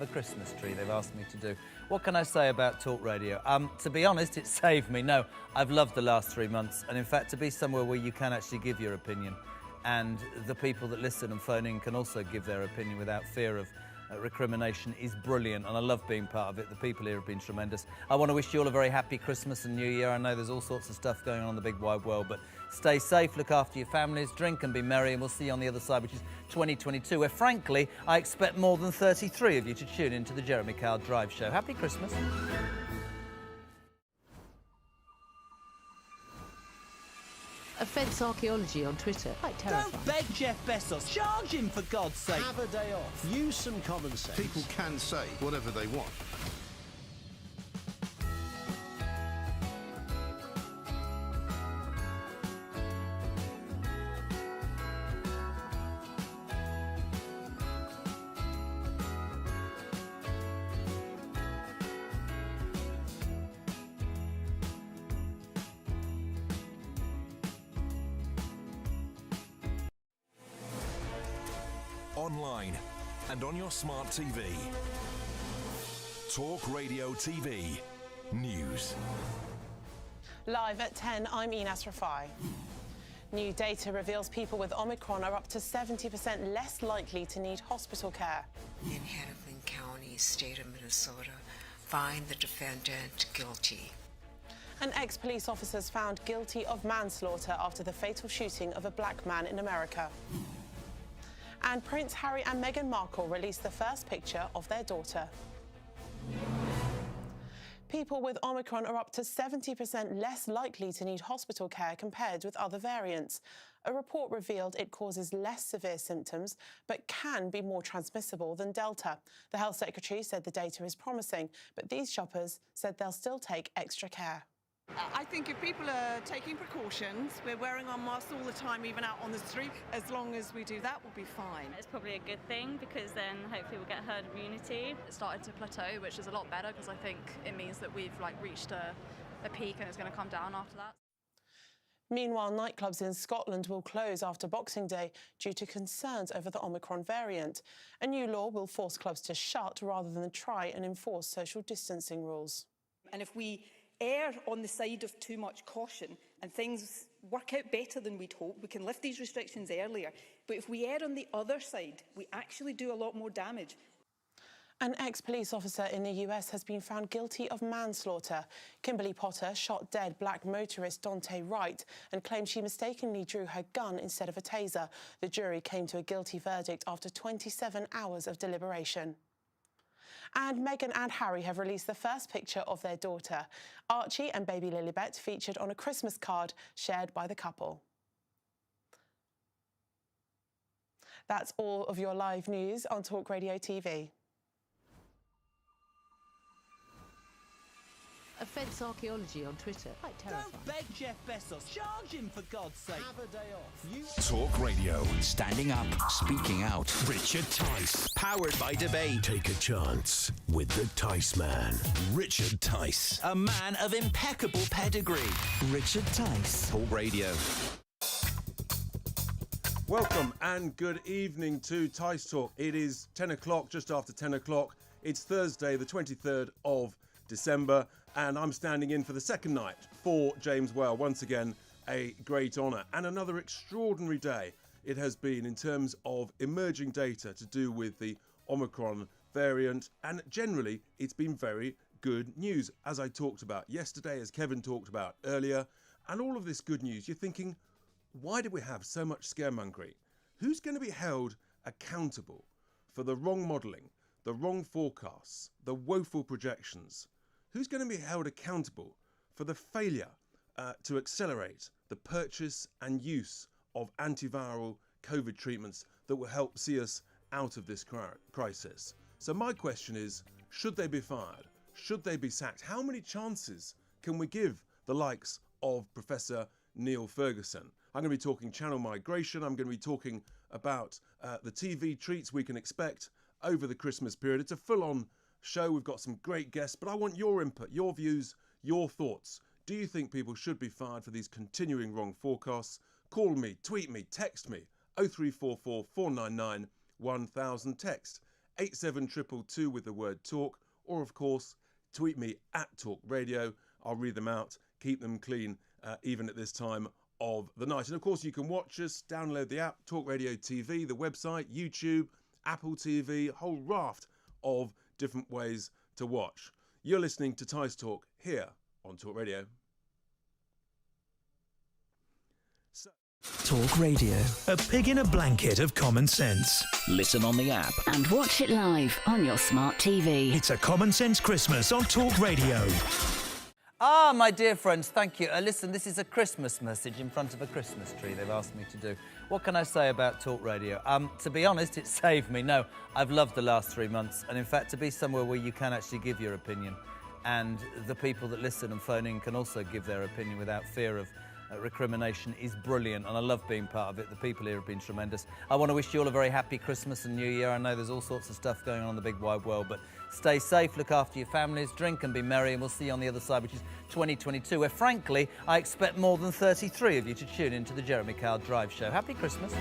A Christmas tree they've asked me to do. What can I say about talk radio? To be honest, it saved me. No, I've loved the last 3 months, and in fact to be somewhere where you can actually give your opinion and the people that listen and phone in can also give their opinion without fear of recrimination is brilliant, and I love being part of it. The people here have been tremendous. I want to wish you all a very happy Christmas and New Year. I know there's all sorts of stuff going on in the big wide world, but stay safe, look after your families, drink and be merry, and we'll see you on the other side, which is 2022, where frankly I expect more than 33 of you to tune into the Jeremy Kyle Drive Show. Happy Christmas. Offence archaeology on Twitter. Quite terrifying. Don't beg Jeff Bezos. Charge him, for God's sake. Have a day off. Use some common sense. People can say whatever they want. Online and on your smart TV. Talk Radio TV News. Live at 10, I'm Ines Rafai. New data reveals people with Omicron are up to 70% less likely to need hospital care. In Hennepin County, state of Minnesota, find the defendant guilty. An ex-police officer is found guilty of manslaughter after the fatal shooting of a black man in America. And Prince Harry and Meghan Markle released the first picture of their daughter. People with Omicron are up to 70% less likely to need hospital care compared with other variants. A report revealed it causes less severe symptoms, but can be more transmissible than Delta. The Health Secretary said the data is promising, but these shoppers said they'll still take extra care. I think if people are taking precautions, we're wearing our masks all the time, even out on the street, as long as we do that, we'll be fine. It's probably a good thing because then hopefully we'll get herd immunity. It started to plateau, which is a lot better because I think it means that we've reached a peak and it's going to come down after that. Meanwhile, nightclubs in Scotland will close after Boxing Day due to concerns over the Omicron variant. A new law will force clubs to shut rather than try and enforce social distancing rules. And if we err on the side of too much caution and things work out better than we'd hoped, we can lift these restrictions earlier. But if we err on the other side, we actually do a lot more damage. An ex-police officer in the US has been found guilty of manslaughter. Kimberly Potter shot dead black motorist Dante Wright and claimed she mistakenly drew her gun instead of a taser. The jury came to a guilty verdict after 27 hours of deliberation. And Meghan and Harry have released the first picture of their daughter. Archie and baby Lilibet featured on a Christmas card shared by the couple. That's all of your live news on Talk Radio TV. Offence archaeology on Twitter. Quite terrifying. Don't beg Jeff Bezos. Charge him, for God's sake. Have a day off. Talk Radio. Standing up, speaking out. Richard Tice. Powered by debate. Take a chance with the Tice Man. Richard Tice. A man of impeccable pedigree. Richard Tice. Talk Radio. Welcome and good evening to Tice Talk. It is 10 o'clock, just after 10 o'clock. It's Thursday, the 23rd of December, and I'm standing in for the second night for James Well. Once again, a great honour and another extraordinary day it has been in terms of emerging data to do with the Omicron variant, and generally it's been very good news, as I talked about yesterday, as Kevin talked about earlier. And all of this good news, you're thinking, why do we have so much scaremongering? Who's going to be held accountable for the wrong modelling, the wrong forecasts, the woeful projections? Who's going to be held accountable for the failure to accelerate the purchase and use of antiviral COVID treatments that will help see us out of this crisis? So my question is, should they be fired? Should they be sacked? How many chances can we give the likes of Professor Neil Ferguson? I'm going to be talking channel migration. I'm going to be talking about the TV treats we can expect over the Christmas period. It's a full-on show. We've got some great guests, but I want your input, your views, your thoughts. Do you think people should be fired for these continuing wrong forecasts? Call me, tweet me, text me, 0344 499 1000. Text 87222 with the word talk, or of course, tweet me at Talk Radio. I'll read them out, keep them clean, even at this time of the night. And of course, you can watch us, download the app, Talk Radio TV, the website, YouTube, Apple TV, a whole raft of different ways to watch. You're listening to Tice Talk here on Talk Radio. Talk Radio. A pig in a blanket of common sense. Listen on the app. And watch it live on your smart TV. It's a common sense Christmas on Talk Radio. Ah, my dear friends, thank you. Listen, this is a Christmas message in front of a Christmas tree they've asked me to do. What can I say about Talk Radio? To be honest, it saved me. No, I've loved the last 3 months. And in fact, to be somewhere where you can actually give your opinion and the people that listen and phone in can also give their opinion without fear of recrimination is brilliant, and I love being part of it. The people here have been tremendous. I want to wish you all a very happy Christmas and New Year. I know there's all sorts of stuff going on in the big wide world, but stay safe, look after your families, drink and be merry, and we'll see you on the other side, which is 2022, where frankly I expect more than 33 of you to tune into the Jeremy Kyle Drive Show. Happy Christmas.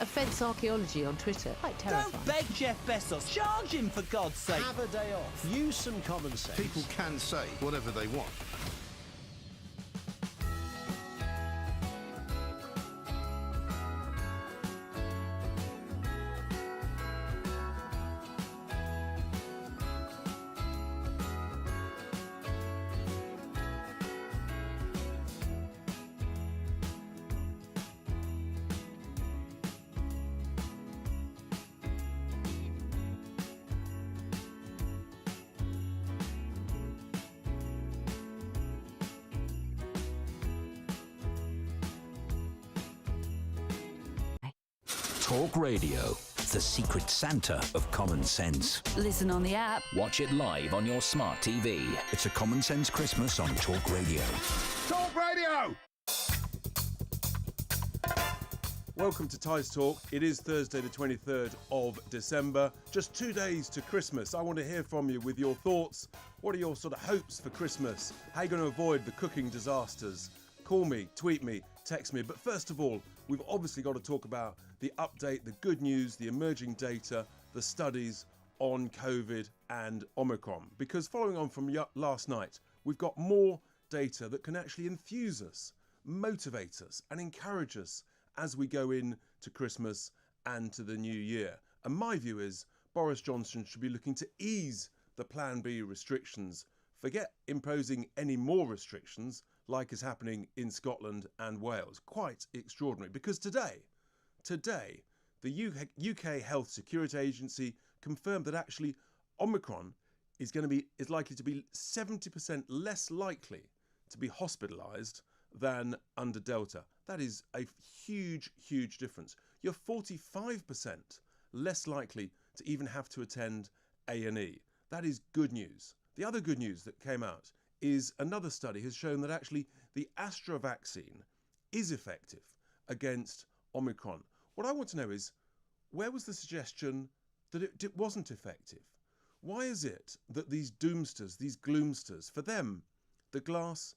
Offence archaeology on Twitter. Quite terrifying. Don't beg Jeff Bezos. Charge him, for God's sake. Have a day off. Use some common sense. People can say whatever they want. Talk Radio, the secret Santa of common sense. Listen on the app. Watch it live on your smart TV. It's a common sense Christmas on Talk Radio. Talk Radio! Welcome to Tice Talk. It is Thursday the 23rd of December. Just 2 days to Christmas. I want to hear from you with your thoughts. What are your sort of hopes for Christmas? How are you going to avoid the cooking disasters? Call me, tweet me, text me. But first of all, we've obviously got to talk about the update, the good news, the emerging data, the studies on COVID and Omicron. Because following on from last night, we've got more data that can actually enthuse us, motivate us and encourage us as we go into Christmas and to the new year. And my view is Boris Johnson should be looking to ease the Plan B restrictions. Forget imposing any more restrictions like is happening in Scotland and Wales. Quite extraordinary, because today, the UK Health Security Agency confirmed that actually Omicron is likely to be 70% less likely to be hospitalised than under Delta. That is a huge, huge difference. You're 45% less likely to even have to attend A&E. That is good news. The other good news that came out is another study has shown that actually the Astra vaccine is effective against Omicron. What I want to know is, where was the suggestion that it wasn't effective? Why is it that these doomsters, these gloomsters, for them, the glass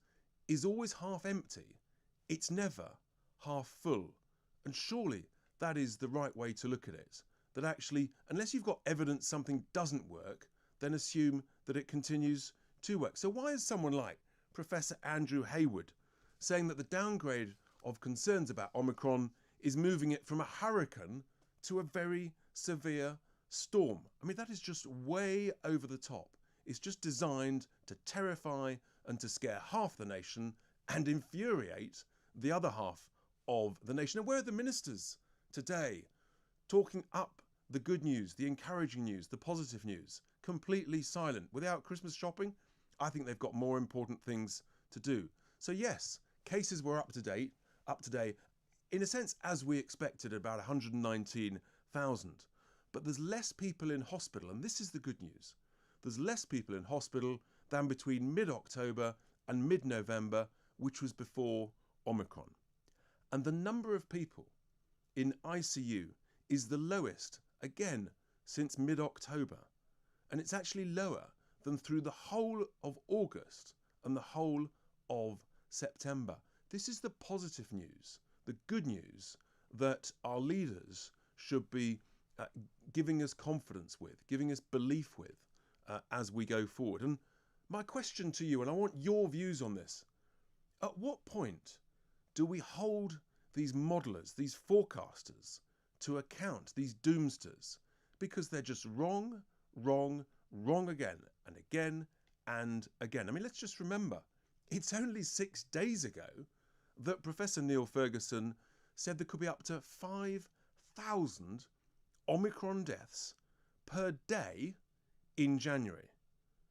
is always half empty? It's never half full. And surely that is the right way to look at it. That actually, unless you've got evidence something doesn't work, then assume that it continues to work. So why is someone like Professor Andrew Hayward saying that the downgrade of concerns about Omicron is moving it from a hurricane to a very severe storm? I mean, that is just way over the top. It's just designed to terrify and to scare half the nation and infuriate the other half of the nation. And where are the ministers today talking up the good news, the encouraging news, the positive news? Completely silent. Without Christmas shopping, I think they've got more important things to do. So yes, cases were up today, in a sense, as we expected, about 119,000. But there's less people in hospital, and this is the good news. There's less people in hospital than between mid-October and mid-November, which was before Omicron. And the number of people in ICU is the lowest, again, since mid-October. And it's actually lower than through the whole of August and the whole of September. This is the positive news. the good news that our leaders should be giving us confidence with, giving us belief with as we go forward. And my question to you, and I want your views on this, at what point do we hold these modelers, these forecasters, to account, these doomsters, because they're just wrong again and again and again? I mean, let's just remember, it's only 6 days ago that Professor Neil Ferguson said there could be up to 5,000 Omicron deaths per day in January.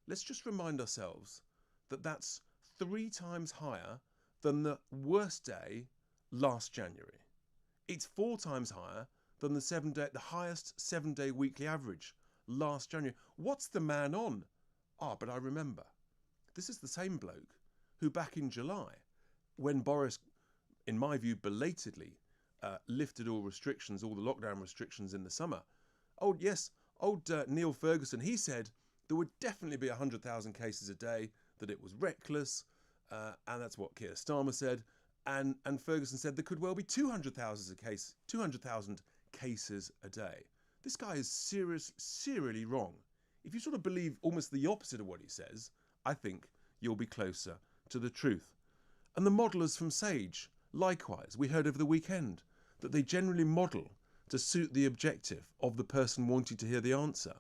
Let's just remind ourselves that that's 3 times higher than the worst day last January. It's 4 times higher than the highest 7-day weekly average last January. What's the man on? But I remember. This is the same bloke who back in July, when Boris, in my view, belatedly lifted all restrictions, all the lockdown restrictions in the summer. Neil Ferguson, he said there would definitely be 100,000 cases a day, that it was reckless, and that's what Keir Starmer said. And Ferguson said there could well be 200,000 cases a day. This guy is serially wrong. If you sort of believe almost the opposite of what he says, I think you'll be closer to the truth. And the modellers from Sage, likewise, we heard over the weekend that they generally model to suit the objective of the person wanting to hear the answer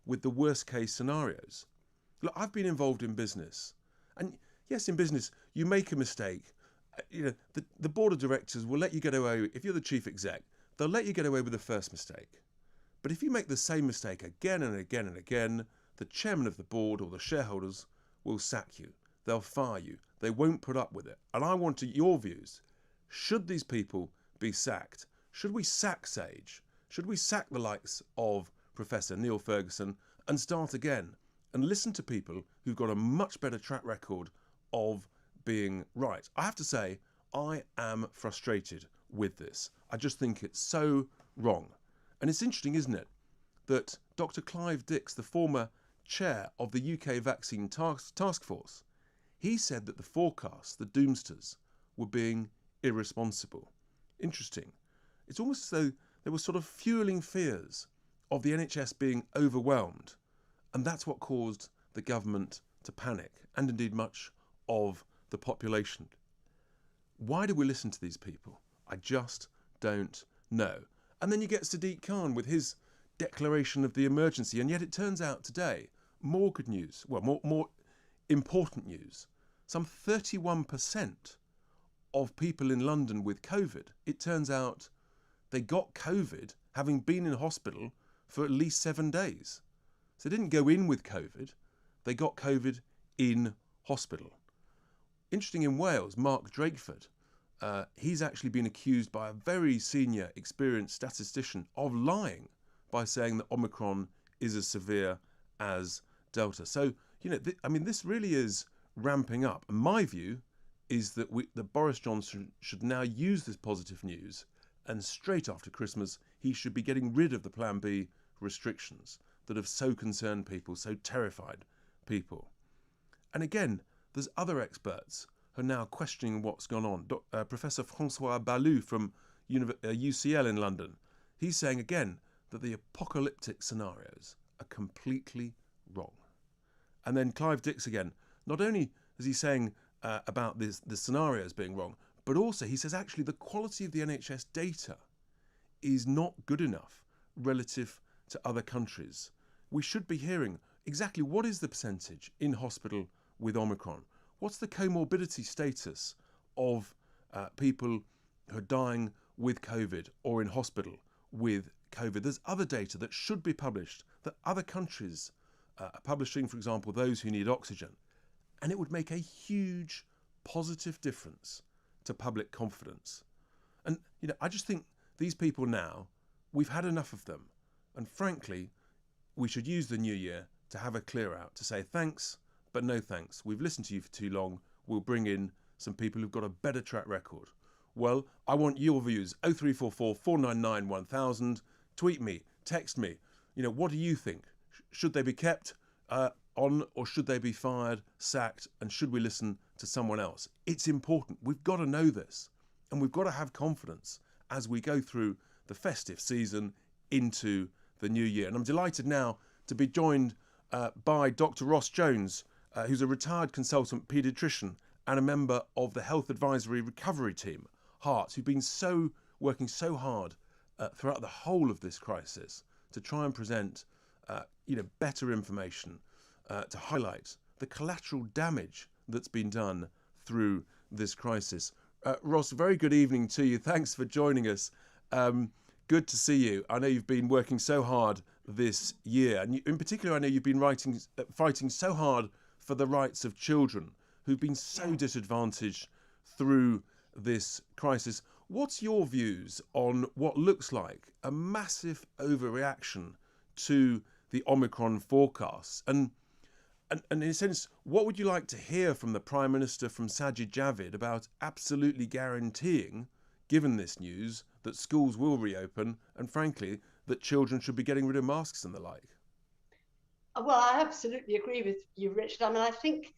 with the worst case scenarios. Look, I've been involved in business, and yes, in business you make a mistake. The board of directors will let you get away, if you're the chief exec, they'll let you get away with the first mistake. But if you make the same mistake again and again and again, the chairman of the board or the shareholders will sack you. They'll fire you. They won't put up with it. And I want your views. Should these people be sacked? Should we sack Sage? Should we sack the likes of Professor Neil Ferguson and start again and listen to people who've got a much better track record of being right? I have to say, I am frustrated with this. I just think it's so wrong. And it's interesting, isn't it, that Dr. Clive Dix, the former chair of the UK Vaccine Task Force, he said that the forecasts, the doomsters, were being irresponsible. Interesting. It's almost as though they were sort of fueling fears of the NHS being overwhelmed, and that's what caused the government to panic, and indeed much of the population. Why do we listen to these people? I just don't know. And then you get Sadiq Khan with his declaration of the emergency, and yet it turns out today, more good news, well, more important news. Some 31% of people in London with COVID, it turns out they got COVID having been in hospital for at least 7 days. So they didn't go in with COVID, they got COVID in hospital. Interesting, in Wales, Mark Drakeford, he's actually been accused by a very senior, experienced statistician of lying by saying that Omicron is as severe as Delta. So, this really is ramping up. And my view is that Boris Johnson should now use this positive news, and straight after Christmas, he should be getting rid of the Plan B restrictions that have so concerned people, so terrified people. And again, there's other experts who are now questioning what's gone on. Professor François Balloux from UCL in London, he's saying again that the apocalyptic scenarios are completely wrong. And then Clive Dix again, not only is he saying about the scenarios being wrong, but also he says actually the quality of the NHS data is not good enough relative to other countries. We should be hearing exactly what is the percentage in hospital with Omicron. What's the comorbidity status of people who are dying with COVID or in hospital with COVID? There's other data that should be published, that other countries are publishing, for example, those who need oxygen. And it would make a huge positive difference to public confidence. And, I just think these people now, we've had enough of them. And frankly, we should use the new year to have a clear out, to say thanks, but no thanks. We've listened to you for too long. We'll bring in some people who've got a better track record. Well, I want your views. 0344 499 1000. Tweet me, text me. What do you think? Should they be kept on, or should they be fired, sacked, and should we listen to someone else? It's important. We've got to know this. And we've got to have confidence as we go through the festive season into the new year. And I'm delighted now to be joined by Dr. Ross Jones, who's a retired consultant paediatrician and a member of the Health Advisory Recovery Team, Hearts, who've been working so hard throughout the whole of this crisis to try and present better information to highlight the collateral damage that's been done through this crisis. Ross, very good evening to you. Thanks for joining us. Good to see you. I know you've been working so hard this year, and in particular, I know you've been fighting so hard for the rights of children who've been so disadvantaged through this crisis. What's your views on what looks like a massive overreaction to the Omicron forecasts? And in a sense, what would you like to hear from the Prime Minister, from Sajid Javid, about absolutely guaranteeing, given this news, that schools will reopen and, frankly, that children should be getting rid of masks and the like? Well, I absolutely agree with you, Richard. I mean, I think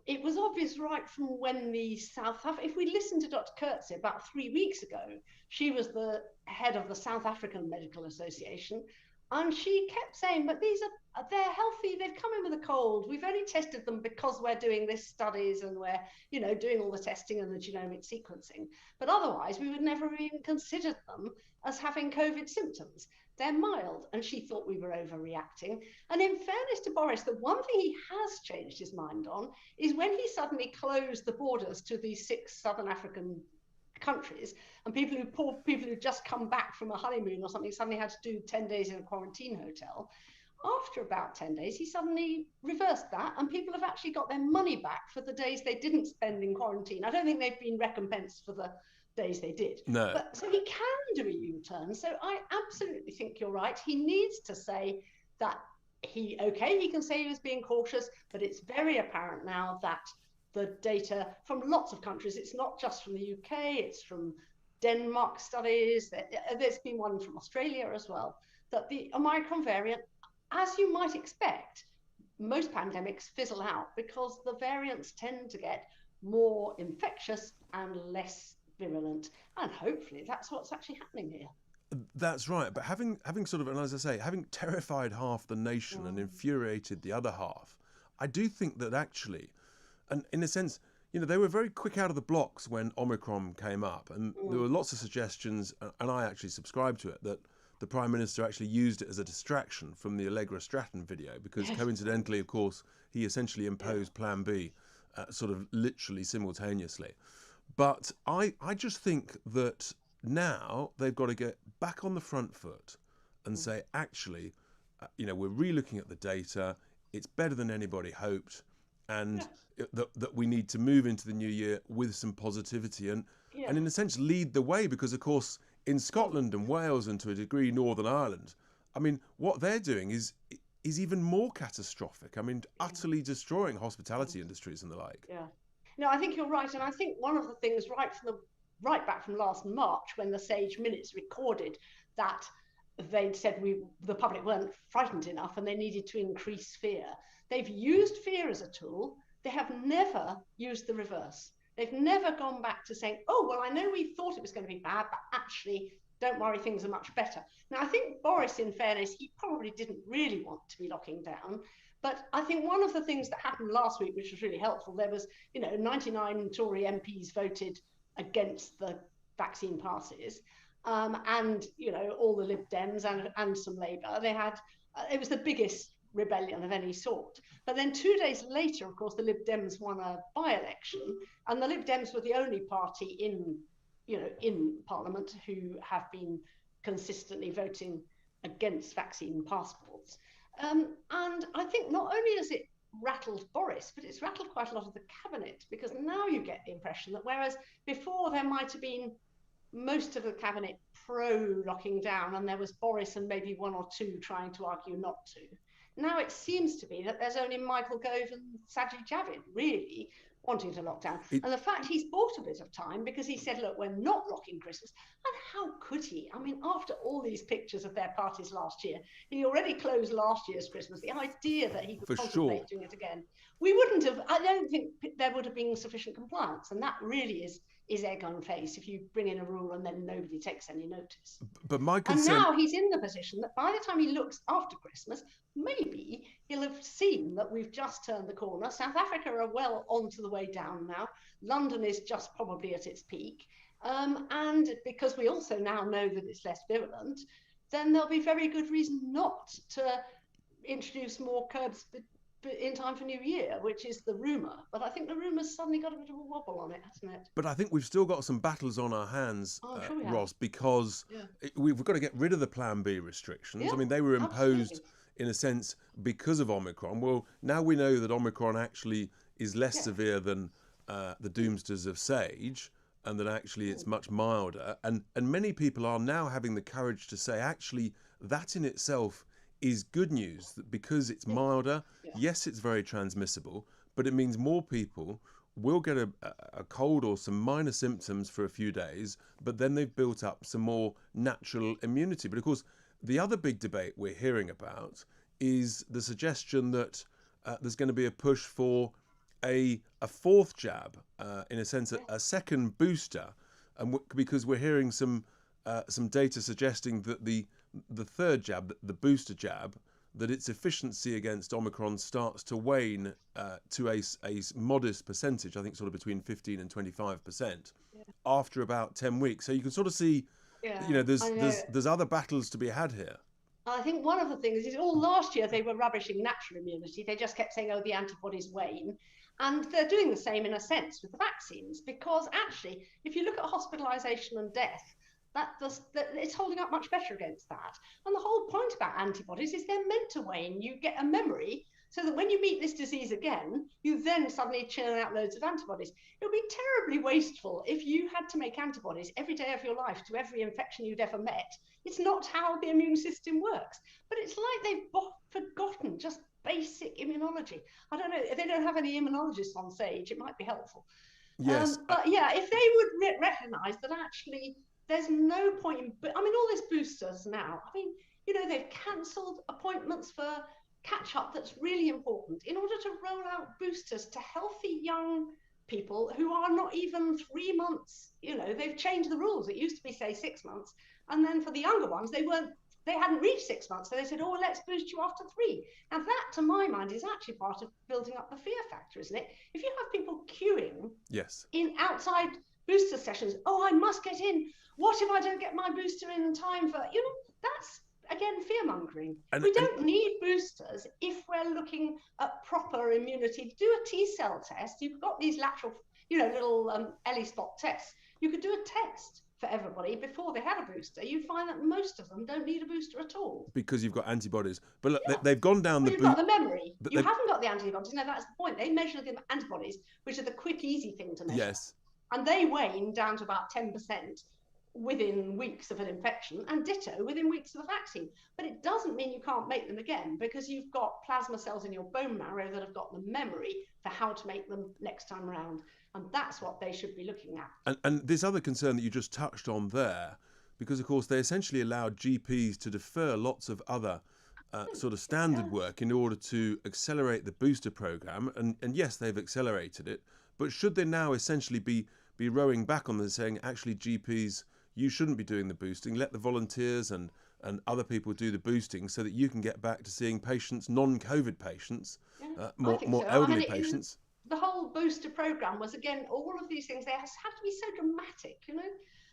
it was obvious right from when if we listened to Dr. Coetzee about 3 weeks ago, she was the head of the South African Medical Association, and she kept saying, but they're healthy, they've come in with a cold, we've only tested them because we're doing this studies and we're, doing all the testing and the genomic sequencing. But otherwise, we would never even consider them as having COVID symptoms. They're mild, and she thought we were overreacting. And in fairness to Boris, the one thing he has changed his mind on is when he suddenly closed the borders to these 6 Southern African countries, and people who just come back from a honeymoon or something suddenly had to do 10 days in a quarantine hotel. After about 10 days, he suddenly reversed that, and people have actually got their money back for the days they didn't spend in quarantine. I don't think they've been recompensed for the days they did. No. But so he can do a U-turn. So I absolutely think you're right. He needs to say that he can say he was being cautious, but it's very apparent now that the data from lots of countries, it's not just from the UK, it's from Denmark studies, there's been one from Australia as well, that the Omicron variant, as you might expect, most pandemics fizzle out because the variants tend to get more infectious and less virulent. And hopefully that's what's actually happening here. That's right. But having sort of, and as I say, having terrified half the nation and infuriated the other half, I do think that actually, and in a sense, they were very quick out of the blocks when Omicron came up, and there were lots of suggestions, and I actually subscribed to it, that the Prime Minister actually used it as a distraction from the Allegra Stratton video, because coincidentally, of course, he essentially imposed Plan B sort of literally simultaneously. But I just think that now they've got to get back on the front foot and say, actually, we're re-looking at the data, it's better than anybody hoped, and that we need to move into the new year with some positivity and in a sense lead the way, because of course in Scotland and Wales and to a degree Northern Ireland, I mean, what they're doing is even more catastrophic. I mean, utterly destroying hospitality industries and the like. Yeah. No, I think you're right. And I think one of the things right back from last March, when the Sage Minutes recorded that they'd said the public weren't frightened enough and they needed to increase fear. They've used fear as a tool. They have never used the reverse. They've never gone back to saying, oh, well, I know we thought it was going to be bad, but actually, don't worry, things are much better. Now, I think Boris, in fairness, he probably didn't really want to be locking down. But I think one of the things that happened last week, which was really helpful, there was, 99 Tory MPs voted against the vaccine passes. And, all the Lib Dems and some Labour, it was the biggest rebellion of any sort. But then 2 days later, of course, the Lib Dems won a by-election, and the Lib Dems were the only party in Parliament who have been consistently voting against vaccine passports. And I think not only has it rattled Boris, but it's rattled quite a lot of the cabinet, because now you get the impression that whereas before there might have been most of the cabinet pro-locking down, and there was Boris and maybe one or two trying to argue not to, now it seems to be that there's only Michael Gove and Sajid Javid really wanting to lock down. And the fact he's bought a bit of time, because he said, look, we're not locking Christmas. And how could he? I mean, after all these pictures of their parties last year, he already closed last year's Christmas. The idea that he could contemplate doing it again, we wouldn't have, I don't think there would have been sufficient compliance. And that really is egg on face if you bring in a rule and then nobody takes any notice. But my And concern... now he's in the position that by the time he looks after Christmas, maybe he'll have seen that we've just turned the corner. South Africa are well onto the way down now. London is just probably at its peak. And because we also now know that it's less virulent, then there'll be very good reason not to introduce more curbs in time for New Year, which is the rumour. But I think the rumour's suddenly got a bit of a wobble on it, hasn't it? But I think we've still got some battles on our hands, Sure we have. Ross, because we've got to get rid of the Plan B restrictions. Yeah, I mean, they were imposed, absolutely. in a sense, because of Omicron. Well, now we know that Omicron actually is less severe than the doomsders of Sage, and that actually it's much milder. And many people are now having the courage to say, actually, that in itself is good news, that because it's milder, yes, it's very transmissible, but it means more people will get a cold or some minor symptoms for a few days, but then they've built up some more natural immunity. But of course, the other big debate we're hearing about is the suggestion that there's going to be a push for a fourth jab, in a sense, a second booster, and because we're hearing some data suggesting that the third jab, the booster jab, that its efficiency against Omicron starts to wane to a modest percentage, I think sort of between 15 and 25%, after about 10 weeks. So you can sort of see, there's other battles to be had here. I think one of the things is all last year they were rubbishing natural immunity. They just kept saying, oh, the antibodies wane. And they're doing the same in a sense with the vaccines, because actually, if you look at hospitalisation and death, it's holding up much better against that. And the whole point about antibodies is they're meant to wane. You get a memory so that when you meet this disease again, you then suddenly churn out loads of antibodies. It would be terribly wasteful if you had to make antibodies every day of your life to every infection you'd ever met. It's not how the immune system works. But it's like they've forgotten just basic immunology. I don't know, they don't have any immunologists on Sage. It might be helpful. Yes. But yeah, if they would recognise that actually there's no point in, I mean, all these boosters now, I mean, they've cancelled appointments for catch-up that's really important in order to roll out boosters to healthy young people who are not even 3 months. They've changed the rules. It used to be, say, 6 months. And then for the younger ones, they hadn't reached 6 months. So they said, oh, let's boost you after 3. Now that, to my mind, is actually part of building up the fear factor, isn't it? If you have people queuing in outside booster sessions, oh, I must get in. What if I don't get my booster in time for, that's, again, fear-mongering. We don't need boosters if we're looking at proper immunity. Do a T-cell test. You've got these lateral, little Ellie spot tests. You could do a test for everybody before they had a booster. You'd find that most of them don't need a booster at all. Because you've got antibodies. But look, they've gone down you've got the memory. You haven't got the antibodies. No, that's the point. They measure the antibodies, which are the quick, easy thing to measure. Yes. And they wane down to about 10% within weeks of an infection, and ditto within weeks of a vaccine. But it doesn't mean you can't make them again, because you've got plasma cells in your bone marrow that have got the memory for how to make them next time around. And that's what they should be looking at. And this other concern that you just touched on there, because of course they essentially allowed GPs to defer lots of other sort of standard work in order to accelerate the booster program. And yes, they've accelerated it. But should they now essentially be rowing back on this, saying, actually, GPs, you shouldn't be doing the boosting. Let the volunteers and other people do the boosting so that you can get back to seeing patients, non-COVID patients, more elderly patients. The whole booster programme was, again, all of these things, they have to be so dramatic,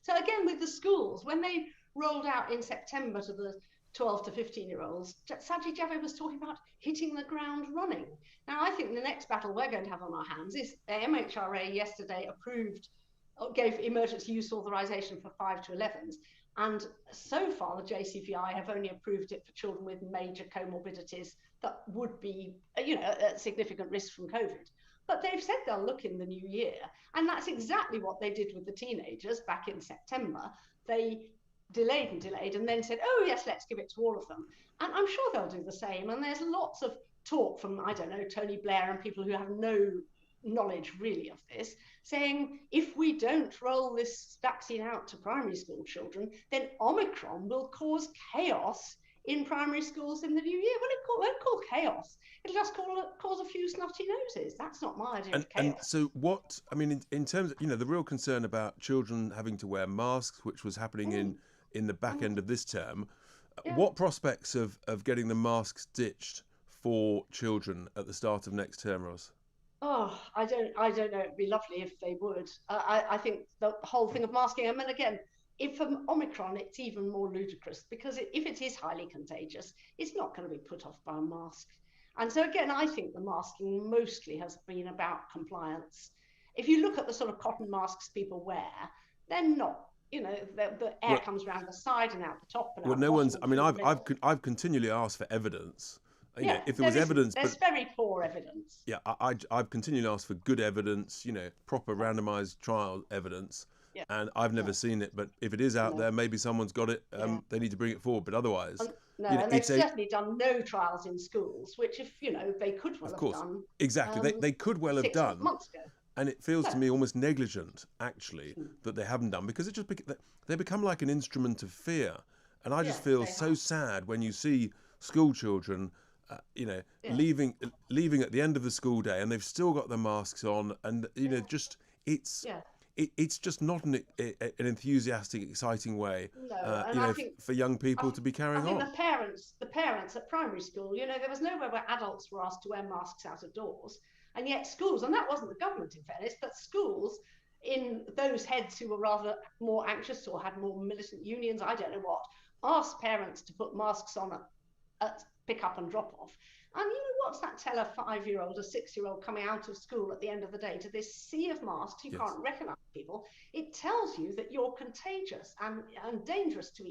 So again, with the schools, when they rolled out in September to the 12 to 15-year-olds, Sajid Javid was talking about hitting the ground running. Now, I think the next battle we're going to have on our hands is MHRA yesterday gave emergency use authorisation for 5 to 11s. And so far, the JCVI have only approved it for children with major comorbidities that would be, at significant risk from COVID. But they've said they'll look in the new year. And that's exactly what they did with the teenagers back in September. They delayed and then said, oh, yes, let's give it to all of them. And I'm sure they'll do the same. And there's lots of talk from, I don't know, Tony Blair and people who have no knowledge really of this, saying if we don't roll this vaccine out to primary school children, then Omicron will cause chaos in primary schools in the new year. Well, it won't cause chaos. It'll just cause a few snotty noses. That's not my idea of chaos. And so what, I mean, in terms of, the real concern about children having to wear masks, which was happening in the back end of this term, what prospects of getting the masks ditched for children at the start of next term, Ros? Oh, I don't know. It'd be lovely if they would. I think the whole thing of masking, I mean, again, if from Omicron, it's even more ludicrous because if it is highly contagious, it's not going to be put off by a mask. And so again, I think the masking mostly has been about compliance. If you look at the sort of cotton masks people wear, they're not, the air comes around the side and out the top. And well, no one's. I mean, I've continually asked for evidence. If there was evidence, there's very poor evidence. Yeah, I've continually asked for good evidence. Proper randomised trial evidence. Yeah. And I've never seen it, but if it is out there, maybe someone's got it. They need to bring it forward. But otherwise, and they've certainly done no trials in schools, which if they could well have done. Exactly, they could well have done. 6 months ago. And it feels to me almost negligent, actually, that they haven't done, because they become like an instrument of fear. And I just feel so sad when you see school children, leaving at the end of the school day, and they've still got their masks on, and it's just not an enthusiastic, exciting way, for young people to be carrying on. I think the parents at primary school, there was nowhere where adults were asked to wear masks out of doors, and yet schools, and that wasn't the government in fairness, but schools, in those heads who were rather more anxious or had more militant unions, I don't know what, asked parents to put masks on at pick up and drop off. And what's that tell a 5-year-old, a 6-year-old coming out of school at the end of the day to this sea of masks? You can't recognise people. It tells you that you're contagious and dangerous to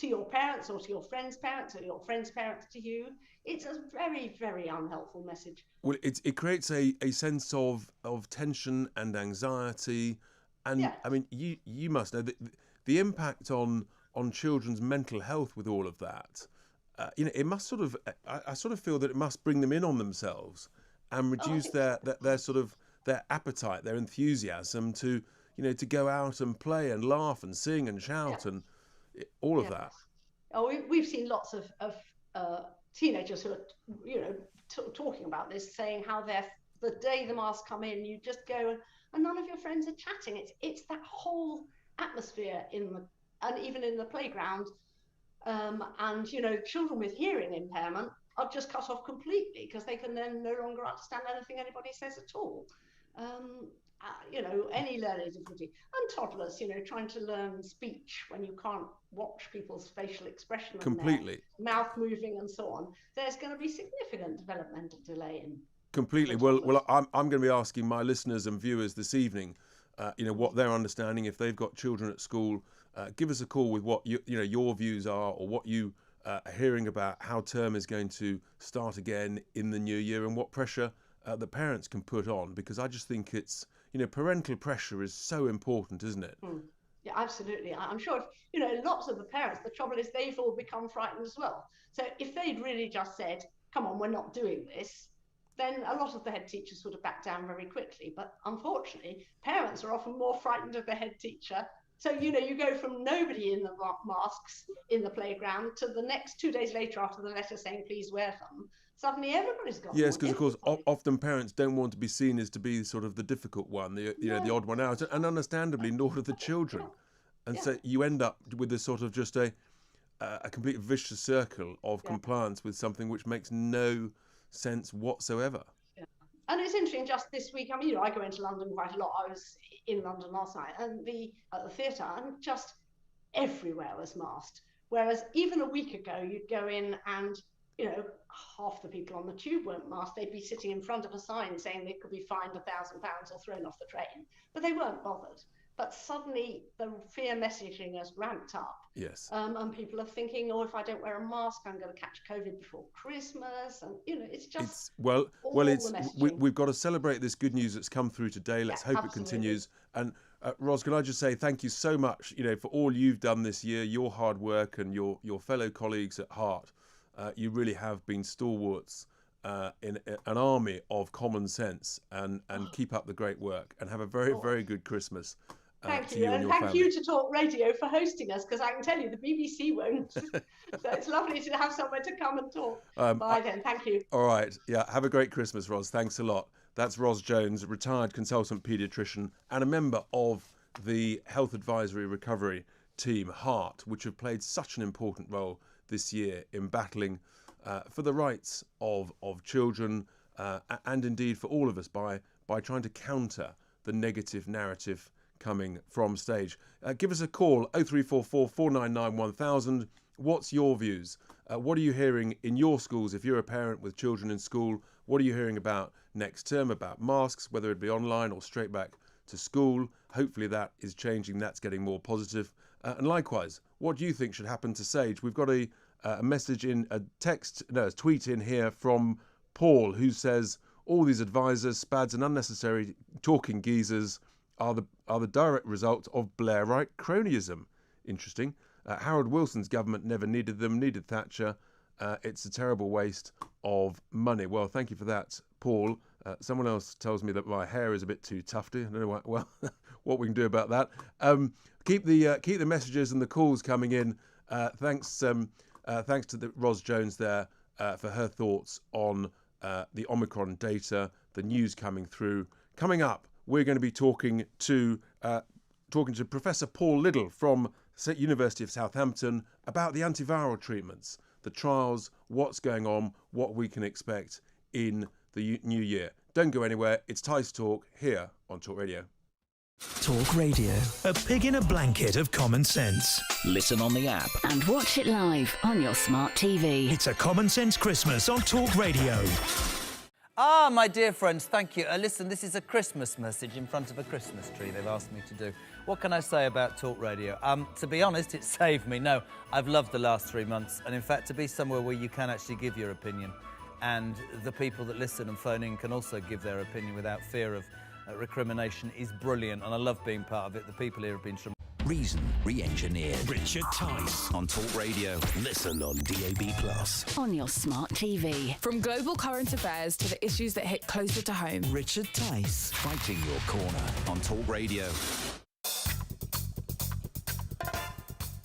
your parents or to your friends' parents or your friends' parents to you. It's a very, very unhelpful message. Well, it creates a sense of tension and anxiety. And I mean, you must know that the impact on children's mental health with all of that. It must sort of. I sort of feel that it must bring them in on themselves and reduce their appetite, their enthusiasm to go out and play and laugh and sing and shout and all of that. Oh, we've seen lots of teenagers who are talking about this, saying how the day the masks come in, you just go and none of your friends are chatting. It's that whole atmosphere and even in the playground. And children with hearing impairment are just cut off completely because they can then no longer understand anything anybody says at all. Any learning difficulty, and toddlers, trying to learn speech when you can't watch people's facial expression completely, mouth moving and so on. There's going to be significant developmental delay in. Completely. Well, I'm going to be asking my listeners and viewers this evening, what they're understanding if they've got children at school. Give us a call with what your views are, or what you are hearing about how term is going to start again in the new year, and what pressure the parents can put on, because I just think it's parental pressure is so important, isn't it? Yeah, absolutely. I'm sure lots of the parents, the trouble is they've all become frightened as well. So if they'd really just said, come on, we're not doing this, then a lot of the head teachers would have backed down very quickly. But unfortunately, parents are often more frightened of the head teacher. So, you go from nobody in the masks in the playground to the next 2 days later after the letter saying, please wear them. Suddenly everybody's got. Yes, because of course, often parents don't want to be seen as to be sort of the difficult one, the odd one out, and understandably, nor do the children. And so you end up with this sort of just a complete vicious circle of compliance with something which makes no sense whatsoever. And it's interesting, just this week, I mean, I go into London quite a lot. I was in London last night and at the theatre, and just everywhere was masked. Whereas even a week ago, you'd go in and, half the people on the tube weren't masked. They'd be sitting in front of a sign saying they could be fined £1,000 or thrown off the train. But they weren't bothered. But suddenly the fear messaging has ramped up. Yes. And people are thinking, if I don't wear a mask, I'm going to catch COVID before Christmas. And, it's just we've got to celebrate this good news that's come through today. Let's hope it continues. And Ros, can I just say thank you so much, for all you've done this year, your hard work and your fellow colleagues at heart. You really have been stalwarts in an army of common sense, and keep up the great work, and have a very, very good Christmas. Thank to you, you and and your thank family. you to Talk Radio for hosting us, because I can tell you the BBC won't. So it's lovely to have somewhere to come and talk. Bye then, thank you. All right, yeah, have a great Christmas, Ros. Thanks a lot. That's Ros Jones, retired consultant paediatrician and a member of the Health Advisory Recovery Team, HEART, which have played such an important role this year in battling for the rights of children and indeed for all of us by trying to counter the negative narrative coming from stage. Give us a call, 0344 499 1000. What's your views? What are you hearing in your schools if you're a parent with children in school? What are you hearing about next term, about masks, whether it be online or straight back to school? Hopefully that is changing, that's getting more positive. And likewise, what do you think should happen to Sage? We've got a message in a tweet in here from Paul, who says all these advisors, spads and unnecessary talking geezers are the direct result of Blairite cronyism. Interesting. Harold Wilson's government never needed them, needed Thatcher. It's a terrible waste of money. Well, thank you for that, Paul. Someone else tells me that my hair is a bit too tufty. I don't know what we can do about that. Keep the messages and the calls coming in. Thanks to Ros Jones there for her thoughts on the Omicron data, the news coming through. Coming up, we're going to be talking to Professor Paul Liddle from University of Southampton about the antiviral treatments, the trials, what's going on, what we can expect in the new year. Don't go anywhere. It's Tice Talk here on Talk Radio. Talk Radio. A pig in a blanket of common sense. Listen on the app. And watch it live on your smart TV. It's a common sense Christmas on Talk Radio. Ah, my dear friends, thank you. Listen, this is a Christmas message in front of a Christmas tree they've asked me to do. What can I say about Talk Radio? To be honest, it saved me. No, I've loved the last 3 months. And in fact, to be somewhere where you can actually give your opinion and the people that listen and phone in can also give their opinion without fear of recrimination is brilliant. And I love being part of it. The people here have been tremendous. Reason Re-Engineered. Richard Tice on Talk Radio. Listen on DAB+. On your smart TV. From global current affairs to the issues that hit closer to home. Richard Tice. Fighting your corner on Talk Radio.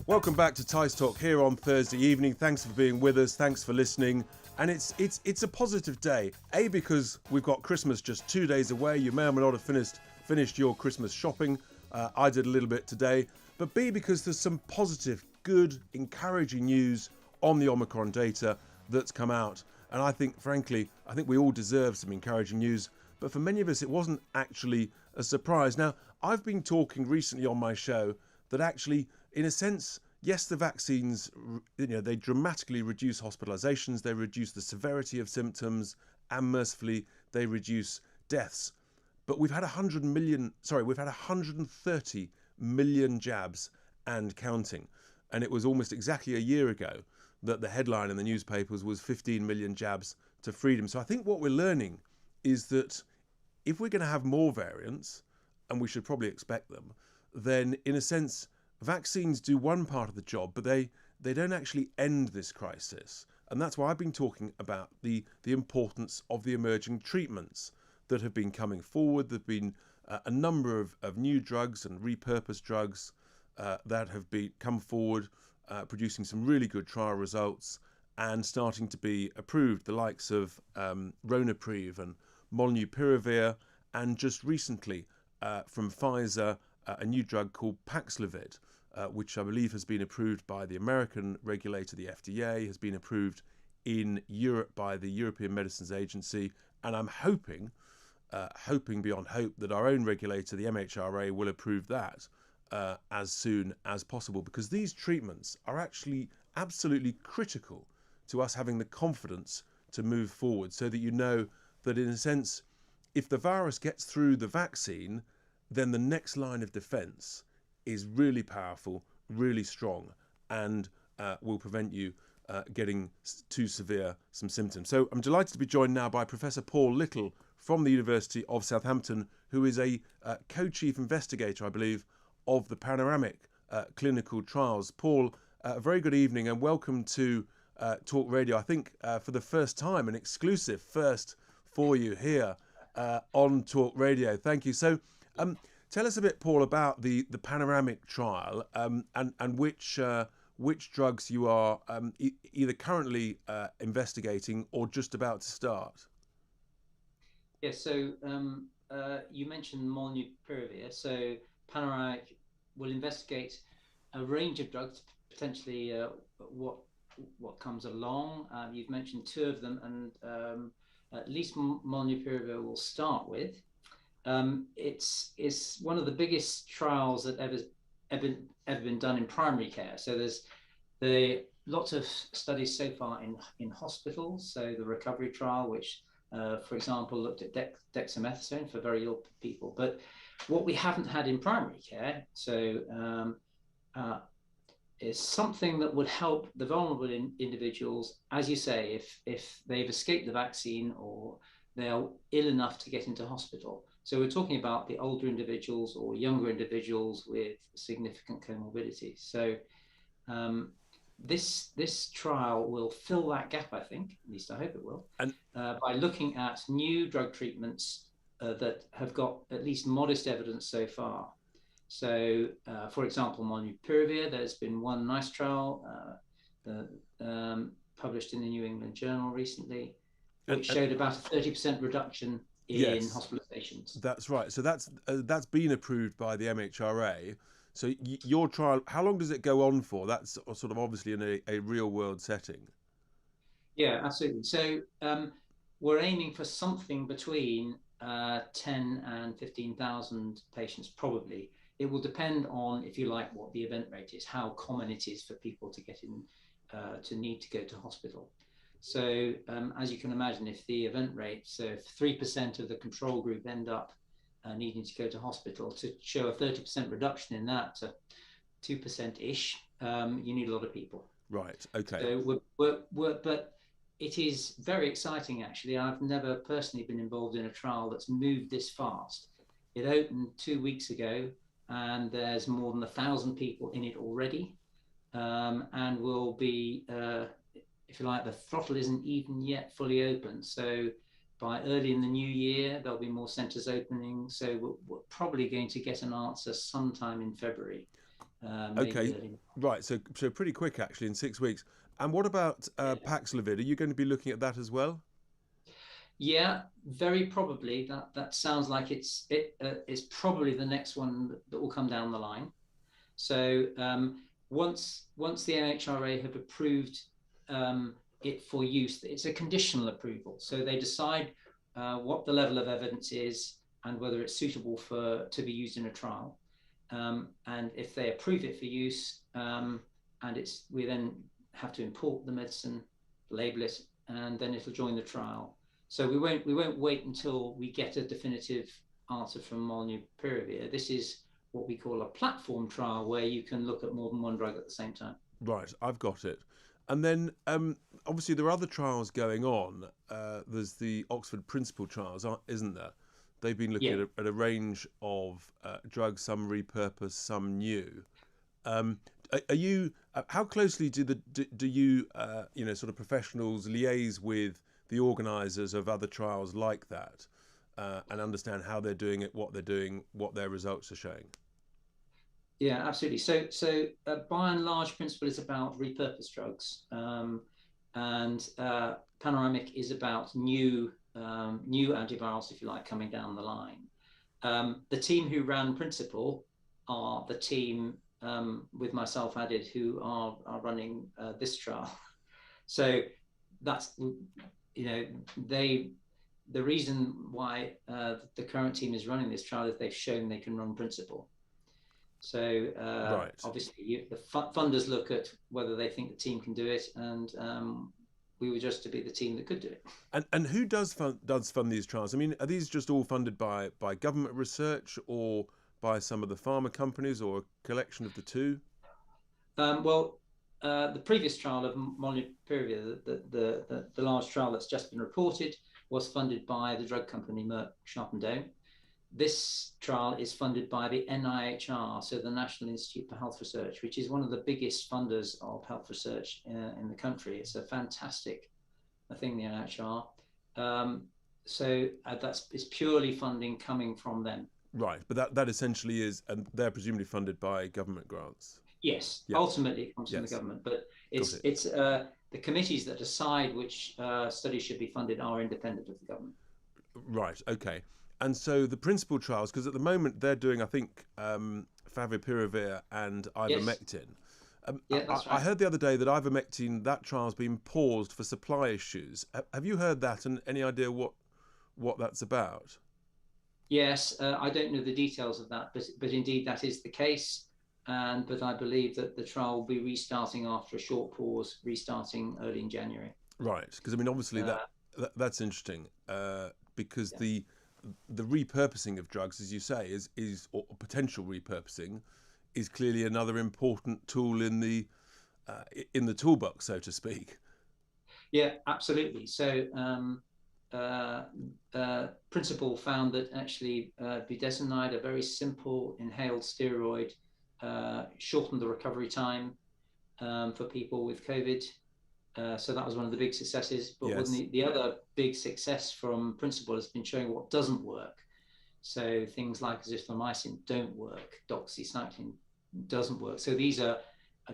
Welcome back to Tice Talk here on Thursday evening. Thanks for being with us. Thanks for listening. And it's a positive day. A, because we've got Christmas just 2 days away. You may or may not have finished your Christmas shopping. I did a little bit today. But B, because there's some positive, good, encouraging news on the Omicron data that's come out. And I think, frankly, we all deserve some encouraging news. But for many of us, it wasn't actually a surprise. Now, I've been talking recently on my show that actually, in a sense, yes, the vaccines, they dramatically reduce hospitalizations, they reduce the severity of symptoms, and mercifully, they reduce deaths. But we've had 130 million jabs and counting. And it was almost exactly a year ago that the headline in the newspapers was 15 million jabs to freedom. So I think what we're learning is that if we're going to have more variants, and we should probably expect them, then in a sense, vaccines do one part of the job, but they don't actually end this crisis. And that's why I've been talking about the importance of the emerging treatments that have been coming forward. There have been a number of new drugs and repurposed drugs that have come forward, producing some really good trial results and starting to be approved, the likes of Ronapreve and Molnupiravir, and just recently from Pfizer, a new drug called Paxlovid, which I believe has been approved by the American regulator, the FDA, has been approved in Europe by the European Medicines Agency, and I'm hoping beyond hope that our own regulator, the MHRA, will approve that as soon as possible, because these treatments are actually absolutely critical to us having the confidence to move forward, so that you know that in a sense, if the virus gets through the vaccine, then the next line of defense is really powerful, really strong, and will prevent you getting too severe some symptoms. So I'm delighted to be joined now by Professor Paul Liddle from the University of Southampton, who is a co-chief investigator, I believe, of the Panoramic clinical trials. Paul, a very good evening and welcome to Talk Radio. I think for the first time, an exclusive first for you here on Talk Radio. Thank you. So Tell us a bit, Paul, about the panoramic trial and which drugs you are either currently investigating or just about to start. Yes, so you mentioned molnupiravir. So panoramic will investigate a range of drugs, potentially what comes along. You've mentioned two of them, and at least molnupiravir will start with. It's one of the biggest trials that ever been done in primary care. So there's lots of studies so far in hospitals. So the recovery trial, which for example, looked at dexamethasone for very ill people. But what we haven't had in primary care, so is something that would help the vulnerable individuals, as you say, if they've escaped the vaccine or they're ill enough to get into hospital. So we're talking about the older individuals or younger individuals with significant comorbidities. So this trial will fill that gap, I think, at least I hope it will, and by looking at new drug treatments that have got at least modest evidence so far. So, for example, molnupiravir, there's been one nice trial published in the New England Journal recently, which showed about a 30% reduction in hospitalizations. That's right. So that's been approved by the MHRA. So your trial, how long does it go on for? That's sort of obviously in a real world setting. Yeah, absolutely. So we're aiming for something between 10 and 15,000 patients, probably. It will depend on, if you like, what the event rate is, how common it is for people to get in, to need to go to hospital. So as you can imagine, if the event rate, so if 3% of the control group end up needing to go to hospital, to show a 30% reduction in that to 2%-ish, you need a lot of people. Right, okay. So but it is very exciting, actually. I've never personally been involved in a trial that's moved this fast. It opened 2 weeks ago, and there's more than 1,000 people in it already, and will be, if you like, the throttle isn't even yet fully open. So by early in the new year, there'll be more centres opening. So we're probably going to get an answer sometime in February. Okay, right. So pretty quick, actually, in 6 weeks. And what about Paxlovid? Are you going to be looking at that as well? Yeah, very probably. That sounds like it's probably the next one that will come down the line. So once the MHRA have approved it for use, it's a conditional approval. So they decide what the level of evidence is and whether it's suitable to be used in a trial. And if they approve it for use, we then have to import the medicine, label it, and then it'll join the trial. So we won't wait until we get a definitive answer from molnupiravir. This is what we call a platform trial, where you can look at more than one drug at the same time. Right, I've got it. And then obviously there are other trials going on. There's the Oxford Principal trials, isn't there? They've been looking at a range of drugs, some repurposed, some new. Are you? How closely do you sort of professionals liaise with the organisers of other trials like that, and understand how they're doing it, what they're doing, what their results are showing? Yeah, absolutely. So by and large, Principle is about repurposed drugs, and Panoramic is about new antivirals, if you like, coming down the line. The team who ran Principle are the team with myself added who are running this trial. So that's the reason why the current team is running this trial is they've shown they can run Principle. So obviously the funders look at whether they think the team can do it, and we were just to be the team that could do it. And who does fund these trials? I mean, are these just all funded by government research or by some of the pharma companies, or a collection of the two? The previous trial of molnupiravir, the large trial that's just been reported, was funded by the drug company Merck Sharp & Dohme. This trial is funded by the NIHR, so the National Institute for Health Research, which is one of the biggest funders of health research in the country. It's a fantastic thing, the NIHR. So it's purely funding coming from them. Right, but that essentially is, and they're presumably funded by government grants. Yes, Yeah. ultimately it comes from the government, but it's the committees that decide which studies should be funded are independent of the government. Right. Okay. And so the principal trials, because at the moment they're doing, I think, favipiravir and ivermectin. That's right. I heard the other day that ivermectin, that trial's been paused for supply issues. Have you heard that, and any idea what that's about? Yes, I don't know the details of that, but indeed that is the case. But I believe that the trial will be restarting after a short pause, restarting early in January. Right, because I mean, obviously that's interesting because the repurposing of drugs, as you say, or potential repurposing, is clearly another important tool in the toolbox, so to speak. Yeah, absolutely. So, Principal found that actually budesonide, a very simple inhaled steroid, shortened the recovery time for people with COVID. So that was one of the big successes. But the other big success from Principal has been showing what doesn't work. So things like azithromycin don't work, doxycycline doesn't work. So these are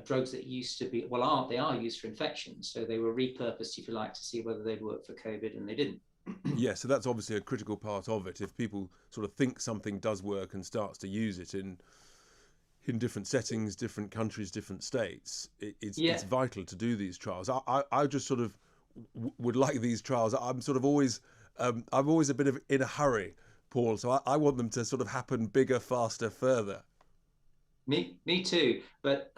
drugs that used to be, they are used for infections. So they were repurposed, if you like, to see whether they'd work for COVID, and they didn't. Yeah, so that's obviously a critical part of it. If people sort of think something does work and starts to use it in different settings, different countries, different states, it's vital to do these trials. I just sort of would like these trials. I'm sort of always, I'm always a bit of in a hurry, Paul. So I want them to sort of happen bigger, faster, further. Me too. But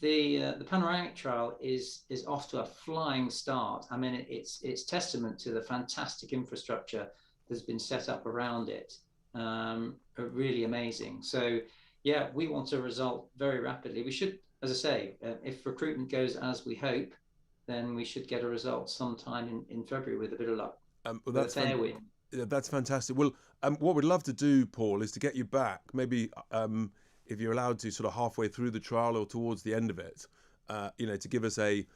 the panoramic trial is off to a flying start. I mean, it's testament to the fantastic infrastructure that's been set up around it. Really amazing. So yeah, we want a result very rapidly. We should, as I say, if recruitment goes as we hope, then we should get a result sometime in February with a bit of luck. That's fantastic. Well, what we'd love to do, Paul, is to get you back, maybe if you're allowed to, sort of halfway through the trial or towards the end of it, to give us an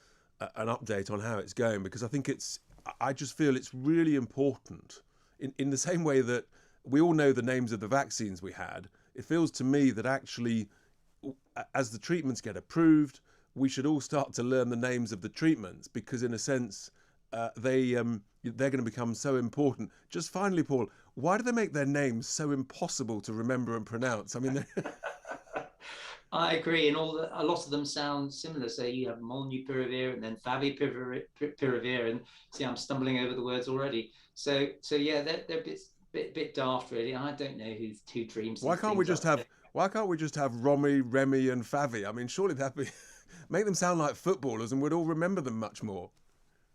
update on how it's going, because I just feel it's really important in the same way that we all know the names of the vaccines we had. It feels to me that actually, as the treatments get approved, we should all start to learn the names of the treatments, because in a sense, they're going to become so important. Just finally, Paul, why do they make their names so impossible to remember and pronounce? I mean, I agree, and a lot of them sound similar. So you have molnupiravir and then favipiravir, and see, I'm stumbling over the words already. So yeah, they're a bit daft, really. I don't know who dreams. Why can't we just have Romy, Remy, and Favi? I mean, surely that'd be make them sound like footballers, and we'd all remember them much more.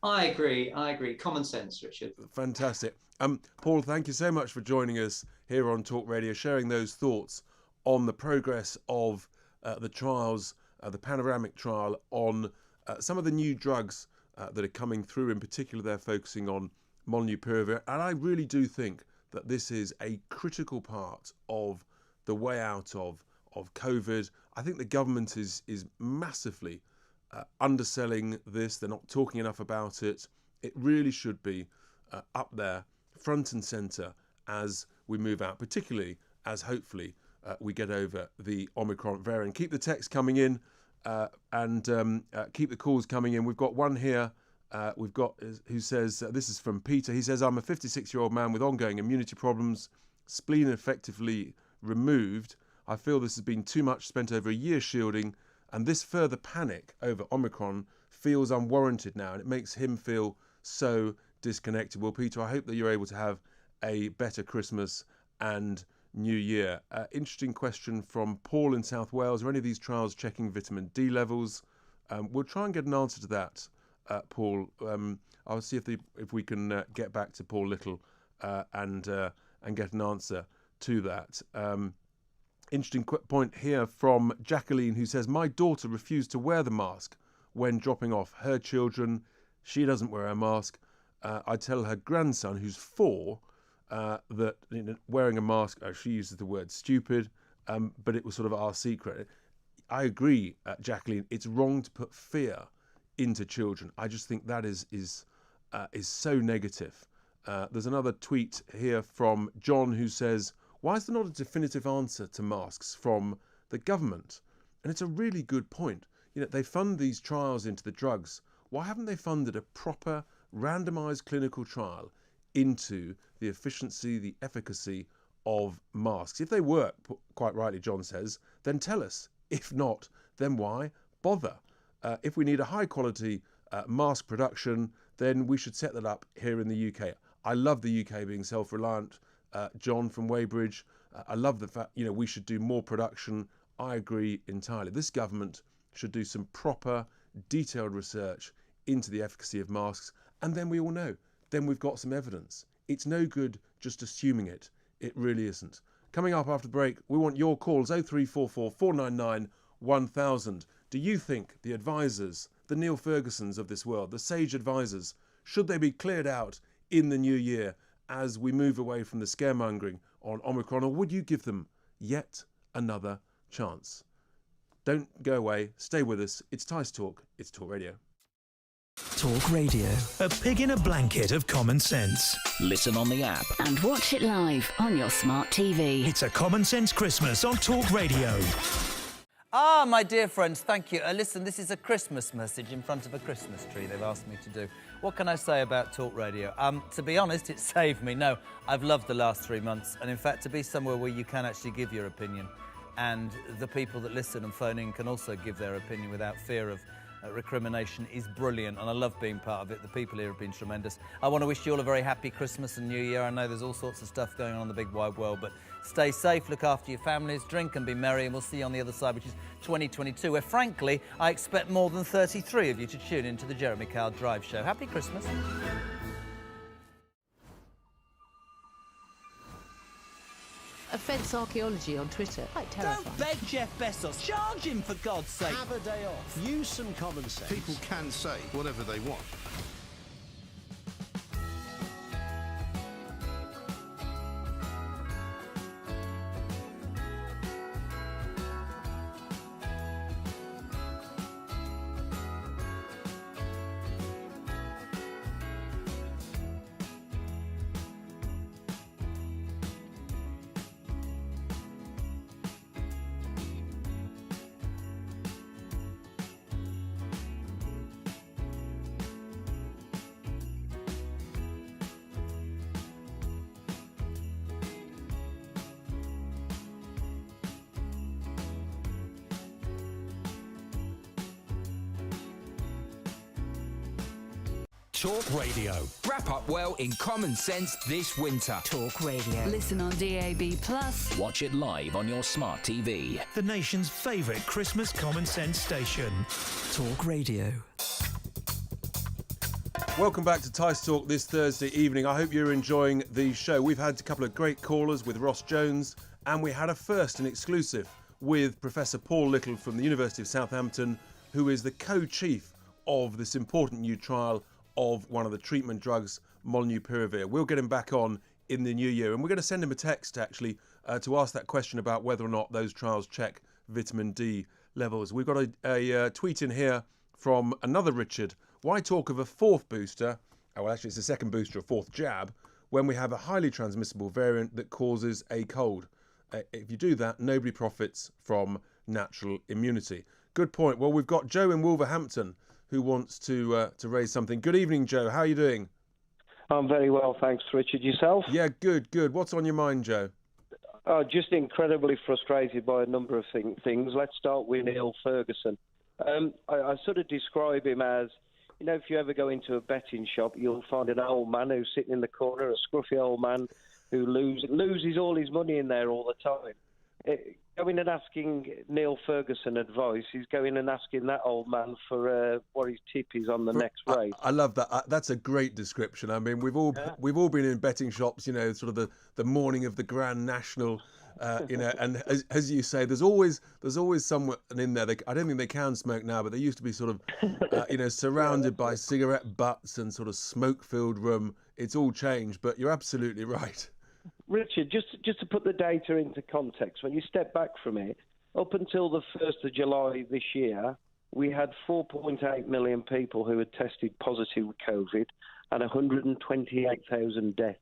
I agree. Common sense, Richard. Fantastic. Paul, thank you so much for joining us here on Talk Radio, sharing those thoughts on the progress of the trials, the panoramic trial on some of the new drugs that are coming through. In particular, they're focusing on molnupiravir, and I really do think that this is a critical part of the way out of COVID. I think the government is massively underselling this. They're not talking enough about it. It really should be up there, front and centre, as we move out, particularly as hopefully we get over the Omicron variant. Keep the text coming in and keep the calls coming in. We've got one here. We've got who says, this is from Peter. He says, I'm a 56-year-old man with ongoing immunity problems, spleen effectively removed. I feel this has been too much spent over a year shielding, and this further panic over Omicron feels unwarranted now, and it makes him feel so disconnected. Well, Peter, I hope that you're able to have a better Christmas and New Year. Interesting question from Paul in South Wales. Are any of these trials checking vitamin D levels? We'll try and get an answer to that, Paul. I'll see if we can get back to Paul Little and get an answer to that. Interesting point here from Jacqueline, who says, my daughter refused to wear the mask when dropping off her children. She doesn't wear a mask. I tell her grandson, who's 4, that wearing a mask, she uses the word stupid, but it was sort of our secret. I agree, Jacqueline, it's wrong to put fear into children. I just think that is so negative. There's another tweet here from John who says, Why is there not a definitive answer to masks from the government? And it's a really good point. You know, they fund these trials into the drugs. Why haven't they funded a proper randomised clinical trial into the efficiency, the efficacy of masks? If they work, quite rightly John says, then tell us. If not, then why bother? If we need a high quality mask production, then we should set that up here in the UK. I love the UK being self-reliant. John from Weybridge, I love the fact, you know, we should do more production. I agree entirely. This government should do some proper, detailed research into the efficacy of masks, and then we all know. Then we've got some evidence. It's no good just assuming it. It really isn't. Coming up after the break, we want your calls, 0344 499 1000. Do you think the advisors, the Neil Fergusons of this world, the sage advisors, should they be cleared out in the new year as we move away from the scaremongering on Omicron, or would you give them yet another chance? Don't go away. Stay with us. It's Tice Talk. It's Talk Radio. Talk Radio. A pig in a blanket of common sense. Listen on the app. And watch it live on your smart TV. It's a common sense Christmas on Talk Radio. Ah, my dear friends, thank you. Listen, this is a Christmas message in front of a Christmas tree they've asked me to do. What can I say about Talk Radio? To be honest, it saved me. No, I've loved the last 3 months. And in fact, to be somewhere where you can actually give your opinion and the people that listen and phone in can also give their opinion without fear of recrimination is brilliant, and I love being part of it. The people here have been tremendous. I want to wish you all a very happy Christmas and New Year. I know there's all sorts of stuff going on in the big wide world, but stay safe, look after your families, drink and be merry, and we'll see you on the other side, which is 2022, where frankly I expect more than 33 of you to tune into the Jeremy Kyle Drive Show. Happy Christmas. Offence archaeology on Twitter. Quite terrifying. Don't beg Jeff Bezos. Charge him, for God's sake. Have a day off. Use some common sense. People can say whatever they want. Talk Radio. Wrap up well in common sense this winter. Talk Radio. Listen on DAB+. Watch it live on your smart TV. The nation's favourite Christmas common sense station. Talk Radio. Welcome back to Tice Talk this Thursday evening. I hope you're enjoying the show. We've had a couple of great callers with Ross Jones, and we had a first and exclusive with Professor Paul Little from the University of Southampton, who is the co-chief of this important new trial of one of the treatment drugs, molnupiravir. We'll get him back on in the new year, and we're going to send him a text actually to ask that question about whether or not those trials check vitamin D levels. We've got a tweet in here from another Richard. Why talk of a fourth booster? Oh, well, actually it's a second booster, a fourth jab, when we have a highly transmissible variant that causes a cold. If you do that, nobody profits from natural immunity. Good point. Well, we've got Joe in Wolverhampton who wants to raise something. Good evening, Joe. How are you doing? I'm very well, thanks, Richard. Yourself? Yeah, good. What's on your mind, Joe? Just incredibly frustrated by a number of things. Let's start with Neil Ferguson. I sort of describe him as, you know, if you ever go into a betting shop, you'll find an old man who's sitting in the corner, a scruffy old man who loses all his money in there all the time. Going and asking Neil Ferguson advice, he's going and asking that old man for what his tip is on the next race. I love that. That's a great description. I mean, we've all been in betting shops, you know, sort of the morning of the Grand National, you know, and as you say, there's always someone in there. I don't think they can smoke now, but they used to be sort of, you know, surrounded by cigarette butts and sort of smoke-filled room. It's all changed, but you're absolutely right. Richard, just to put the data into context, when you step back from it, up until the 1st of July this year, we had 4.8 million people who had tested positive with COVID and 128,000 deaths.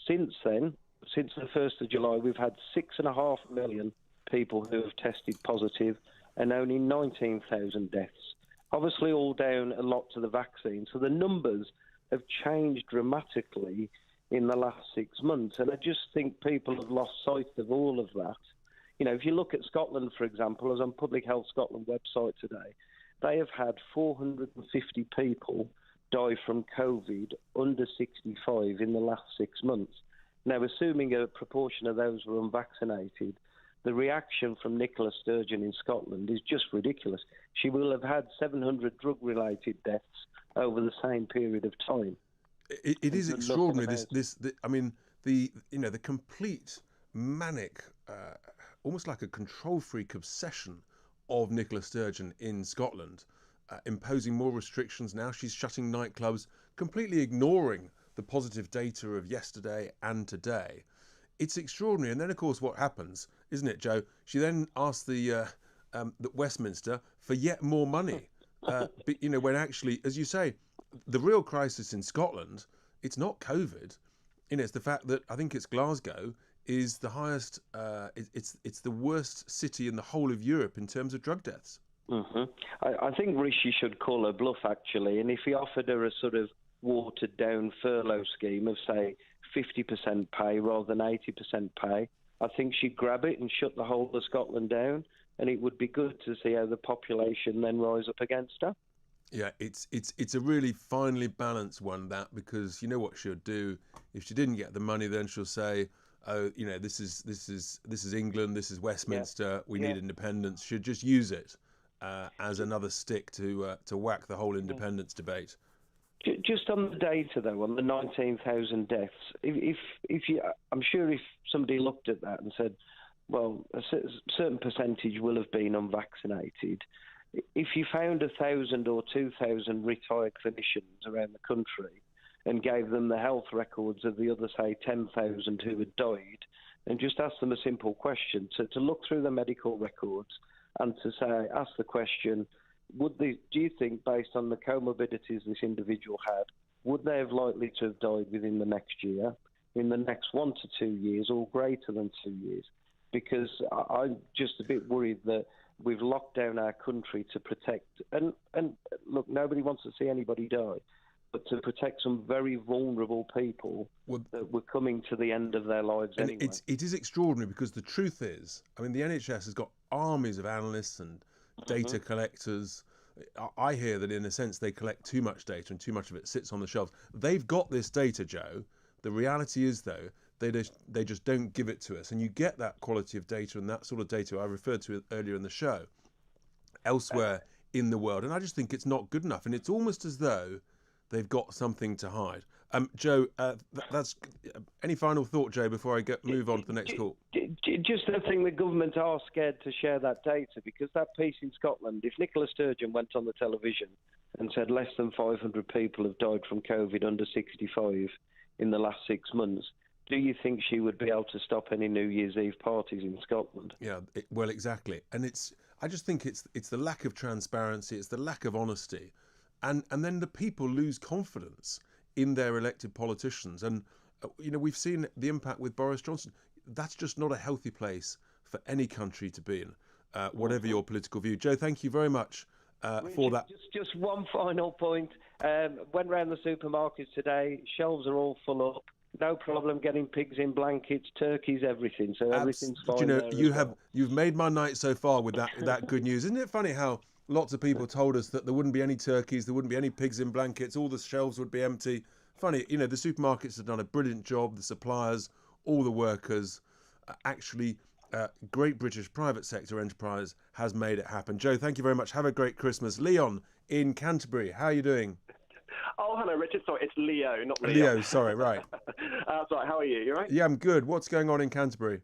Since then, since the 1st of July, we've had 6.5 million people who have tested positive and only 19,000 deaths. Obviously, all down a lot to the vaccine. So the numbers have changed dramatically in the last 6 months. And I just think people have lost sight of all of that. You know, if you look at Scotland, for example, I was on Public Health Scotland website today, they have had 450 people die from COVID under 65 in the last 6 months. Now, assuming a proportion of those were unvaccinated, the reaction from Nicola Sturgeon in Scotland is just ridiculous. She will have had 700 drug-related deaths over the same period of time. It is extraordinary. The complete manic, almost like a control freak obsession of Nicola Sturgeon in Scotland, imposing more restrictions. Now she's shutting nightclubs, completely ignoring the positive data of yesterday and today. It's extraordinary. And then, of course, what happens, isn't it, Joe? She then asks the Westminster for yet more money. But, when actually, as you say, the real crisis in Scotland, it's not COVID. It's the fact that I think it's Glasgow is the highest. It's the worst city in the whole of Europe in terms of drug deaths. Mm-hmm. I think Rishi should call her bluff, actually. And if he offered her a sort of watered-down furlough scheme of, say, 50% pay rather than 80% pay, I think she'd grab it and shut the whole of Scotland down, and it would be good to see how the population then rise up against her. Yeah, it's a really finely balanced one, that, because you know what she'll do if she didn't get the money. Then she'll say, "Oh, this is England, this is Westminster. We need independence." She'll just use it as another stick to whack the whole independence debate. Just on the data, though, on the 19,000 deaths, I'm sure if somebody looked at that and said, well, a certain percentage will have been unvaccinated, if you found 1,000 or 2,000 retired clinicians around the country and gave them the health records of the other, say, 10,000 who had died, and just asked them a simple question, to look through the medical records and to ask the question, do you think, based on the comorbidities this individual had, would they have likely to have died within the next year, in the next 1 to 2 years, or greater than 2 years? Because I'm just a bit worried that we've locked down our country to protect, and look, nobody wants to see anybody die, but to protect some very vulnerable people that were coming to the end of their lives anyway. It is extraordinary, because the truth is, I mean, the NHS has got armies of analysts and data collectors. I hear that in a sense they collect too much data and too much of it sits on the shelves. They've got this data, Joe. The reality is, though, they just don't give it to us. And you get that quality of data and that sort of data I referred to earlier in the show elsewhere in the world. And I just think it's not good enough. And it's almost as though they've got something to hide. Joe, that's any final thought, Joe, before I move on to the next call? Just I think the government are scared to share that data, because that piece in Scotland, if Nicola Sturgeon went on the television and said less than 500 people have died from COVID under 65 in the last 6 months, do you think she would be able to stop any New Year's Eve parties in Scotland? Yeah, well, exactly. And I just think it's the lack of transparency, it's the lack of honesty. And then the people lose confidence in their elected politicians. And, we've seen the impact with Boris Johnson. That's just not a healthy place for any country to be in, whatever your political view. Joe, thank you very much for that. Just one final point. Went round the supermarkets today. Shelves are all full up. No problem getting pigs in blankets, turkeys, everything. So everything's fine. You've made my night so far with that good news. Isn't it funny how lots of people told us that there wouldn't be any turkeys, there wouldn't be any pigs in blankets, all the shelves would be empty. Funny, the supermarkets have done a brilliant job, the suppliers, all the workers. Actually, great British private sector enterprise has made it happen. Joe, thank you very much. Have a great Christmas. Leon in Canterbury, how are you doing? Oh, hello, Richard. Sorry, it's Leo, not Leon. Leo, sorry, right. That's right. How are you? You all right? Yeah, I'm good. What's going on in Canterbury?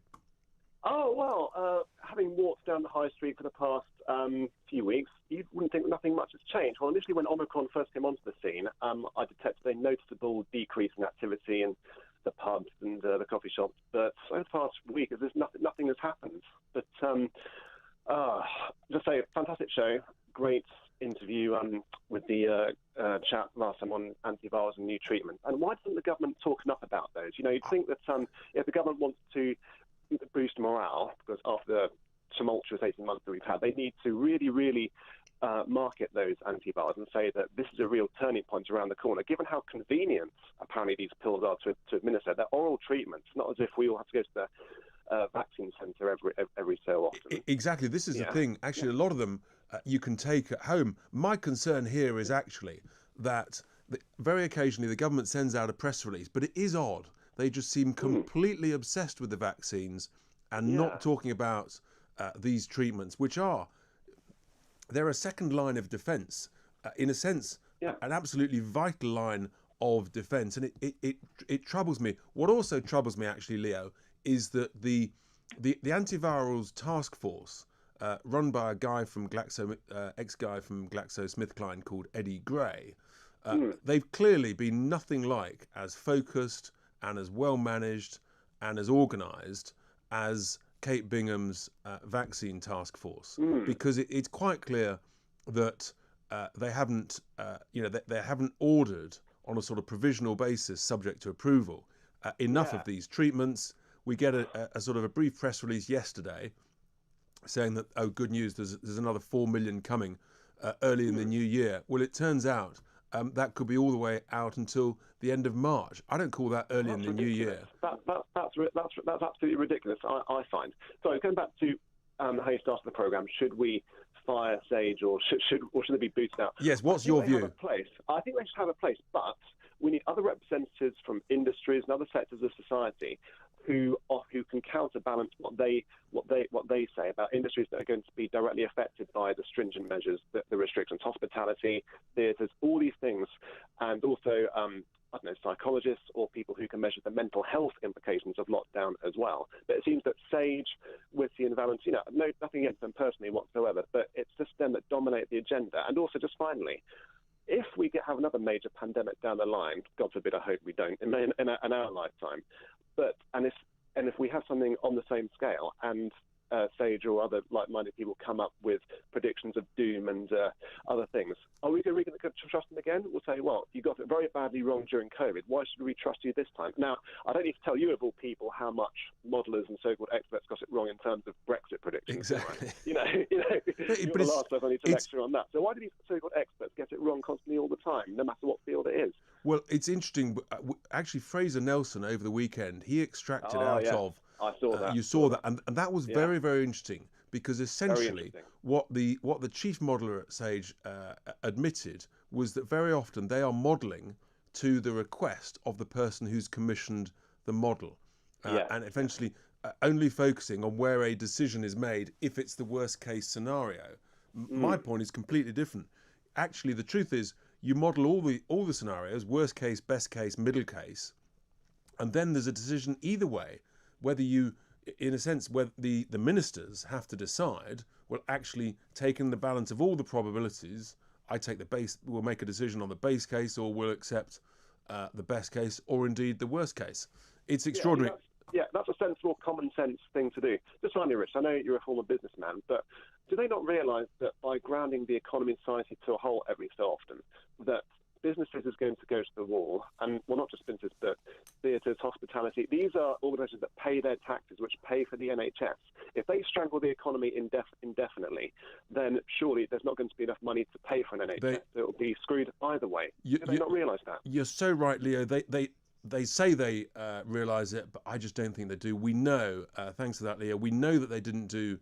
Oh, well, having walked down the high street for the past few weeks, you wouldn't think nothing much has changed. Well, initially when Omicron first came onto the scene, I detected a noticeable decrease in activity in the pubs and the coffee shops. But over the past week, nothing has happened. But just say, fantastic show, great interview with the chat last time on antivirals and new treatments. And why doesn't the government talk enough about those? You know, you'd think that if the government wants to boost morale, because after the tumultuous 18 months that we've had, they need to really, really market those antivirals and say that this is a real turning point around the corner. Given how convenient apparently these pills are to administer, they're oral treatments, not as if we all have to go to the vaccine centre every so often. Exactly. This is the thing. Actually, a lot of them you can take at home. My concern here is actually that very occasionally the government sends out a press release, but it is odd. They just seem completely obsessed with the vaccines and not talking about these treatments, which they're a second line of defence, in a sense, an absolutely vital line of defence. And it troubles me. What also troubles me, actually, Leo, is that the antivirals task force, run by a guy from ex-guy from GlaxoSmithKline called Eddie Gray, they've clearly been nothing like as focused and as well managed and as organised as Kate Bingham's vaccine task force, because it's quite clear that they haven't, they haven't ordered on a sort of provisional basis, subject to approval, enough of these treatments. We get a sort of a brief press release yesterday saying that, oh, good news, there's another 4 million coming early in the new year. Well, it turns out that could be all the way out until the end of March. I don't call that early in the new year. That's absolutely ridiculous, I find. So going back to how you started the programme, should we fire Sage or should they be booted out? Yes, what's your view? I think they should have a place, but we need other representatives from industries and other sectors of society who can counterbalance what they say about industries that are going to be directly affected by the stringent measures, the restrictions, hospitality, theatres, all these things, and also psychologists or people who can measure the mental health implications of lockdown as well. But it seems that Sage, Whitty and Valence, nothing against them personally whatsoever, but it's just them that dominate the agenda. And also, just finally, if we have another major pandemic down the line, God forbid, I hope we don't, in our lifetime, and if we have something on the same scale and Sage or other like-minded people come up with predictions of doom and other things, are we going to trust them again? We'll say, well, you got it very badly wrong during COVID. Why should we trust you this time? Now, I don't need to tell you, of all people, how much modelers and so-called experts got it wrong in terms of Brexit predictions. Exactly. Right? You're the last person I need to lecture on that. So why do these so-called experts get it wrong constantly all the time, no matter what field it is? Well, it's interesting. Actually, Fraser Nelson over the weekend, he extracted out of. I saw that. You saw that, and that was very, very interesting, because essentially what the chief modeller at Sage admitted was that very often they are modelling to the request of the person who's commissioned the model, and eventually only focusing on where a decision is made if it's the worst case scenario. My point is completely different. Actually, the truth is you model all the scenarios, worst case, best case, middle case, and then there's a decision either way. Whether you, in a sense, whether the ministers have to decide, well, actually, taking the balance of all the probabilities, we'll make a decision on the base case, or we'll accept the best case, or indeed the worst case. It's extraordinary. That's a sensible, common sense thing to do. Just finally, Rich, I know you're a former businessman, but do they not realise that by grounding the economy and society to a whole every so often, that businesses is going to go to the wall, and well, not just businesses, but theatres, hospitality. These are organisations that pay their taxes, which pay for the NHS. If they strangle the economy indefinitely, then surely there's not going to be enough money to pay for an NHS. It will be screwed either way. Do they not realise that? You're so right, Leo. They say they realise it, but I just don't think they do. We know, thanks to that, Leo, we know that they didn't do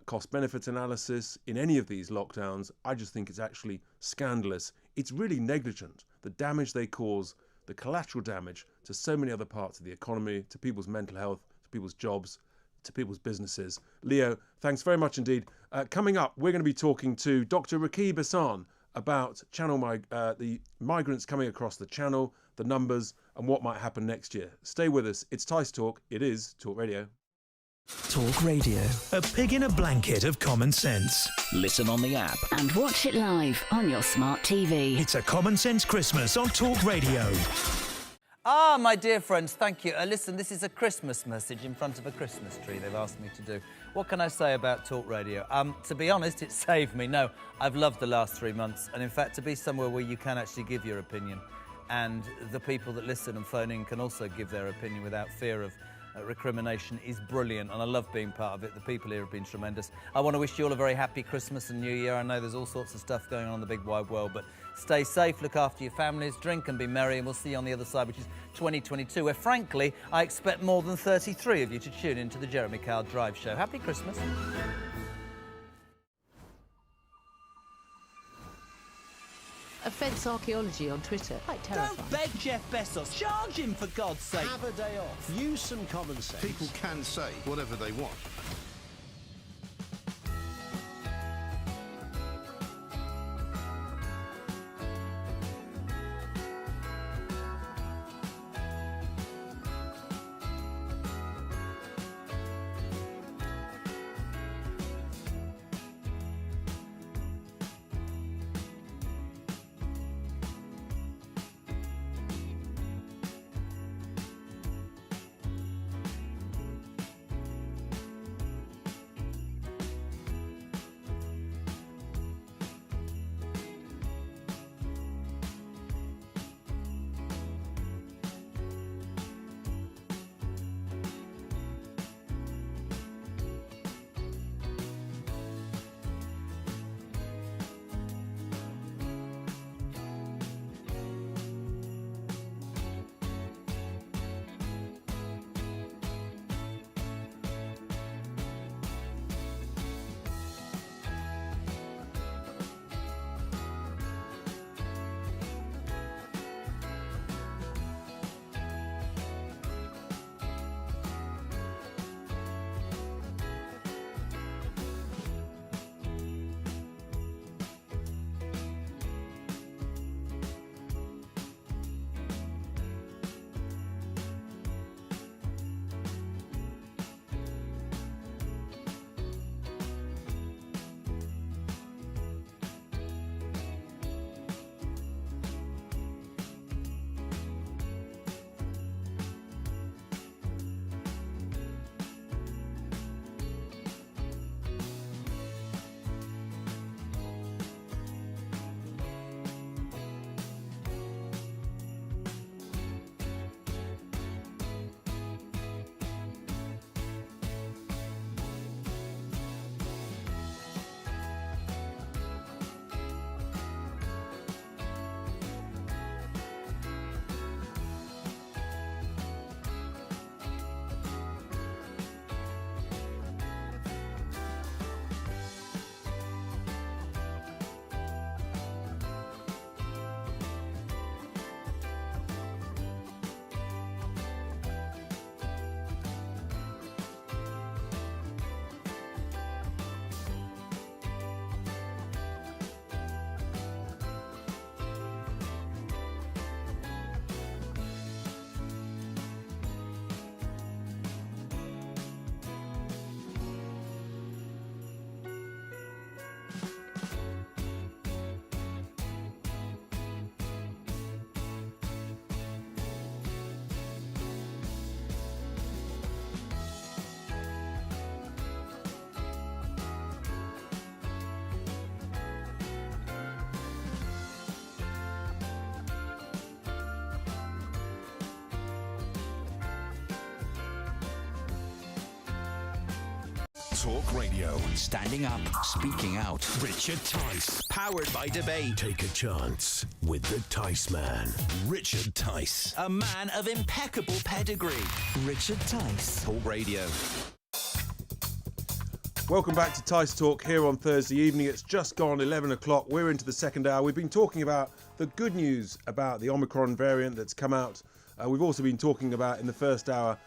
cost-benefit analysis in any of these lockdowns. I just think it's actually scandalous. It's really negligent. The damage they cause, the collateral damage to so many other parts of the economy, to people's mental health, to people's jobs, to people's businesses. Leo, thanks very much indeed. Coming up, we're going to be talking to Dr. Rakib Hassan about the migrants coming across the channel, the numbers, and what might happen next year. Stay with us. It's Tice Talk. It is Talk Radio. Talk Radio. A pig in a blanket of common sense. Listen on the app. And watch it live on your smart TV. It's a common sense Christmas on Talk Radio. Ah, my dear friends, thank you. Listen, this is a Christmas message in front of a Christmas tree they've asked me to do. What can I say about Talk Radio? To be honest, it saved me. No, I've loved the last 3 months. And in fact, to be somewhere where you can actually give your opinion and the people that listen and phone in can also give their opinion without fear of recrimination is brilliant, and I love being part of it. The people here have been tremendous. I want to wish you all a very happy Christmas and New Year. I know there's all sorts of stuff going on in the big wide world, but stay safe, look after your families, drink and be merry, and we'll see you on the other side, which is 2022, where frankly I expect more than 33 of you to tune into the Jeremy Kyle Drive Show. Happy Christmas. Offence archaeology on Twitter. Quite terrifying. Don't beg Jeff Bezos. Charge him, for God's sake. Have a day off. Use some common sense. People can say whatever they want. Talk Radio. Standing up, speaking out. Richard Tice. Powered by debate. Take a chance with the Tice Man. Richard Tice. A man of impeccable pedigree. Richard Tice. Talk Radio. Welcome back to Tice Talk here on Thursday evening. It's just gone 11 o'clock. We're into the second hour. We've been talking about the good news about the Omicron variant that's come out. We've also been talking about in the first hour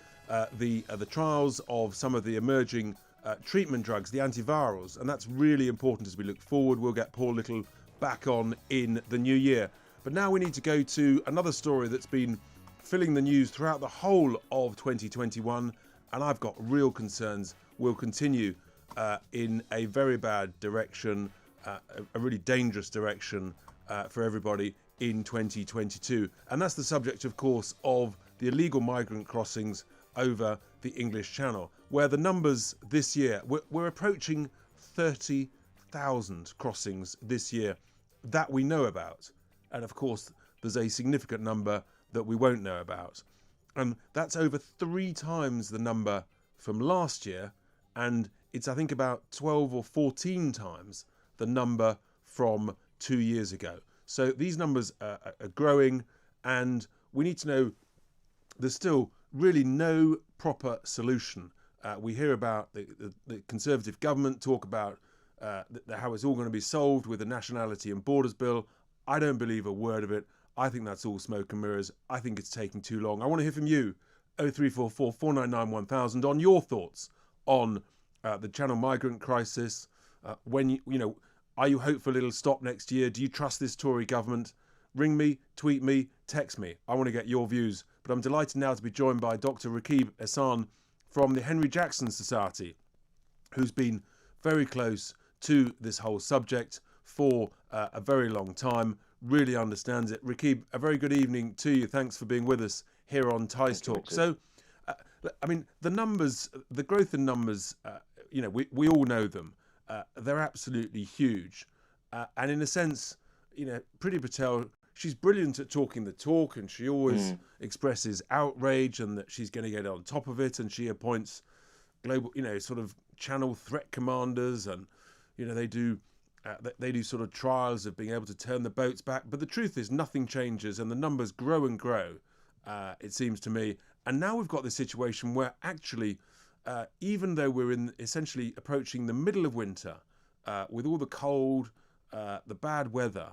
the trials of some of the emerging treatment drugs, the antivirals, and that's really important as we look forward. We'll get Paul Little back on in the new year. But now we need to go to another story that's been filling the news throughout the whole of 2021, and I've got real concerns will continue in a very bad direction, a really dangerous direction for everybody. in 2022. And that's the subject, of course, of the illegal migrant crossings over the English Channel, where the numbers this year, we're approaching 30,000 crossings this year that we know about. And of course, there's a significant number that we won't know about. And that's over 3 times the number from last year. And it's, I think, about 12 or 14 times the number from 2 years ago. So these numbers are growing, and we need to know there's still really no proper solution. We hear about the Conservative government talk about how it's all going to be solved with the Nationality and Borders Bill. I don't believe a word of it. I think that's all smoke and mirrors. I think it's taking too long. I want to hear from you, 0344 499 1000, on your thoughts on the Channel migrant crisis. When are you hopeful it'll stop next year? Do you trust this Tory government? Ring me, tweet me, text me. I want to get your views. But I'm delighted now to be joined by Dr. Rakib Ehsan from the Henry Jackson Society, who's been very close to this whole subject for a very long time, really understands it. Rakib, a very good evening to you. Thanks for being with us here on Tice Talk. So, I mean, the numbers, the growth in numbers, we all know them. They're absolutely huge. And in a sense, Priti Patel, she's brilliant at talking the talk, and she always expresses outrage and that she's going to get on top of it, and she appoints global, sort of channel threat commanders, and, they do sort of trials of being able to turn the boats back. But the truth is nothing changes, and the numbers grow and grow, it seems to me. And now we've got this situation where actually, even though we're essentially approaching the middle of winter, with all the cold, the bad weather,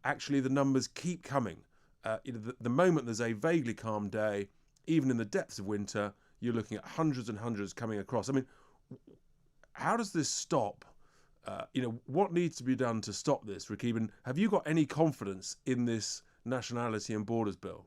actually the numbers keep coming. The moment there's a vaguely calm day, even in the depths of winter, you're looking at hundreds and hundreds coming across. I mean, how does this stop? What needs to be done to stop this, Rakib? And have you got any confidence in this Nationality and Borders Bill?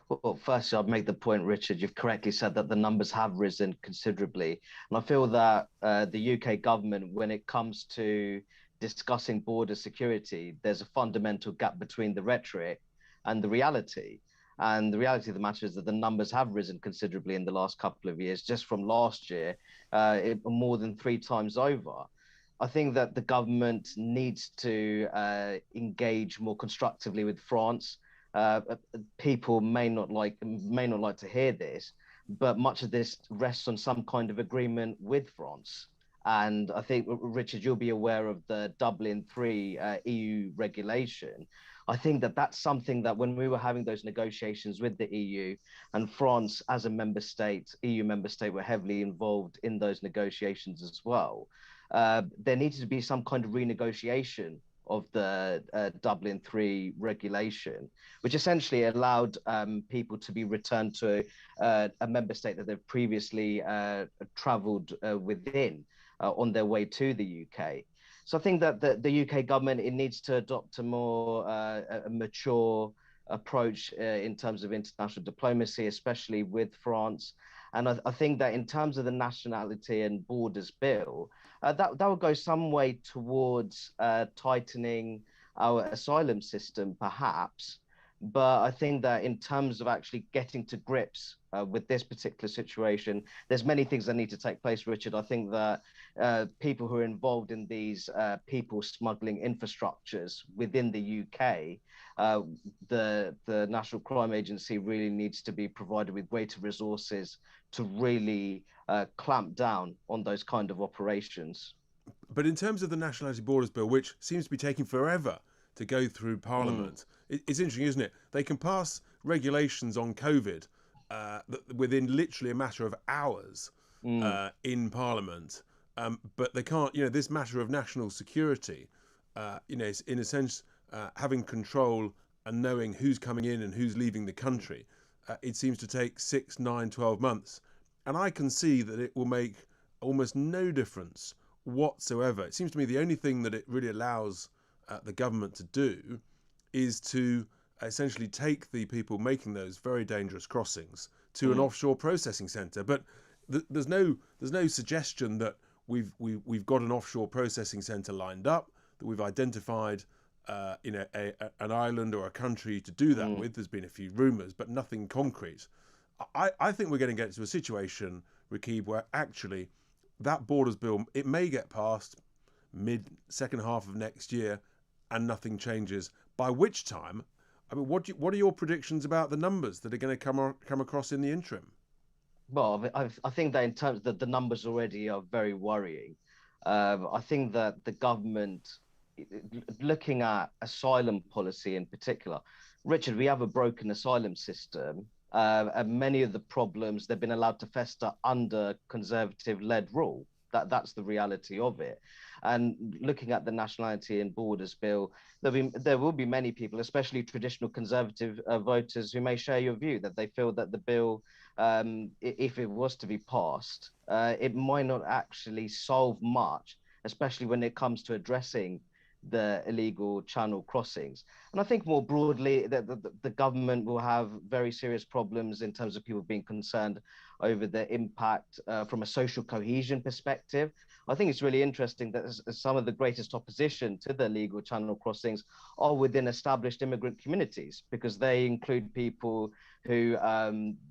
Well, firstly, I'd make the point, Richard, you've correctly said that the numbers have risen considerably. And I feel that the UK government, when it comes to discussing border security, there's a fundamental gap between the rhetoric and the reality. And the reality of the matter is that the numbers have risen considerably in the last couple of years. Just from last year, more than 3 times over. I think that the government needs to engage more constructively with France. People may not like to hear this, but much of this rests on some kind of agreement with France. And I think, Richard, you'll be aware of the Dublin 3 EU regulation. I think that that's something that when we were having those negotiations with the EU, and France as a member state, EU member state, were heavily involved in those negotiations as well, there needed to be some kind of renegotiation of the Dublin 3 regulation, which essentially allowed people to be returned to a member state that they've previously travelled within on their way to the UK. So I think that the UK government, it needs to adopt a more a mature approach in terms of international diplomacy, especially with France. And I think that in terms of the Nationality and Borders Bill, that would go some way towards tightening our asylum system, perhaps. But I think that in terms of actually getting to grips with this particular situation, there's many things that need to take place, Richard. I think that people who are involved in these people smuggling infrastructures within the UK, the National Crime Agency really needs to be provided with greater resources to really clamp down on those kind of operations. But in terms of the Nationality Borders Bill, which seems to be taking forever to go through Parliament, it's interesting, isn't it? They can pass regulations on COVID within literally a matter of hours in Parliament, but they can't, this matter of national security, it's in a sense having control and knowing who's coming in and who's leaving the country. It seems to take 6, 9, 12 months. And I can see that it will make almost no difference whatsoever. It seems to me the only thing that it really allows the government to do is to essentially take the people making those very dangerous crossings to an offshore processing centre. But there's no suggestion that we've got an offshore processing centre lined up, that we've identified an island or a country to do that with. There's been a few rumours, but nothing concrete. I think we're going to get to a situation, Rakib, where actually that borders bill, it may get passed second half of next year and nothing changes, by which time, I mean, what are your predictions about the numbers that are going to come across in the interim? Well, I think that in terms that the numbers already are very worrying. I think that the government, looking at asylum policy in particular, Richard, we have a broken asylum system, and many of the problems they've been allowed to fester under Conservative-led rule. That's the reality of it. And looking at the Nationality and Borders Bill, there will be many people, especially traditional Conservative voters, who may share your view that they feel that the bill, if it was to be passed, it might not actually solve much, especially when it comes to addressing the illegal channel crossings. And I think more broadly that the government will have very serious problems in terms of people being concerned over the impact from a social cohesion perspective. I think it's really interesting that some of the greatest opposition to the illegal channel crossings are within established immigrant communities, because they include people who,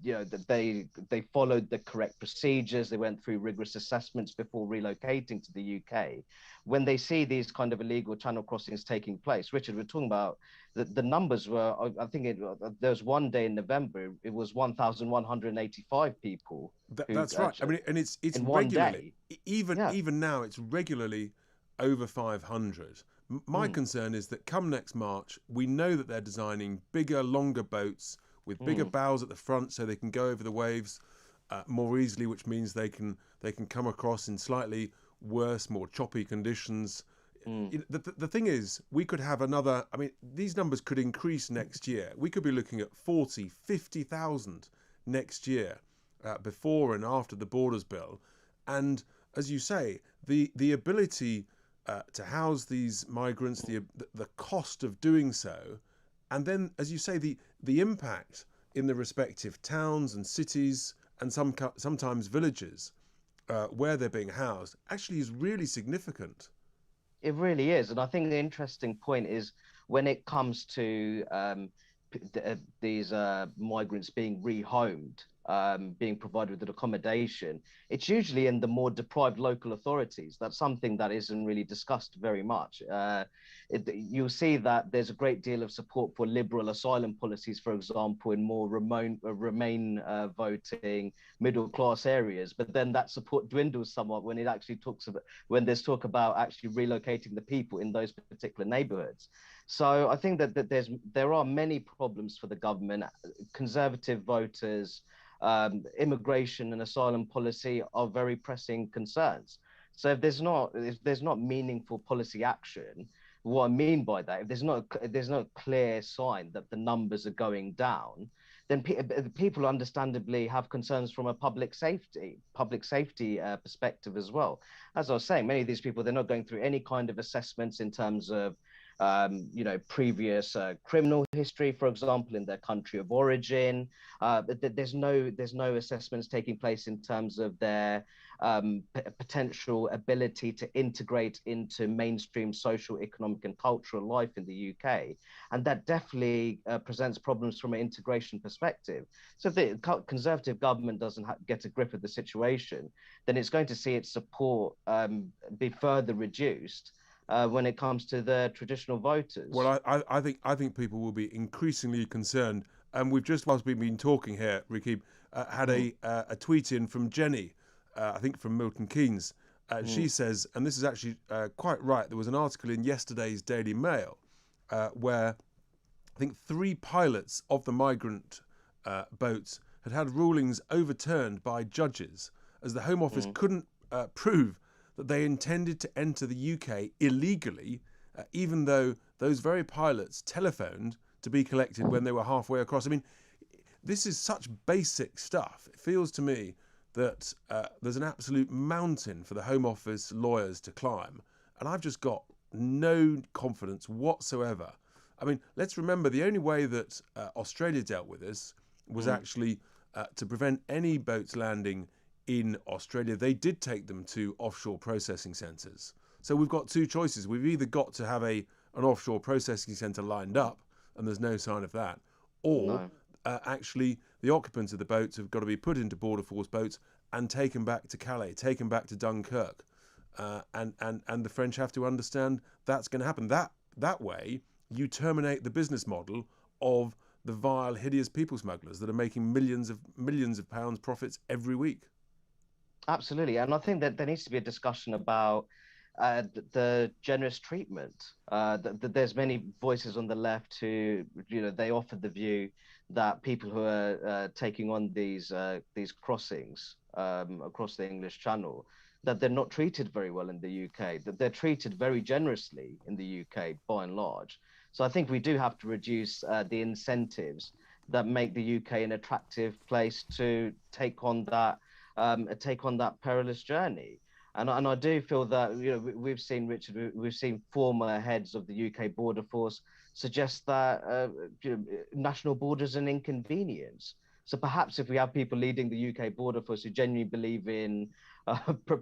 they followed the correct procedures, they went through rigorous assessments before relocating to the UK. When they see these kind of illegal channel crossings taking place, Richard, we're talking about the numbers were, I think there was one day in November, it was 1,185 people. That's right. I mean, and it's in regularly, even now, it's regularly over 500. My concern is that come next March, we know that they're designing bigger, longer boats with bigger bows at the front, so they can go over the waves more easily, which means they can come across in slightly worse, more choppy conditions. The thing is, we could have another, I mean, these numbers could increase next year. We could be looking at 40, 50,000 next year, before and after the Borders Bill. And as you say, the ability to house these migrants, the cost of doing so, and then, as you say, the impact in the respective towns and cities and sometimes villages where they're being housed actually is really significant. It really is. And I think the interesting point is when it comes to these migrants being rehomed, being provided with an accommodation, it's usually in the more deprived local authorities. That's something that isn't really discussed very much. You'll see that there's a great deal of support for liberal asylum policies, for example, in more Remain voting, middle-class areas. But then that support dwindles somewhat when when there's talk about actually relocating the people in those particular neighborhoods. So I think that there are many problems for the government. Conservative voters, immigration and asylum policy are very pressing concerns. So if there's not meaningful policy action, what I mean by that, if there's no clear sign that the numbers are going down, then people understandably have concerns from a public safety perspective as well. As I was saying, many of these people, they're not going through any kind of assessments in terms of previous criminal history, for example, in their country of origin. There's no assessments taking place in terms of their potential ability to integrate into mainstream social, economic and cultural life in the UK. And that definitely presents problems from an integration perspective. So if the Conservative government doesn't get a grip of the situation, then it's going to see its support be further reduced when it comes to the traditional voters. Well, I think people will be increasingly concerned. And we've just, whilst we've been talking here, Rakib, had a tweet in from Jenny, I think from Milton Keynes. She says, and this is actually quite right, there was an article in yesterday's Daily Mail where I think 3 pilots of the migrant boats had rulings overturned by judges as the Home Office couldn't prove that they intended to enter the UK illegally, even though those very pilots telephoned to be collected when they were halfway across. I mean, this is such basic stuff. It feels to me that there's an absolute mountain for the Home Office lawyers to climb, and I've just got no confidence whatsoever. I mean, let's remember the only way that Australia dealt with this was actually to prevent any boats landing in Australia. They did take them to offshore processing centres. So we've got 2 choices. We've either got to have a an offshore processing centre lined up, and there's no sign of that, or actually the occupants of the boats have got to be put into Border Force boats and taken back to Calais, taken back to Dunkirk. And the French have to understand that's going to happen. That way, you terminate the business model of the vile, hideous people smugglers that are making millions of pounds profits every week. Absolutely, and I think that there needs to be a discussion about the generous treatment. There's many voices on the left who, they offered the view that people who are taking on these crossings across the English Channel, that they're not treated very well in the UK, that they're treated very generously in the UK by and large. So I think we do have to reduce the incentives that make the UK an attractive place to take on that perilous journey. And I do feel that, we've seen, Richard, we've seen former heads of the UK Border Force suggest that national borders are an inconvenience. So perhaps if we have people leading the UK Border Force who genuinely believe in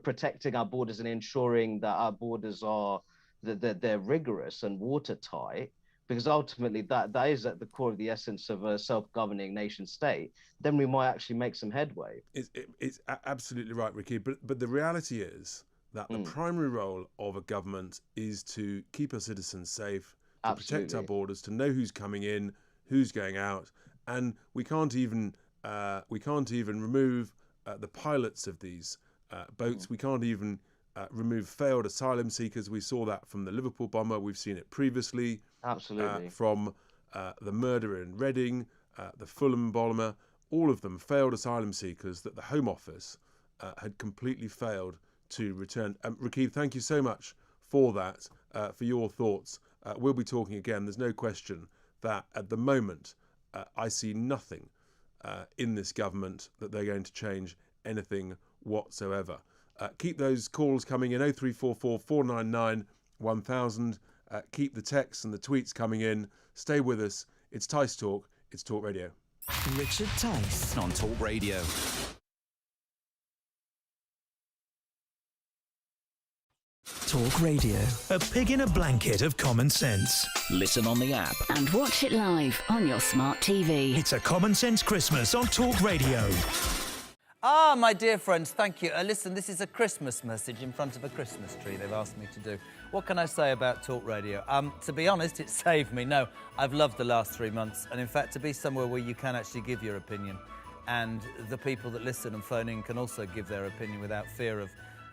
protecting our borders and ensuring that our borders are that they're rigorous and watertight, because ultimately that is at the core of the essence of a self-governing nation state, then we might actually make some headway. It's absolutely right, Ricky. But the reality is that the primary role of a government is to keep our citizens safe, to protect our borders, to know who's coming in, who's going out, and we can't even remove the pilots of these boats. We can't even remove failed asylum seekers. We saw that from the Liverpool bomber. We've seen it previously. Absolutely. From the murder in Reading, the Fulham bomber, all of them failed asylum seekers that the Home Office had completely failed to return. Rakib, thank you so much for that, for your thoughts. We'll be talking again. There's no question that at the moment, I see nothing in this government that they're going to change anything whatsoever. Keep those calls coming in, 0344 499 1000. Keep the texts and the tweets coming in. Stay with us. It's Tice Talk. It's Talk Radio. Richard Tice on Talk Radio. Talk Radio. A pig in a blanket of common sense. Listen on the app. And watch it live on your smart TV. It's a common sense Christmas on Talk Radio. Ah, my dear friends, thank you. Listen, this is a Christmas message in front of a Christmas tree they've asked me to do. What can I say about Talk Radio? To be honest, it saved me. No, I've loved the last 3 months. And in fact, to be somewhere where you can actually give your opinion, and the people that listen and phone in can also give their opinion without fear of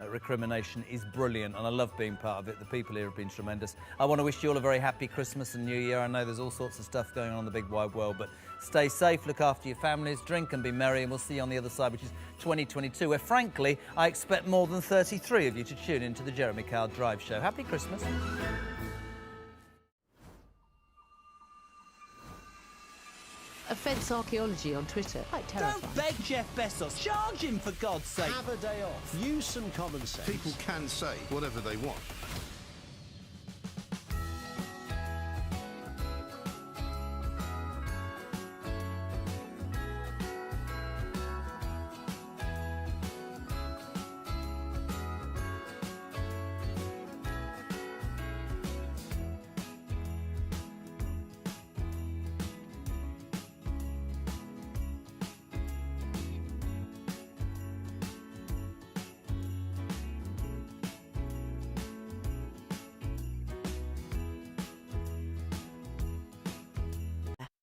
recrimination, is brilliant, and I love being part of it. The people here have been tremendous. I want to wish you all a very happy Christmas and New Year. I know there's all sorts of stuff going on in the big wide world, but stay safe, look after your families, drink and be merry, and we'll see you on the other side, which is 2022, where frankly I expect more than 33 of you to tune into the Jeremy Kyle Drive Show. Happy Christmas. Offence archaeology on Twitter. Quite terrifying. Don't beg Jeff Bezos. Charge him, for God's sake. Have a day off. Use some common sense. People can say whatever they want.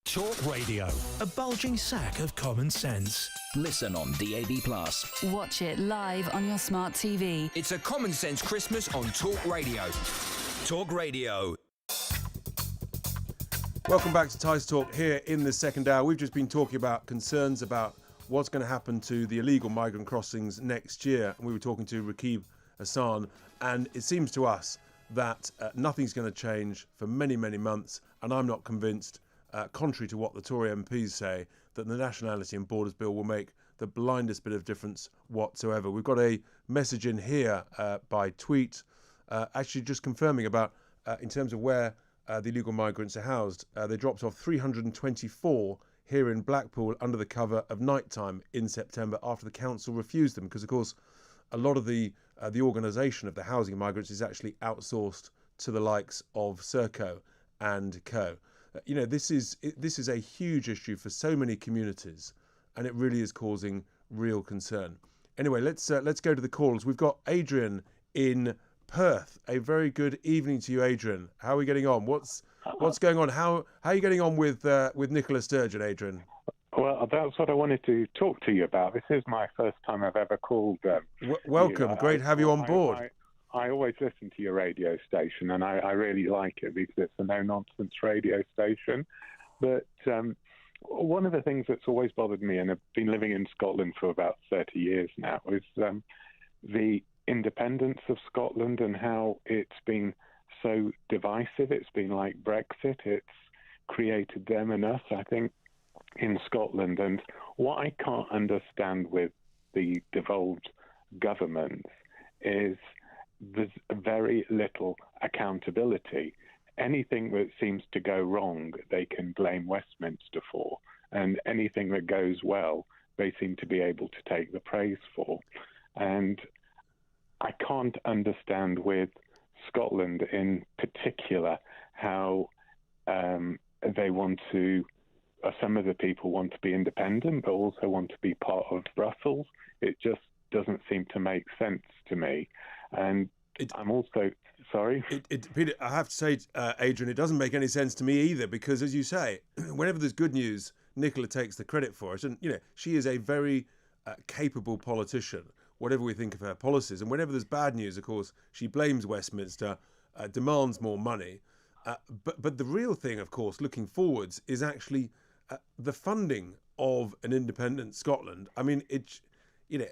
Talk Radio. A bulging sack of common sense. Listen on DAB+. Watch it live on your smart TV. It's a common sense Christmas on Talk Radio. Talk Radio. Welcome back to Tice Talk here in the second hour. We've just been talking about concerns about what's going to happen to the illegal migrant crossings next year. And we were talking to Rakib Hassan, and it seems to us that nothing's going to change for many, many months. And I'm not convinced, contrary to what the Tory MPs say, that the Nationality and Borders Bill will make the blindest bit of difference whatsoever. We've got a message in here by tweet, actually just confirming about, in terms of where the illegal migrants are housed. They dropped off 324 here in Blackpool under the cover of nighttime in September after the council refused them, because of course a lot of the organisation of the housing of migrants is actually outsourced to the likes of Serco and co. This is a huge issue for so many communities, and it really is causing real concern. Anyway, let's go to the calls. We've got Adrian in Perth. A very good evening to you, Adrian. How are we getting on? What's going on? How are you getting on with Nicola Sturgeon, Adrian? Well, that's what I wanted to talk to you about. This is my first time I've ever called. Welcome. Great to have you on board. I always listen to your radio station, and I really like it because it's a no-nonsense radio station. But one of the things that's always bothered me, and I've been living in Scotland for about 30 years now, is the independence of Scotland and how it's been so divisive. It's been like Brexit. It's created them and us, I think, in Scotland. And what I can't understand with the devolved governments is there's very little accountability. Anything that seems to go wrong, they can blame Westminster for, and anything that goes well, they seem to be able to take the praise for. And I can't understand with Scotland in particular how they want to, some of the people want to be independent, but also want to be part of Brussels. It just doesn't seem to make sense to me. And I'm also sorry. Peter, I have to say, Adrian, it doesn't make any sense to me either, because, as you say, whenever there's good news, Nicola takes the credit for it, and she is a very capable politician, whatever we think of her policies. And whenever there's bad news, of course, she blames Westminster, demands more money. But the real thing, of course, looking forwards, is actually the funding of an independent Scotland. I mean,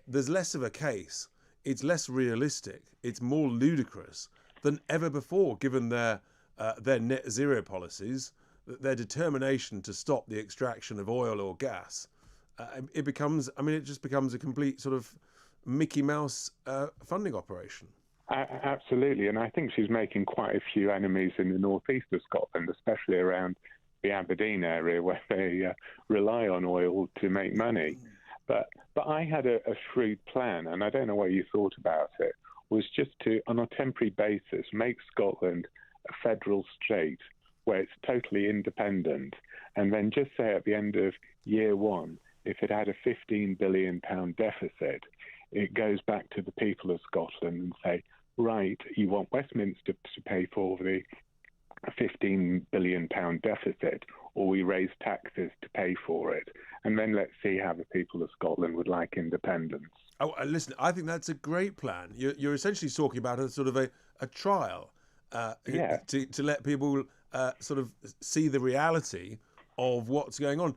there's less of a case. It's less realistic. It's more ludicrous than ever before, given their net zero policies, their determination to stop the extraction of oil or gas. It just becomes a complete sort of Mickey Mouse funding operation. Absolutely, and I think she's making quite a few enemies in the northeast of Scotland, especially around the Aberdeen area, where they rely on oil to make money. But I had a shrewd plan, and I don't know what you thought about it, was just to, on a temporary basis, make Scotland a federal state where it's totally independent, and then just say at the end of year one, if it had a £15 billion deficit, it goes back to the people of Scotland and say, right, you want Westminster to pay for the £15 billion deficit, or we raise taxes to pay for it. And then let's see how the people of Scotland would like independence. Oh, listen, I think that's a great plan. You're essentially talking about a sort of a trial to let people sort of see the reality of what's going on.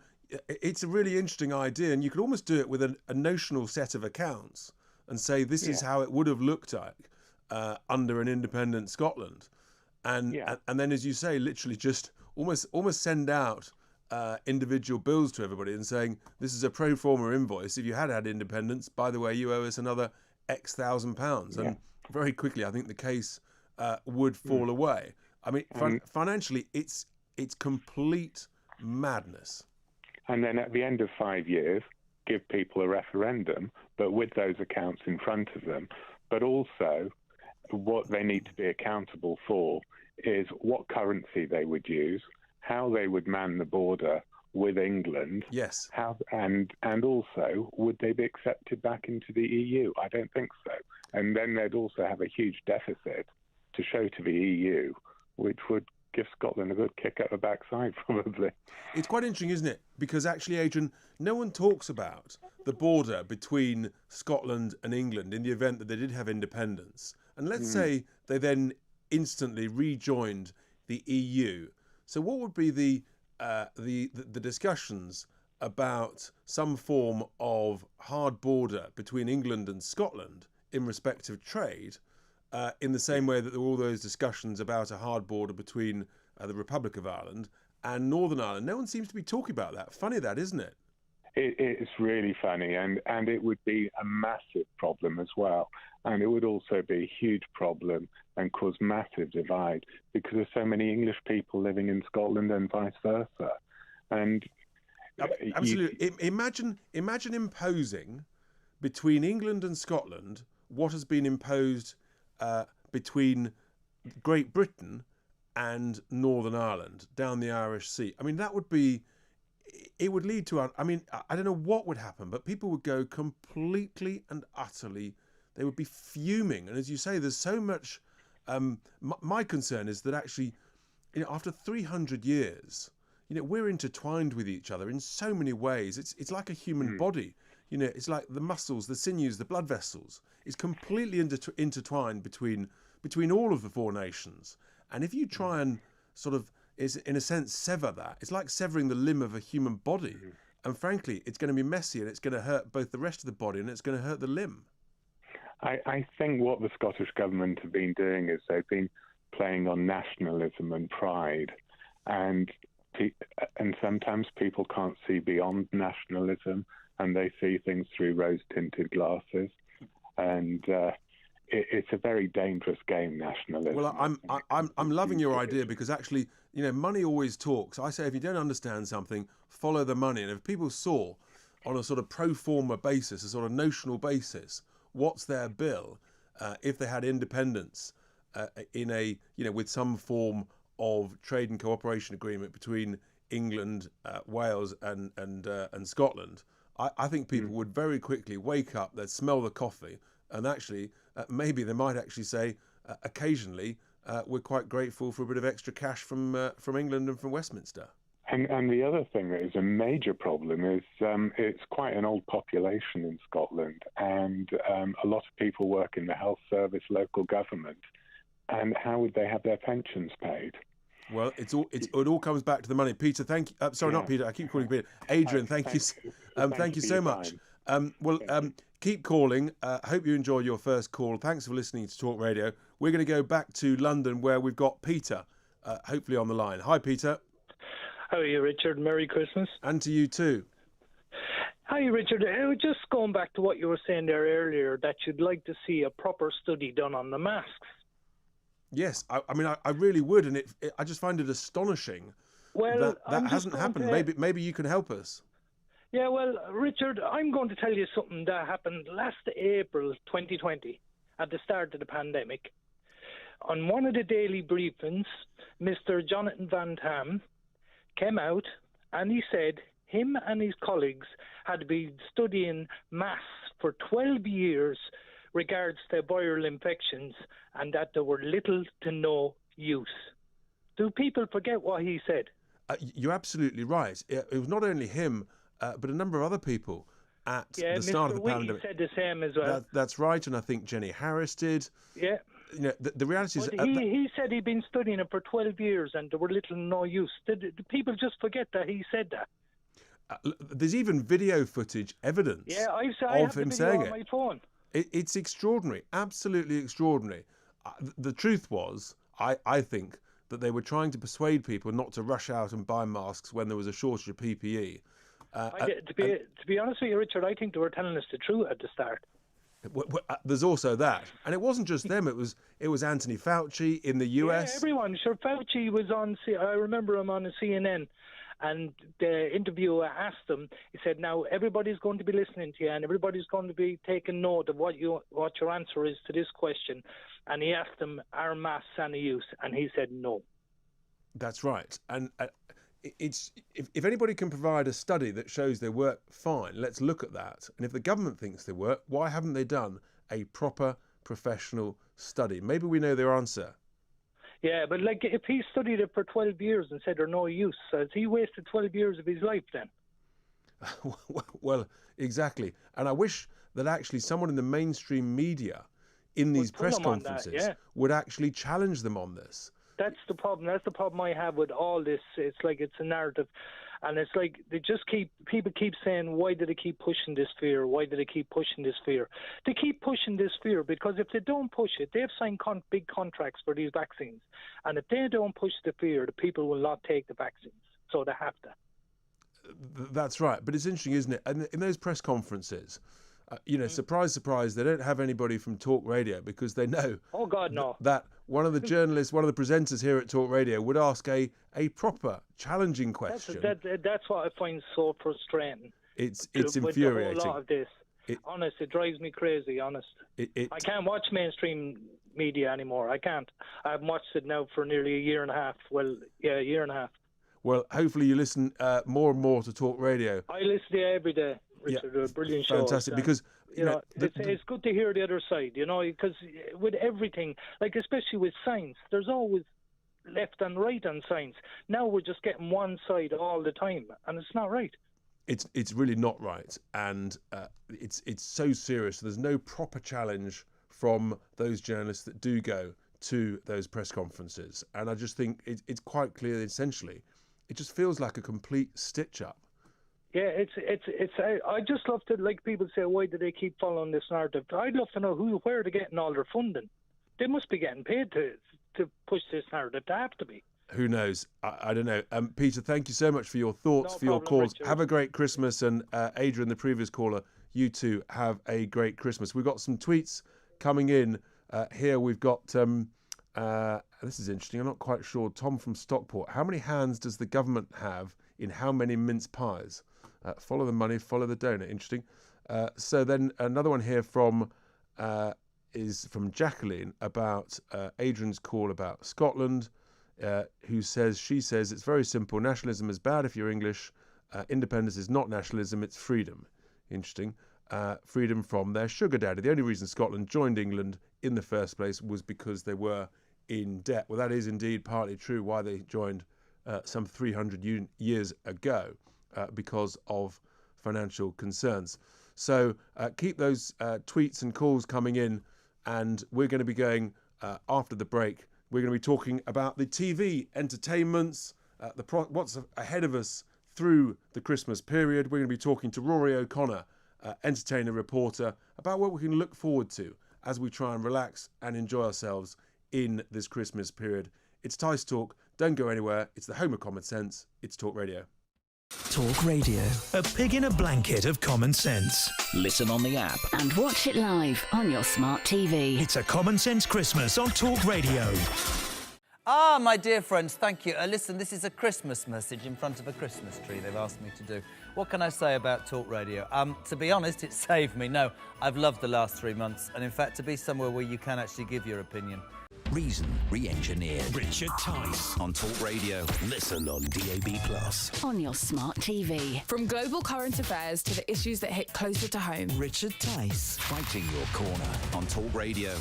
It's a really interesting idea, and you could almost do it with a notional set of accounts and say this is how it would have looked like under an independent Scotland. And then, as you say, literally just almost send out individual bills to everybody and saying, this is a pro forma invoice. If you had independence, by the way, you owe us another X £1,000. And very quickly, I think the case would fall away. I mean, financially, it's complete madness. And then at the end of 5 years, give people a referendum, but with those accounts in front of them. But also, what they need to be accountable for is what currency they would use, how they would man the border with England. Yes. And also, would they be accepted back into the EU? I don't think so. And then they'd also have a huge deficit to show to the EU, which would give Scotland a good kick at the backside, probably. It's quite interesting, isn't it? Because actually, Adrian, no one talks about the border between Scotland and England in the event that they did have independence. And let's say they then instantly rejoined the EU. So what would be the discussions about some form of hard border between England and Scotland in respect of trade, in the same way that there were all those discussions about a hard border between the Republic of Ireland and Northern Ireland? No one seems to be talking about that. Funny that, isn't it? It's really funny, and it would be a massive problem as well. And it would also be a huge problem and cause massive divide because there's so many English people living in Scotland and vice versa. And absolutely, imagine imposing between England and Scotland what has been imposed between Great Britain and Northern Ireland down the Irish Sea. I mean, that would be... It would lead to... I mean, I don't know what would happen, but people would go completely and utterly... They would be fuming. And as you say, there's so much... my concern is that actually, after 300 years, we're intertwined with each other in so many ways. It's like a human body. It's like the muscles, the sinews, the blood vessels. It's completely intertwined between all of the four nations. And if you try and sort of, in a sense, sever that, it's like severing the limb of a human body. And frankly, it's going to be messy, and it's going to hurt both the rest of the body and it's going to hurt the limb. I think what the Scottish government have been doing is they've been playing on nationalism and pride, and sometimes people can't see beyond nationalism, and they see things through rose-tinted glasses, and it's a very dangerous game, nationalism. Well, I'm loving your idea, because actually, money always talks. I say if you don't understand something, follow the money, and if people saw on a sort of pro forma basis, a sort of notional basis, what's their bill if they had independence in a with some form of trade and cooperation agreement between England, Wales, and Scotland, I think people would very quickly wake up. They'd smell the coffee, and actually, maybe they might actually say, occasionally, we're quite grateful for a bit of extra cash from England and from Westminster. And the other thing that is a major problem is it's quite an old population in Scotland, and a lot of people work in the health service, local government, and how would they have their pensions paid? Well, it all comes back to the money. Peter, thank you. Not Peter. I keep calling Peter. Adrian, thank you so much. Keep calling. Hope you enjoyed your first call. Thanks for listening to Talk Radio. We're going to go back to London, where we've got Peter, hopefully on the line. Hi, Peter. How are you, Richard? Merry Christmas. And to you too. Hi, Richard. Just going back to what you were saying there earlier, that you'd like to see a proper study done on the masks. Yes, I mean, I really would, and I just find it astonishing that hasn't happened. Maybe you can help us. Yeah, well, Richard, I'm going to tell you something that happened last April 2020, at the start of the pandemic. On one of the daily briefings, Mr. Jonathan Van Tam came out and he said him and his colleagues had been studying masks for 12 years regards to viral infections, and that there were little to no use. Do people forget what he said? You're absolutely right. It was not only him, but a number of other people at the start of the pandemic. Said the same as well. That's right, and I think Jenny Harris did. Yeah. The reality is... He said he'd been studying it for 12 years and there were little no use. Did people just forget that he said that? There's even video footage evidence I have him the video saying on my phone. It's extraordinary, absolutely extraordinary. The truth was, I think, that they were trying to persuade people not to rush out and buy masks when there was a shortage of PPE. To be honest with you, Richard, I think they were telling us the truth at the start. There's also that, and it wasn't just them. It was Anthony Fauci in the US. Yeah, everyone. Sure, Fauci was on. I remember him on the CNN, and the interviewer asked him. He said, "Now everybody's going to be listening to you, and everybody's going to be taking note of what your answer is to this question." And he asked him, "Are masks any use?" And he said, "No." That's right, and if anybody can provide a study that shows they work, fine, let's look at that. And if the government thinks they work, why haven't they done a proper professional study? Maybe we know their answer. Yeah, but like if he studied it for 12 years and said they're no use, has he wasted 12 years of his life then? Well, exactly. And I wish that actually someone in the mainstream media in these press conferences would actually challenge them on this. That's the problem. That's the problem I have with all this. It's like it's a narrative. And it's like people keep saying, why do they keep pushing this fear? Why do they keep pushing this fear? They keep pushing this fear because if they don't push it, they've signed big contracts for these vaccines. And if they don't push the fear, the people will not take the vaccines. So they have to. That's right. But it's interesting, isn't it? And in those press conferences, surprise, surprise, they don't have anybody from Talk Radio because they know oh God, no. that one of the journalists, one of the presenters here at Talk Radio would ask a proper, challenging question. That's what I find so frustrating. It's infuriating. With a whole lot of this. Honest, it drives me crazy, honest. I can't watch mainstream media anymore. I can't. I haven't watched it now for nearly a year and a half. Well, yeah, a year and a half. Well, hopefully you listen more and more to Talk Radio. I listen to you every day, Richard. A brilliant show. Fantastic, because you know it's good to hear the other side. You know, because with everything, like especially with science, there's always left and right on science. Now we're just getting one side all the time, and it's not right. It's really not right, and it's so serious. There's no proper challenge from those journalists that do go to those press conferences, and I just think it's quite clear that essentially it just feels like a complete stitch up. Yeah, it's. I just love to, like, people say, why do they keep following this narrative? I'd love to know where they're getting all their funding. They must be getting paid to push this narrative. They have to be. Who knows? I don't know. Peter, thank you so much for your thoughts, for your calls. Richard. Have a great Christmas, and Adrian, the previous caller, you too have a great Christmas. We've got some tweets coming in here. We've got. This is interesting. I'm not quite sure. Tom from Stockport. How many hands does the government have in how many mince pies? Follow the money, follow the donor. Interesting. So then another one here is from Jacqueline about Adrian's call about Scotland, she says it's very simple. Nationalism is bad if you're English. Independence is not nationalism, it's freedom. Interesting. Freedom from their sugar daddy. The only reason Scotland joined England in the first place was because they were in debt. Well, that is indeed partly true why they joined some 300 years ago, because of financial concerns. So keep those tweets and calls coming in, and we're going to be going after the break. We're going to be talking about the TV entertainments, what's ahead of us through the Christmas period. We're going to be talking to Rory O'Connor, entertainer reporter, about what we can look forward to as we try and relax and enjoy ourselves in this Christmas period. It's Tice Talk. Don't go anywhere. It's the home of common sense. It's Talk Radio. Talk Radio. A pig in a blanket of common sense. Listen on the app. And watch it live on your smart TV. It's a common sense Christmas on Talk Radio. Ah, my dear friends, thank you. Listen, this is a Christmas message in front of a Christmas tree they've asked me to do. What can I say about Talk Radio? To be honest, it saved me. No, I've loved the last 3 months. And in fact, to be somewhere where you can actually give your opinion. Reason re-engineered. Richard Tice on Talk Radio. Listen on DAB+. On your smart TV. From global current affairs to the issues that hit closer to home. Richard Tice. Fighting your corner on Talk Radio.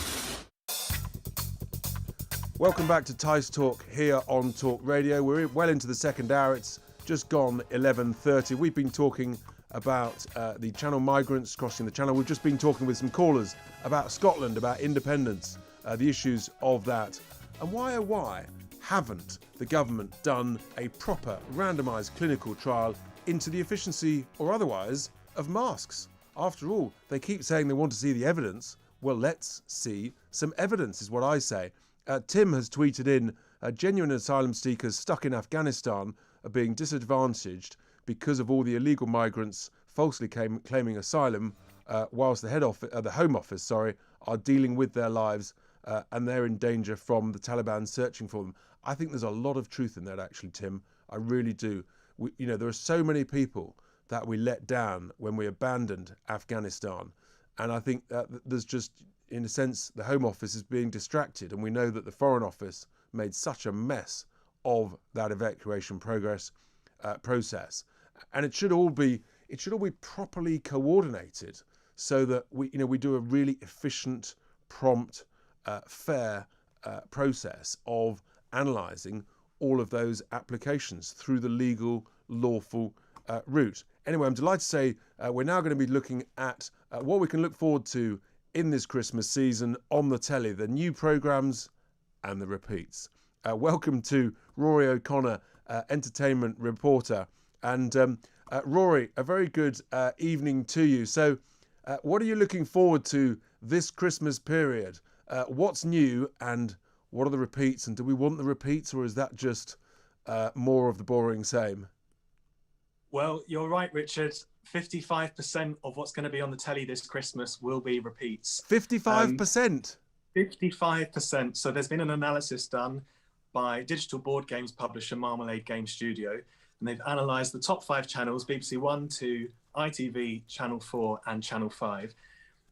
Welcome back to Tice Talk here on Talk Radio. We're well into the second hour. It's just gone 11:30. We've been talking about the Channel migrants crossing the Channel. We've just been talking with some callers about Scotland, about independence, the issues of that. And why haven't the government done a proper randomised clinical trial into the efficiency or otherwise of masks? After all, they keep saying they want to see the evidence. Well, let's see some evidence, is what I say. Tim has tweeted in, genuine asylum seekers stuck in Afghanistan are being disadvantaged because of all the illegal migrants falsely claiming asylum, whilst the Home Office, are dealing with their lives, and they're in danger from the Taliban searching for them. I think there's a lot of truth in that, actually, Tim. I really do. There are so many people that we let down when we abandoned Afghanistan, and I think that there's just, in a sense, the Home Office is being distracted, and we know that the Foreign Office made such a mess of that evacuation process, and it should all be properly coordinated so that we do a really efficient, prompt, fair process of analysing all of those applications through the legal, lawful route. Anyway, I'm delighted to say we're now going to be looking at what we can look forward to in this Christmas season on the telly, the new programmes and the repeats. Welcome to Rory O'Connor, entertainment reporter. And Rory, a very good evening to you. So what are you looking forward to this Christmas period? What's new and what are the repeats? And do we want the repeats, or is that just more of the boring same? Well, you're right, Richard. 55% of what's going to be on the telly this Christmas will be repeats. 55%? 55%. So there's been an analysis done by digital board games publisher Marmalade Game Studio and they've analysed the top 5 channels: BBC One, 2, ITV, Channel 4 and Channel 5.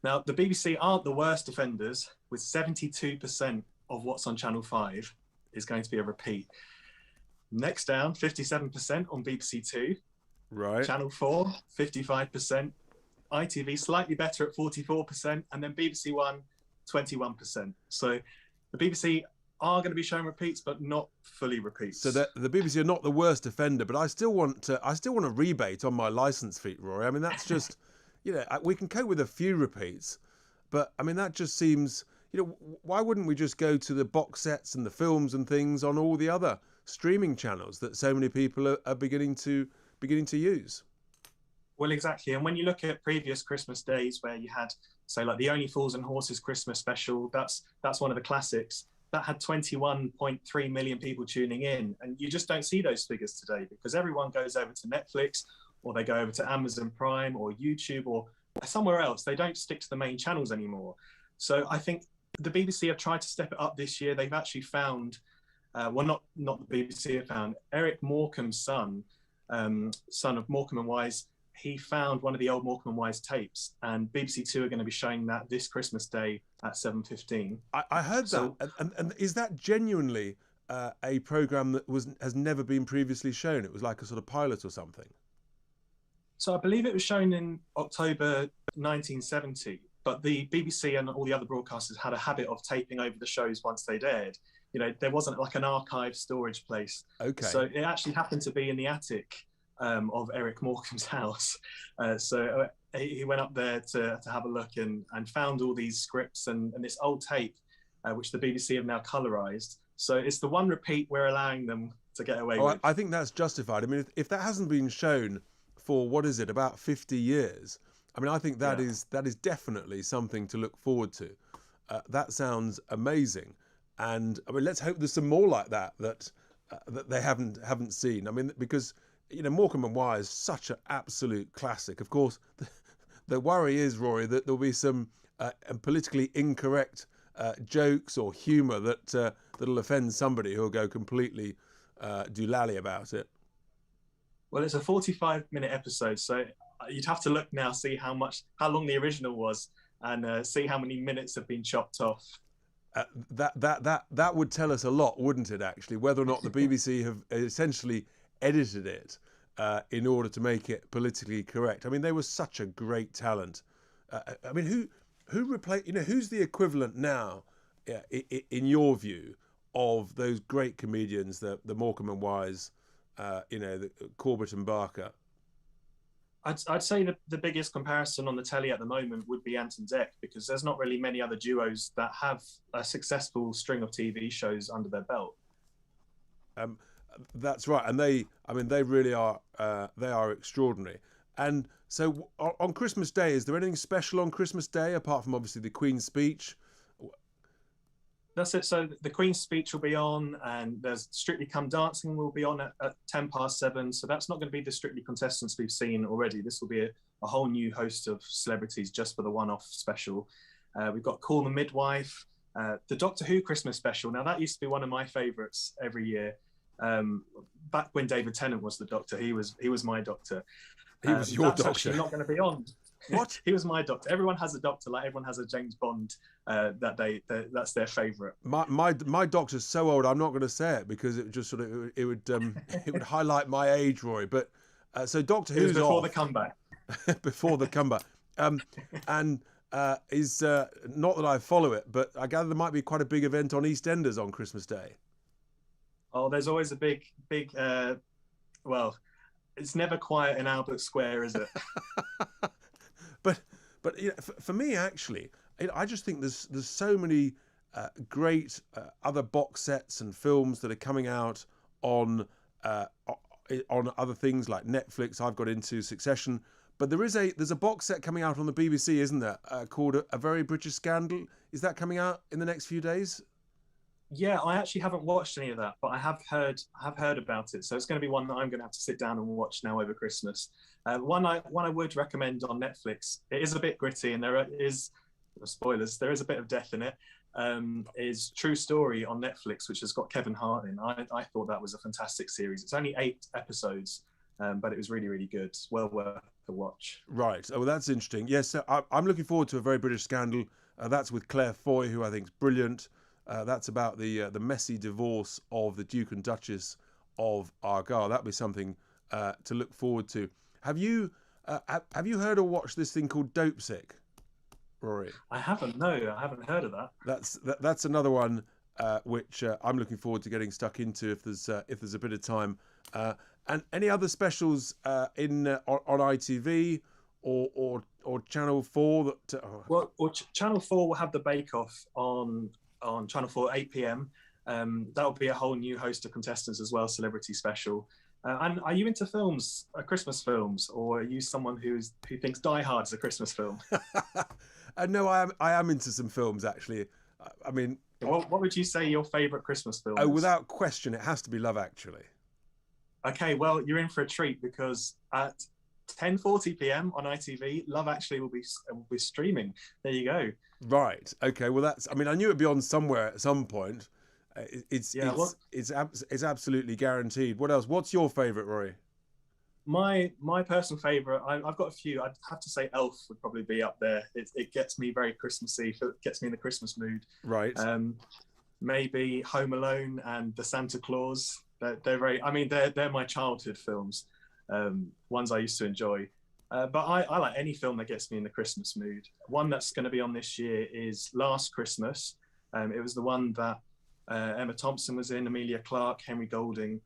Now, the BBC aren't the worst offenders, with 72% of what's on Channel 5 is going to be a repeat. Next down, 57% on BBC 2. Right. Channel 4, 55%. ITV slightly better at 44%. And then BBC One, 21%. So the BBC are going to be showing repeats, but not fully repeats. So the BBC are not the worst offender, but I still want a rebate on my licence fee, Rory. I mean, that's just, we can cope with a few repeats, but I mean, that just seems, why wouldn't we just go to the box sets and the films and things on all the other streaming channels that so many people are beginning to use? Well, exactly. And when you look at previous Christmas days where you had, say, like the Only Fools and Horses Christmas special, that's one of the classics. That had 21.3 million people tuning in. And you just don't see those figures today because everyone goes over to Netflix, or they go over to Amazon Prime or YouTube or somewhere else. They don't stick to the main channels anymore. So I think the BBC have tried to step it up this year. They've actually found, not the BBC have found, Eric Morecambe's son of Morecambe and Wise, he found one of the old Morecambe and Wise tapes, and BBC Two are going to be showing that this Christmas Day at 7:15. I heard that, and is that genuinely a programme that has never been previously shown? It was like a sort of pilot or something. So I believe it was shown in October 1970, but the BBC and all the other broadcasters had a habit of taping over the shows once they'd aired. There wasn't like an archive storage place. Okay. So it actually happened to be in the attic of Eric Morecambe's house. So he went up there to have a look and found all these scripts and this old tape, which the BBC have now colorised. So it's the one repeat we're allowing them to get away with. I think that's justified. I mean, if that hasn't been shown for, what is it, about 50 years, I mean, I think that is definitely something to look forward to. That sounds amazing. And I mean, let's hope there's some more like that they haven't seen. I mean, because Morecambe and Wise is such an absolute classic. Of course, the worry is, Rory, that there'll be some politically incorrect jokes or humour that'll offend somebody who'll go completely doolally about it. Well, it's a 45-minute episode, so you'd have to look now, see how long the original was, and see how many minutes have been chopped off. That would tell us a lot, wouldn't it? Actually, whether or not the BBC have essentially edited it in order to make it politically correct. I mean, they were such a great talent. I mean, who replaced? Who's the equivalent now, in your view, of those great comedians, the Morecambe and Wise, the Corbett and Barker? I'd say the biggest comparison on the telly at the moment would be Ant and Dec, because there's not really many other duos that have a successful string of TV shows under their belt. That's right, and they really are. They are extraordinary. And so, on Christmas Day, is there anything special on Christmas Day apart from obviously the Queen's speech? That's it. So the Queen's speech will be on, and there's Strictly Come Dancing will be on at 7:10. So that's not going to be the Strictly contestants we've seen already. This will be a whole new host of celebrities just for the one-off special. We've got Call the Midwife, the Doctor Who Christmas special. Now that used to be one of my favourites every year. Back when David Tennant was the Doctor, he was my Doctor. He was your Doctor. That's actually not going to be on. What? He was my Doctor. Everyone has a Doctor, like everyone has a James Bond. That's their favourite. My Doctor's so old, I'm not going to say it because it just sort of it would highlight my age, Rory. But so Doctor Who's before the comeback. Before the comeback, and is not that I follow it, but I gather there might be quite a big event on EastEnders on Christmas Day. Oh, there's always a big. Well, it's never quiet in Albert Square, is it? But for me, actually, I just think there's so many great other box sets and films that are coming out on other things like Netflix. I've got into Succession, but there's a box set coming out on the BBC, isn't there? Called A Very British Scandal. Is that coming out in the next few days? Yeah, I actually haven't watched any of that, but I have heard about it. So it's going to be one that I'm going to have to sit down and watch now over Christmas. One I would recommend on Netflix. It is a bit gritty, and there is spoilers. There is a bit of death in it. is True Story on Netflix, which has got Kevin Hart in. I thought that was a fantastic series. It's only 8 episodes, but it was really, really good. Well worth the watch. Right. Oh, well, that's interesting. Yes, so I'm looking forward to A Very British Scandal. That's with Claire Foy, who I think is brilliant. That's about the messy divorce of the Duke and Duchess of Argyll. That'll be something to look forward to. Have you heard or watched this thing called Dope Sick, Rory? I haven't. No, I haven't heard of that. That's another one which I'm looking forward to getting stuck into if there's a bit of time. And any other specials on ITV or Channel 4 that? Channel 4 will have the Bake Off on Channel 4 at 8 p.m. That'll be a whole new host of contestants as well, celebrity special. And are you into films, Christmas films, or are you someone who thinks Die Hard is a Christmas film? No, I am into some films actually. I mean, what would you say your favourite Christmas film is? Oh, without question, it has to be Love Actually. Okay, well, you're in for a treat because at 10:40 p.m. on ITV, Love Actually will be streaming. There you go. Right. Okay. Well, that's. I mean, I knew it'd be on somewhere at some point. It's absolutely guaranteed. What else? What's your favourite, Rory? My personal favourite, I've got a few. I'd have to say Elf would probably be up there. It gets me very Christmassy. It gets me in the Christmas mood. Right. Maybe Home Alone and The Santa Claus. They're very. I mean, they're my childhood films. Ones I used to enjoy. But I like any film that gets me in the Christmas mood. One that's going to be on this year is Last Christmas. It was the one that Emma Thompson was in, Emilia Clarke, Henry Golding.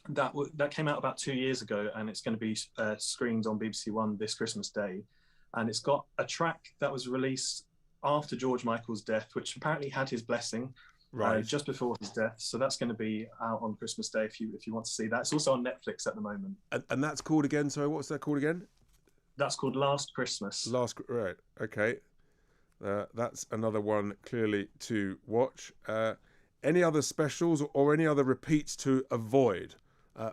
That came out about 2 years ago, and it's going to be screened on BBC One this Christmas Day. And it's got a track that was released after George Michael's death, which apparently had his blessing just before his death. So that's going to be out on Christmas Day if you want to see that. It's also on Netflix at the moment. And that's called again? Sorry, what's that called again? That's called Last Christmas. Right. Okay. That's another one clearly to watch. Any other specials or any other repeats to avoid?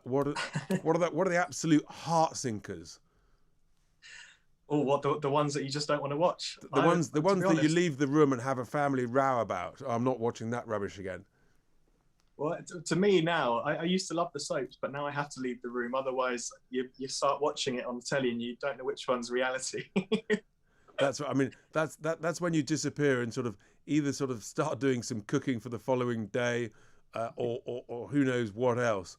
What are the absolute heart sinkers? Oh, what the ones that you just don't want to watch? The ones that you leave the room and have a family row about. I'm not watching that rubbish again. Well, to me now, I used to love the soaps, but now I have to leave the room. Otherwise, you start watching it on the telly and you don't know which one's reality. That's what I mean. That's when you disappear and either start doing some cooking for the following day, or who knows what else.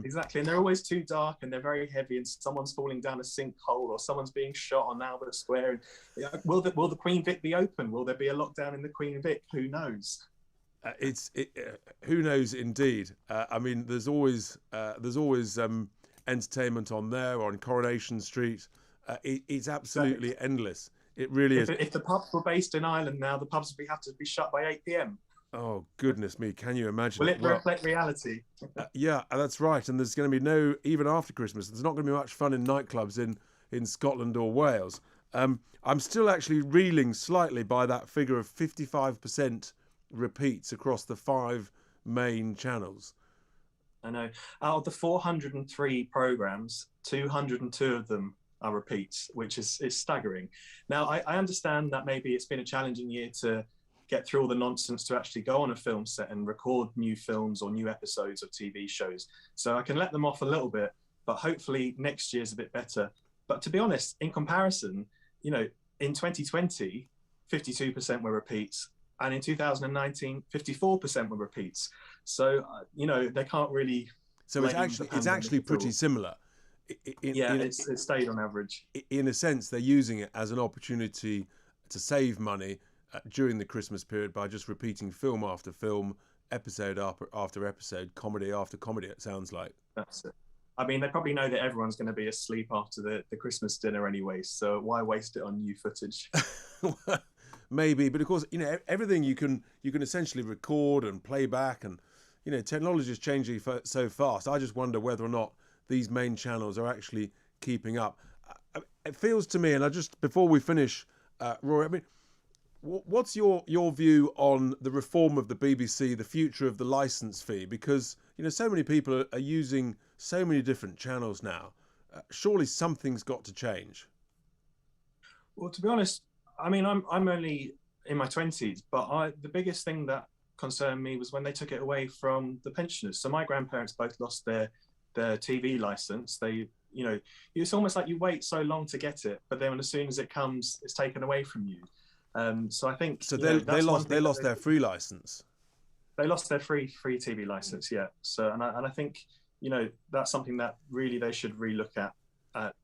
Exactly, and they're always too dark and they're very heavy, and someone's falling down a sinkhole or someone's being shot on Albert Square. And, will the Queen Vic be open? Will there be a lockdown in the Queen Vic? Who knows? Who knows indeed. I mean, there's always entertainment on there, on Coronation Street. It's absolutely endless. It really is. If the pubs were based in Ireland now, the pubs would have to be shut by 8 p.m. Oh, goodness me. Can you imagine? Will it reflect reality? Yeah, that's right. And there's going to be even after Christmas, there's not going to be much fun in nightclubs in Scotland or Wales. I'm still actually reeling slightly by that figure of 55% repeats across the 5 main channels. I know. Out of the 403 programmes, 202 of them are repeats, which is staggering. Now, I understand that maybe it's been a challenging year to get through all the nonsense to actually go on a film set and record new films or new episodes of TV shows. So I can let them off a little bit, but hopefully next year's a bit better. But to be honest, in comparison, in 2020, 52% were repeats. And in 2019, 54% were repeats. So, they can't really... So it's actually pretty similar. It stayed on average. In a sense, they're using it as an opportunity to save money during the Christmas period by just repeating film after film, episode after episode, comedy after comedy, it sounds like. That's it. I mean, they probably know that everyone's going to be asleep after the Christmas dinner anyway, so why waste it on new footage? Maybe, but of course, everything you can essentially record and play back, and technology is changing so fast. I just wonder whether or not these main channels are actually keeping up. It feels to me, and before we finish, Rory, I mean, what's your view on the reform of the BBC, the future of the licence fee? Because so many people are using so many different channels now. Surely something's got to change. Well, to be honest, I mean, I'm only in my 20s, but the biggest thing that concerned me was when they took it away from the pensioners. So my grandparents both lost their TV license. They, you know, it's almost like you wait so long to get it, but then as soon as it comes, it's taken away from you. So I think so they lost their free license. They lost their free TV license, yeah. So and I think, you know, that's something that really they should relook at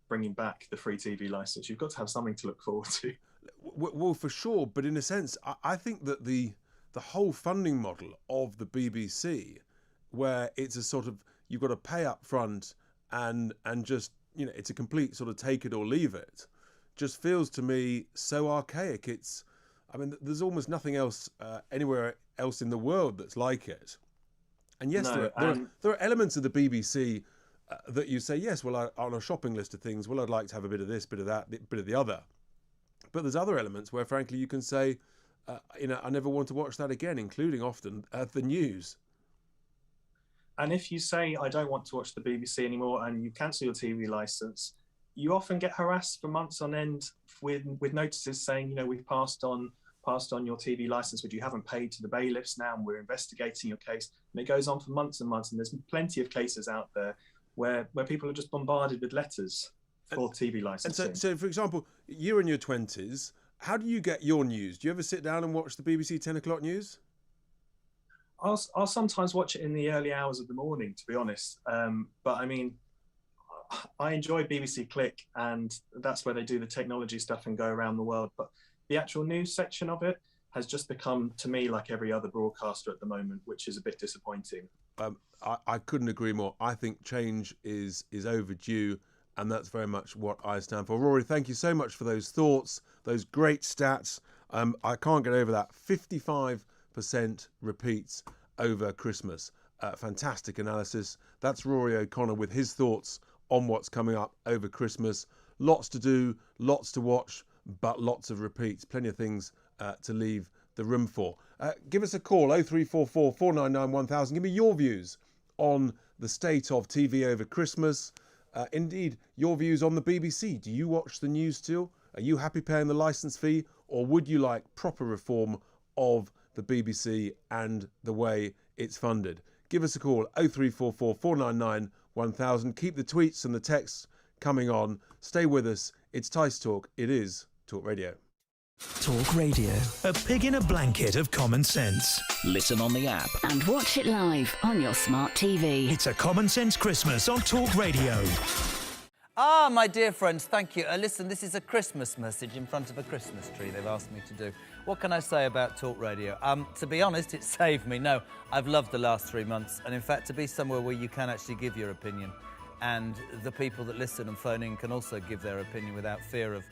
bringing back the free TV license. You've got to have something to look forward to. Well, for sure, but in a sense, I think that the whole funding model of the BBC, where it's a sort of, you've got to pay up front and just, you know, it's a complete sort of take it or leave it, just feels to me so archaic. I mean, there's almost nothing else anywhere else in the world that's like it. And yes, No, there are elements of the BBC that you say, yes, well, on a shopping list of things, well, I'd like to have a bit of this, bit of that, bit of the other. But there's other elements where, frankly, you can say, you know, I never want to watch that again, including often the news. And if you say, I don't want to watch the BBC anymore, and you cancel your TV license, you often get harassed for months on end with notices saying, you know, we've passed on your TV license, but you haven't paid to the bailiffs now, and we're investigating your case. And it goes on for months and months. And there's plenty of cases out there where people are just bombarded with letters for TV licensing. And so, for example, you're in your 20s. How do you get your news? Do you ever sit down and watch the BBC 10 o'clock news? I'll sometimes watch it in the early hours of the morning, to be honest. But I mean, I enjoy BBC Click, and that's where they do the technology stuff and go around the world. But the actual news section of it has just become, to me, like every other broadcaster at the moment, which is a bit disappointing. I couldn't agree more. I think change is overdue, and that's very much what I stand for. Rory, thank you so much for those thoughts, those great stats. I can't get over that. 55% repeats over Christmas. Fantastic analysis. That's Rory O'Connor with his thoughts on what's coming up over Christmas. Lots to do, lots to watch, but lots of repeats. Plenty of things to leave the room for. Give us a call, 0344 499 1000. Give me your views on the state of TV over Christmas. Indeed, your views on the BBC. Do you watch the news still? Are you happy paying the licence fee, or would you like proper reform of the BBC and the way it's funded? Give us a call, 0344 499 1000. Keep the tweets and the texts coming on. Stay with us. It's Tice Talk. It is Talk Radio. Talk Radio. A pig in a blanket of common sense. Listen on the app. And watch it live on your smart TV. It's a common sense Christmas on Talk Radio. Ah, my dear friends, thank you. Listen, this is a Christmas message in front of a Christmas tree they've asked me to do. What can I say about Talk Radio? To be honest, it saved me. No, I've loved the last 3 months. And in fact, to be somewhere where you can actually give your opinion, and the people that listen and phone in can also give their opinion without fear of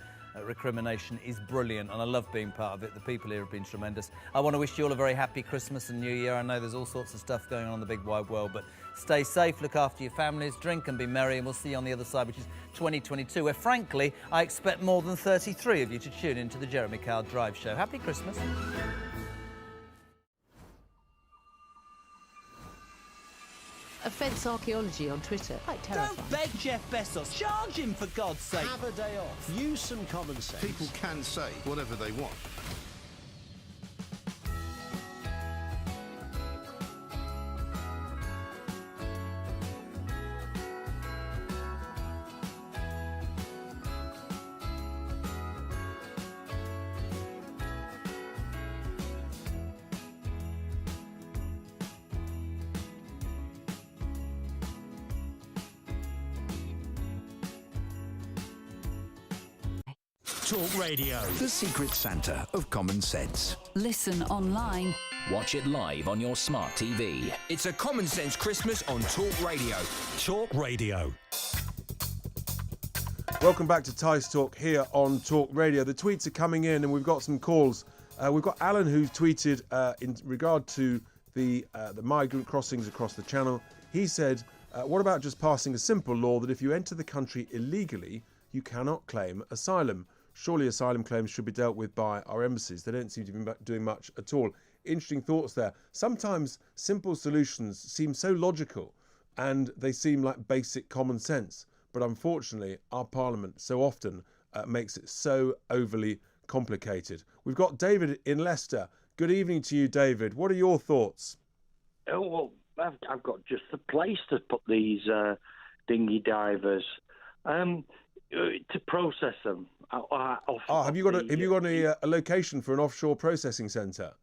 recrimination, is brilliant, and I love being part of it. The people here have been tremendous. I want to wish you all a very happy Christmas and New Year. I know there's all sorts of stuff going on in the big wide world, but stay safe, look after your families, drink and be merry, and we'll see you on the other side, which is 2022, where frankly I expect more than 33 of you to tune into the Jeremy Kyle Drive Show. Happy Christmas. Offence archaeology on Twitter. Quite terrifying. Don't beg Jeff Bezos. Charge him, for God's sake. Have a day off. Use some common sense. People can say whatever they want. Talk Radio. The secret Santa of common sense. Listen online. Watch it live on your smart TV. It's a common sense Christmas on Talk Radio. Talk Radio. Welcome back to Tice Talk here on Talk Radio. The tweets are coming in and we've got some calls. We've got Alan who's tweeted in regard to the migrant crossings across the channel. He said, what about just passing a simple law that if you enter the country illegally, you cannot claim asylum? Surely asylum claims should be dealt with by our embassies. They don't seem to be doing much at all. Interesting thoughts there. Sometimes simple solutions seem so logical and they seem like basic common sense. But unfortunately, our parliament so often makes it so overly complicated. We've got David in Leicester. Good evening to you, David. What are your thoughts? Oh, well, I've got just the place to put these dinghy divers to process them. Have you got a location for an offshore processing centre?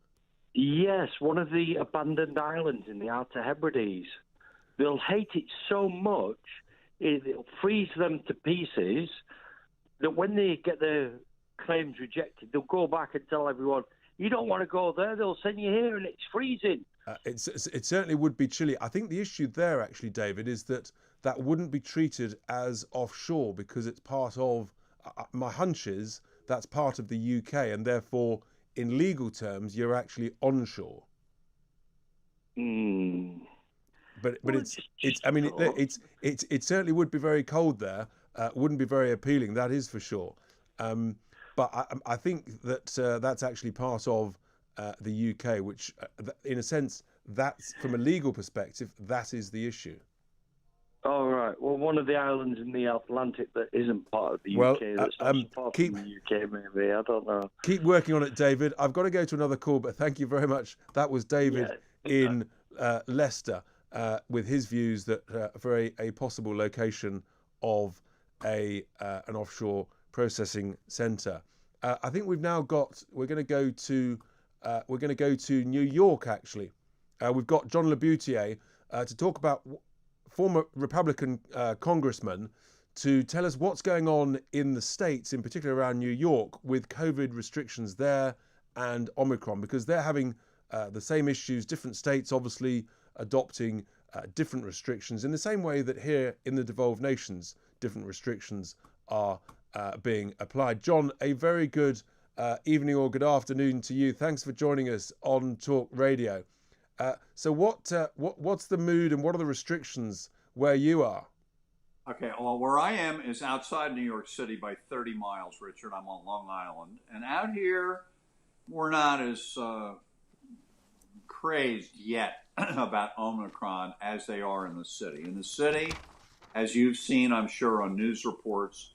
Yes, one of the abandoned islands in the Outer Hebrides. They'll hate it so much, it'll freeze them to pieces, that when they get their claims rejected, they'll go back and tell everyone, you don't want to go there, they'll send you here and it's freezing. It certainly would be chilly. I think the issue there, actually, David, is that wouldn't be treated as offshore because it's part of, my hunch is, that's part of the UK, and therefore, in legal terms, you're actually onshore. But it certainly would be very cold there. Wouldn't be very appealing, that is for sure. But I think that that's actually part of the UK, which, in a sense, that's from a legal perspective, that is the issue. Oh, right. Well, one of the islands in the Atlantic that isn't part of the UK, that's not part of the UK, maybe. I don't know. Keep working on it, David. I've got to go to another call, but thank you very much. That was David in Leicester with his views that for a possible location of an offshore processing centre. I think we've now got. We're going to go to New York. Actually, we've got John Laboutier to talk about former Republican congressman to tell us what's going on in the States, in particular around New York, with COVID restrictions there and Omicron, because they're having the same issues. Different states obviously adopting different restrictions in the same way that here in the devolved nations, different restrictions are being applied. John, a very good evening or good afternoon to you. Thanks for joining us on Talk Radio. So what's the mood and what are the restrictions where you are? Okay, well, where I am is outside New York City by 30 miles, Richard. I'm on Long Island. And out here, we're not as crazed yet about Omicron as they are in the city. In the city, as you've seen, I'm sure, on news reports,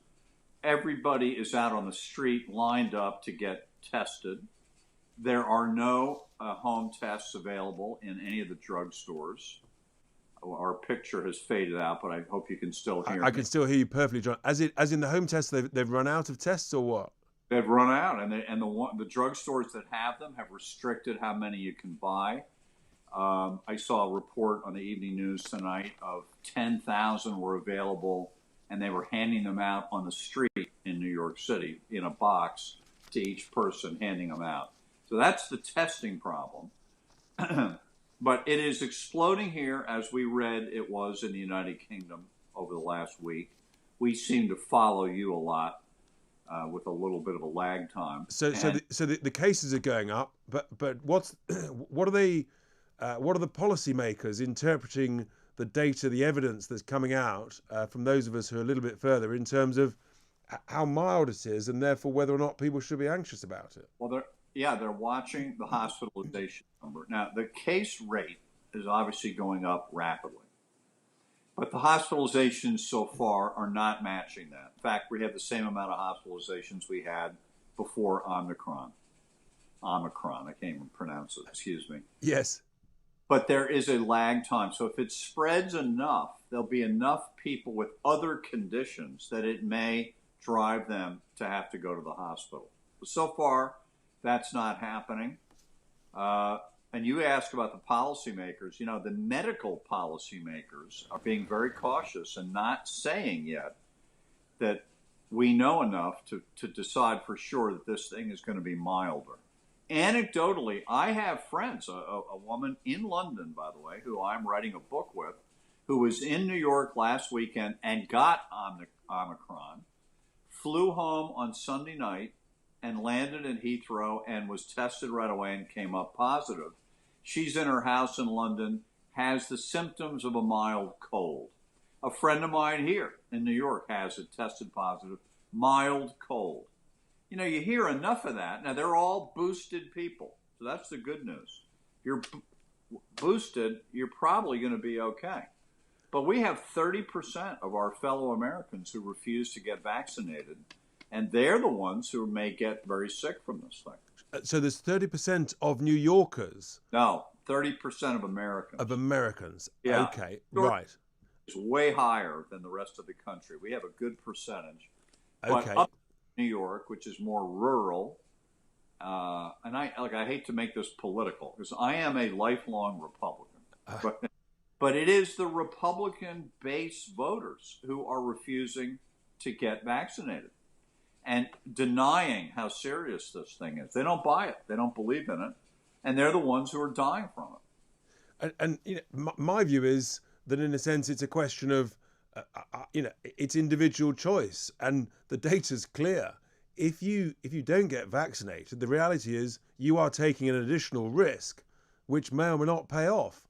everybody is out on the street lined up to get tested. There are no home tests available in any of the drugstores. Our picture has faded out, but I hope you can still hear me. I can still hear you perfectly, John. As in the home tests, they've run out of tests or what? They've run out, and the drugstores that have them have restricted how many you can buy. I saw a report on the evening news tonight of 10,000 were available, and they were handing them out on the street in New York City in a box to each person, handing them out. So that's the testing problem. But it is exploding here, as we read it was in the United Kingdom over the last week. We seem to follow you a lot with a little bit of a lag time. So the cases are going up, but what are the policymakers interpreting the data, the evidence that's coming out from those of us who are a little bit further in terms of how mild it is and therefore whether or not people should be anxious about it? Well, they're watching the hospitalization number. Now, the case rate is obviously going up rapidly, but the hospitalizations so far are not matching that. In fact, we have the same amount of hospitalizations we had before Omicron. I can't even pronounce it, excuse me. Yes. But there is a lag time. So if it spreads enough, there'll be enough people with other conditions that it may drive them to have to go to the hospital. So far, that's not happening. And you asked about the policymakers. You know, the medical policymakers are being very cautious and not saying yet that we know enough to decide for sure that this thing is going to be milder. Anecdotally, I have friends, a woman in London, by the way, who I'm writing a book with, who was in New York last weekend and got Omicron, flew home on Sunday night, and landed in Heathrow and was tested right away and came up positive. She's in her house in London, has the symptoms of a mild cold. A friend of mine here in New York has it, tested positive, mild cold. You know, you hear enough of that. Now, they're all boosted people, so that's the good news. If you're boosted, you're probably going to be okay. But we have 30% of our fellow Americans who refuse to get vaccinated. And they're the ones who may get very sick from this thing. So there's 30% of New Yorkers. No, 30% of Americans. Of Americans. Yeah. Okay, right. It's way higher than the rest of the country. We have a good percentage. Okay. But up in New York, which is more rural, and I hate to make this political because I am a lifelong Republican, but it is the Republican-based voters who are refusing to get vaccinated and denying how serious this thing is. They don't buy it. They don't believe in it, and they're the ones who are dying from it. And you know, my view is that in a sense it's a question of it's individual choice, and the data's clear. If you don't get vaccinated, the reality is you are taking an additional risk, which may or may not pay off.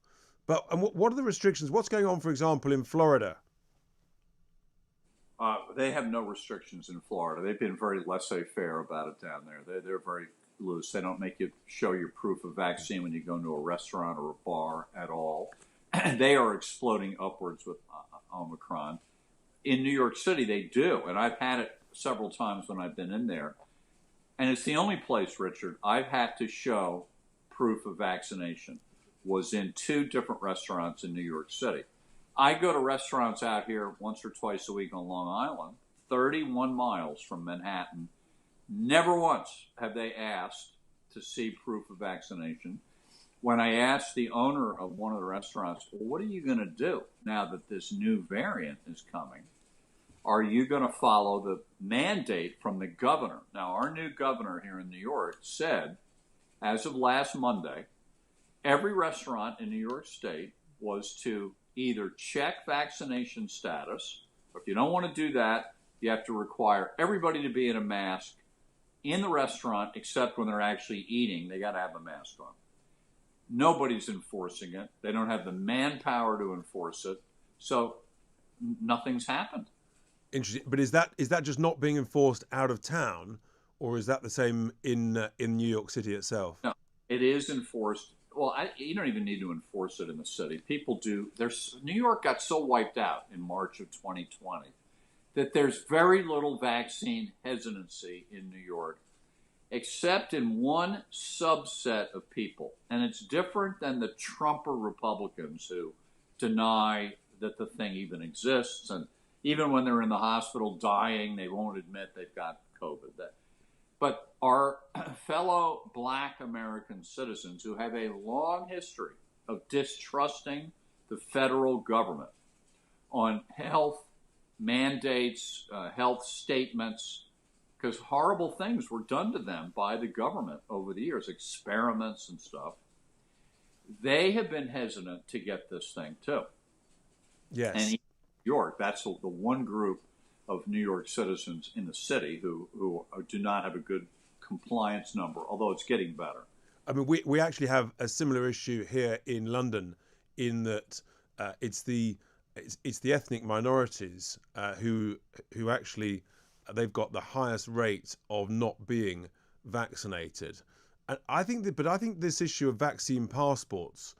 But and what are the restrictions? What's going on, for example, in Florida? They have no restrictions in Florida. They've been very laissez-faire about it down there. They're very loose. They don't make you show your proof of vaccine when you go into a restaurant or a bar at all. They are exploding upwards with Omicron. In New York City, they do, and I've had it several times when I've been in there. And it's the only place, Richard, I've had to show proof of vaccination was in 2 different restaurants in New York City. I go to restaurants out here once or twice a week on Long Island, 31 miles from Manhattan. Never once have they asked to see proof of vaccination. When I asked the owner of one of the restaurants, well, what are you going to do now that this new variant is coming? Are you going to follow the mandate from the governor? Now, our new governor here in New York said, as of last Monday, every restaurant in New York State was to either check vaccination status, or if you don't want to do that, you have to require everybody to be in a mask in the restaurant, except when they're actually eating. They got to have a mask on. Nobody's enforcing it. They don't have the manpower to enforce it. So nothing's happened. Interesting. But is that just not being enforced out of town, or is that the same in New York City itself? No, it is enforced. Well, you don't even need to enforce it in the city. People do. New York got so wiped out in March of 2020 that there's very little vaccine hesitancy in New York, except in one subset of people. And it's different than the Trumper Republicans who deny that the thing even exists. And even when they're in the hospital dying, they won't admit they've got COVID. But our fellow Black American citizens who have a long history of distrusting the federal government on health mandates, health statements, because horrible things were done to them by the government over the years, experiments and stuff. They have been hesitant to get this thing too. Yes. And in New York, that's the one group of New York citizens in the city who do not have a good compliance number, although it's getting better. I mean, we actually have a similar issue here in London, in that it's the ethnic minorities who actually they've got the highest rate of not being vaccinated. And I think this issue of vaccine passports,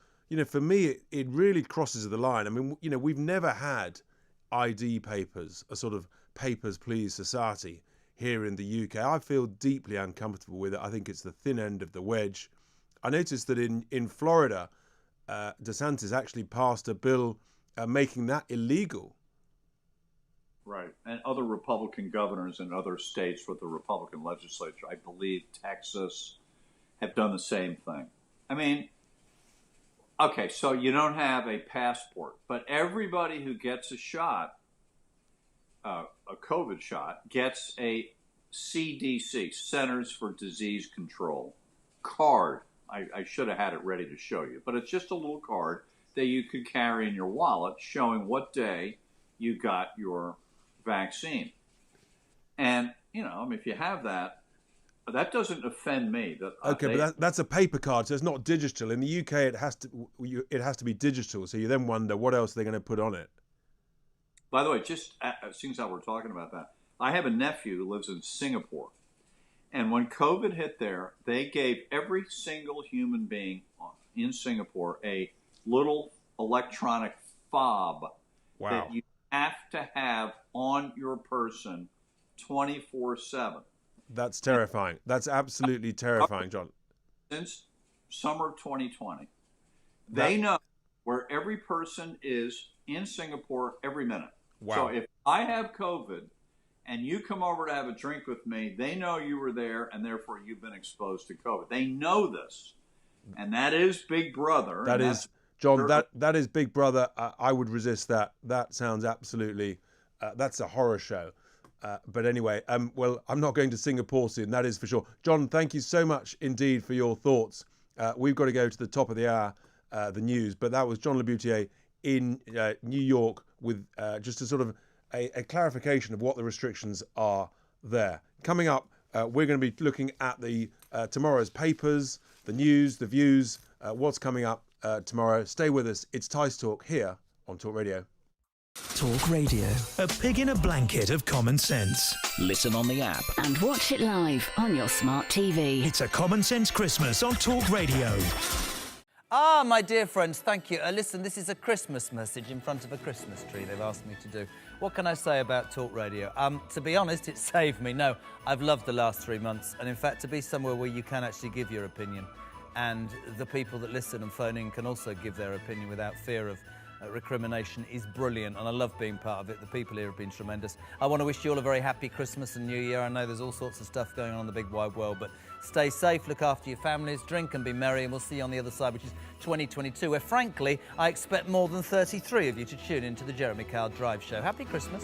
for me, it really crosses the line. I mean, we've never had ID papers, a sort of papers, please society here in the UK. I feel deeply uncomfortable with it. I think it's the thin end of the wedge. I noticed that in Florida, DeSantis actually passed a bill making that illegal. Right. And other Republican governors in other states with the Republican legislature, I believe Texas, have done the same thing. I mean, okay, so you don't have a passport, but everybody who gets a shot, a COVID shot, gets a CDC, Centers for Disease Control, card. I should have had it ready to show you, but it's just a little card that you could carry in your wallet showing what day you got your vaccine. And, if you have that, that doesn't offend me. But that's a paper card, so it's not digital. In the UK, it has to be digital, so you then wonder what else they're going to put on it. By the way, just seeing how we're talking about that, I have a nephew who lives in Singapore. And when COVID hit there, they gave every single human being in Singapore a little electronic fob that you have to have on your person 24/7. That's terrifying. That's absolutely terrifying, John. Since summer of 2020, they know where every person is in Singapore every minute. Wow. So if I have COVID and you come over to have a drink with me, they know you were there and therefore you've been exposed to COVID. They know this. And that is Big Brother. That is, John, that is Big Brother. I would resist that. That sounds absolutely, that's a horror show. But anyway, well, I'm not going to Singapore soon, that is for sure. John, thank you so much indeed for your thoughts. We've got to go to the top of the hour, the news. But that was John Laboutier in New York with just a sort of a clarification of what the restrictions are there. Coming up, we're going to be looking at the tomorrow's papers, the news, the views, what's coming up tomorrow. Stay with us. It's Tice Talk here on Talk Radio. Talk Radio. A pig in a blanket of common sense. Listen on the app. And watch it live on your smart TV. It's a common sense Christmas on Talk Radio. Ah, my dear friends, thank you. Listen, this is a Christmas message in front of a Christmas tree they've asked me to do. What can I say about Talk Radio? To be honest, it saved me. No, I've loved the last 3 months. And in fact, to be somewhere where you can actually give your opinion and the people that listen and phone in can also give their opinion without fear of recrimination is brilliant, and I love being part of it. The people here have been tremendous. I want to wish you all a very happy Christmas and New Year. I know there's all sorts of stuff going on in the big wide world, but stay safe, look after your families, drink and be merry, and we'll see you on the other side, which is 2022, where frankly, I expect more than 33 of you to tune into the Jeremy Kyle Drive Show. Happy Christmas.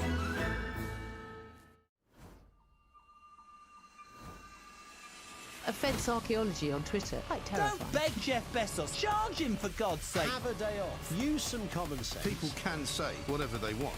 Offence archaeology on Twitter. Quite terrifying. Don't beg Jeff Bezos. Charge him, for God's sake. Have a day off. Use some common sense. People can say whatever they want.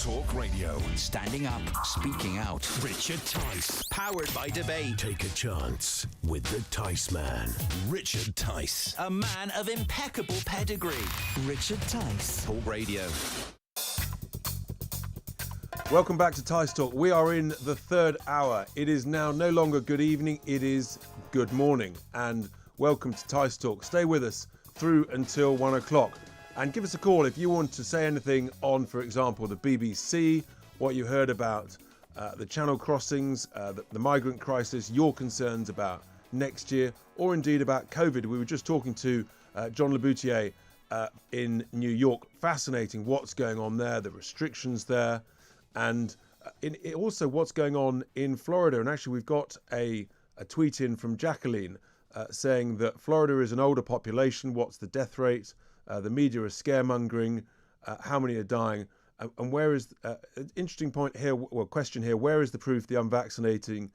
Talk Radio. Standing up, speaking out. Richard Tice. Powered by debate. Take a chance with the Tice Man. Richard Tice. A man of impeccable pedigree. Richard Tice. Talk Radio. Welcome back to Tice Talk. We are in the third hour. It is now no longer good evening, it is good morning. And welcome to Tice Talk. Stay with us through until 1 o'clock. And give us a call if you want to say anything on, for example, the BBC, what you heard about the channel crossings, the migrant crisis, your concerns about next year, or indeed about COVID. We were just talking to John Laboutier in New York. Fascinating what's going on there, the restrictions there, and also what's going on in Florida. And actually, we've got a tweet in from Jacqueline saying that Florida is an older population. What's the death rate? The media are scaremongering. How many are dying? And where is an interesting point here? Well, question here: where is the proof the unvaccinated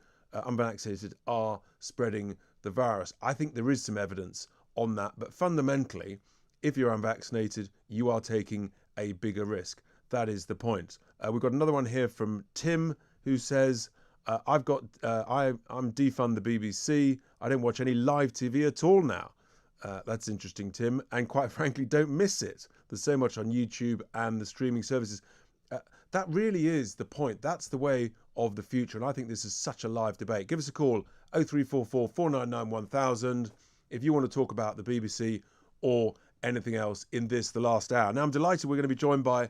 are spreading the virus? I think there is some evidence on that, but fundamentally, if you're unvaccinated, you are taking a bigger risk. That is the point. We've got another one here from Tim who says, I'm defund the BBC. I don't watch any live TV at all now. That's interesting, Tim, and quite frankly, don't miss it. There's so much on YouTube and the streaming services. That really is the point. That's the way of the future, and I think this is such a live debate. Give us a call, 0344 499 1000, if you want to talk about the BBC or anything else in this, the last hour. Now, I'm delighted we're going to be joined by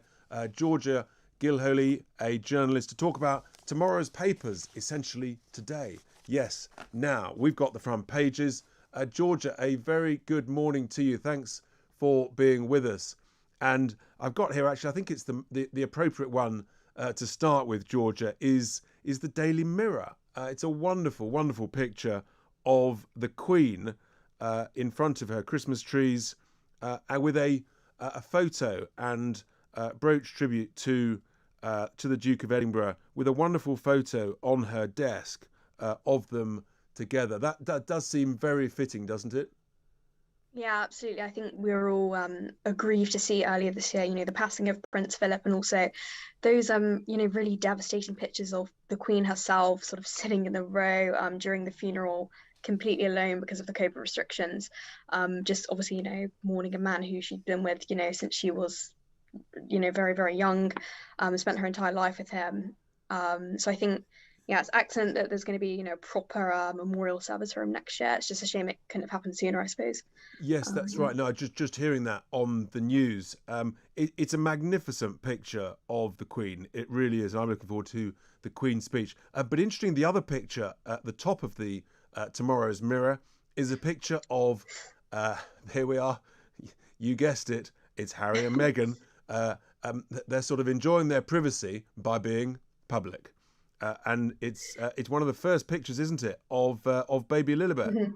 Georgia Gilholy, a journalist, to talk about tomorrow's papers, essentially today. Yes, now, we've got the front pages. Georgia, a very good morning to you. Thanks for being with us. And I've got here, actually, I think it's the appropriate one to start with, Georgia, is the Daily Mirror. It's a wonderful, wonderful picture of the Queen in front of her Christmas trees with a photo and brooch tribute to the Duke of Edinburgh, with a wonderful photo on her desk of them together. That does seem very fitting, doesn't it? Yeah, absolutely. I think we were all aggrieved to see earlier this year, the passing of Prince Philip, and also those, really devastating pictures of the Queen herself sort of sitting in the row during the funeral, completely alone because of the COVID restrictions. Just obviously, mourning a man who she'd been with, since she was, very, very young, spent her entire life with him. So I think, yeah, it's excellent that there's going to be, proper memorial service for him next year. It's just a shame it couldn't have happened sooner, I suppose. Yes, that's right. No, just hearing that on the news, it's a magnificent picture of the Queen. It really is. I'm looking forward to the Queen's speech. But interesting, the other picture at the top of the tomorrow's Mirror is a picture of, here we are, you guessed it, it's Harry and Meghan. They're sort of enjoying their privacy by being public. And it's one of the first pictures, isn't it, of baby Lilibet? Mm-hmm.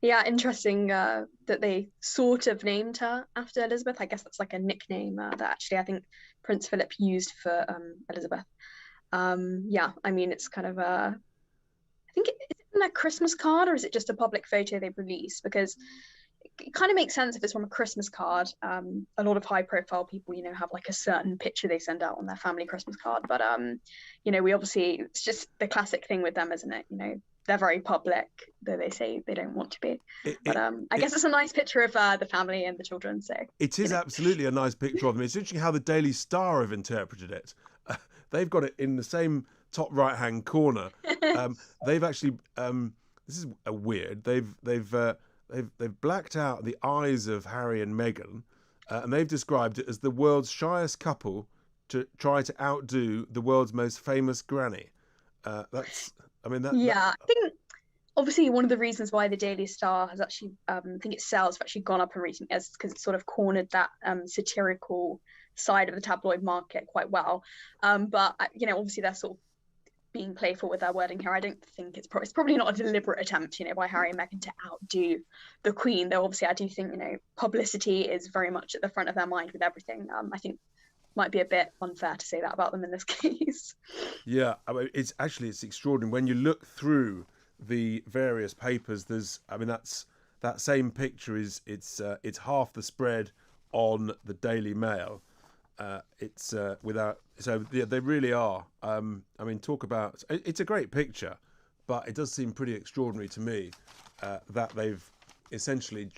Yeah, interesting that they sort of named her after Elizabeth. I guess that's like a nickname that actually I think Prince Philip used for Elizabeth. Yeah, I mean, it's kind of I think is it in their Christmas card, or is it just a public photo they've released? Because it kind of makes sense if it's from a Christmas card. A lot of high-profile people, have like a certain picture they send out on their family Christmas card. But we obviously, it's just the classic thing with them, isn't it? They're very public, though they say they don't want to be. But I guess it's a nice picture of the family and the children. So it is absolutely a nice picture of them. It's interesting how the Daily Star have interpreted it. They've got it in the same top right-hand corner. They've actually, this is weird. They've blacked out the eyes of Harry and Meghan, and they've described it as the world's shyest couple to try to outdo the world's most famous granny. I think obviously one of the reasons why the Daily Star has actually, I think its sales have actually gone up in recent years because it's sort of cornered that satirical side of the tabloid market quite well. But obviously they're sort of being playful with their wording here. I don't think it's probably not a deliberate attempt, by Harry and Meghan to outdo the Queen. Though obviously I do think, publicity is very much at the front of their mind with everything. I think might be a bit unfair to say that about them in this case. Yeah, it's extraordinary when you look through the various papers. That same picture it's half the spread on the Daily Mail. It's without. So yeah, they really are. I mean, talk about. It's a great picture, but it does seem pretty extraordinary to me that they've essentially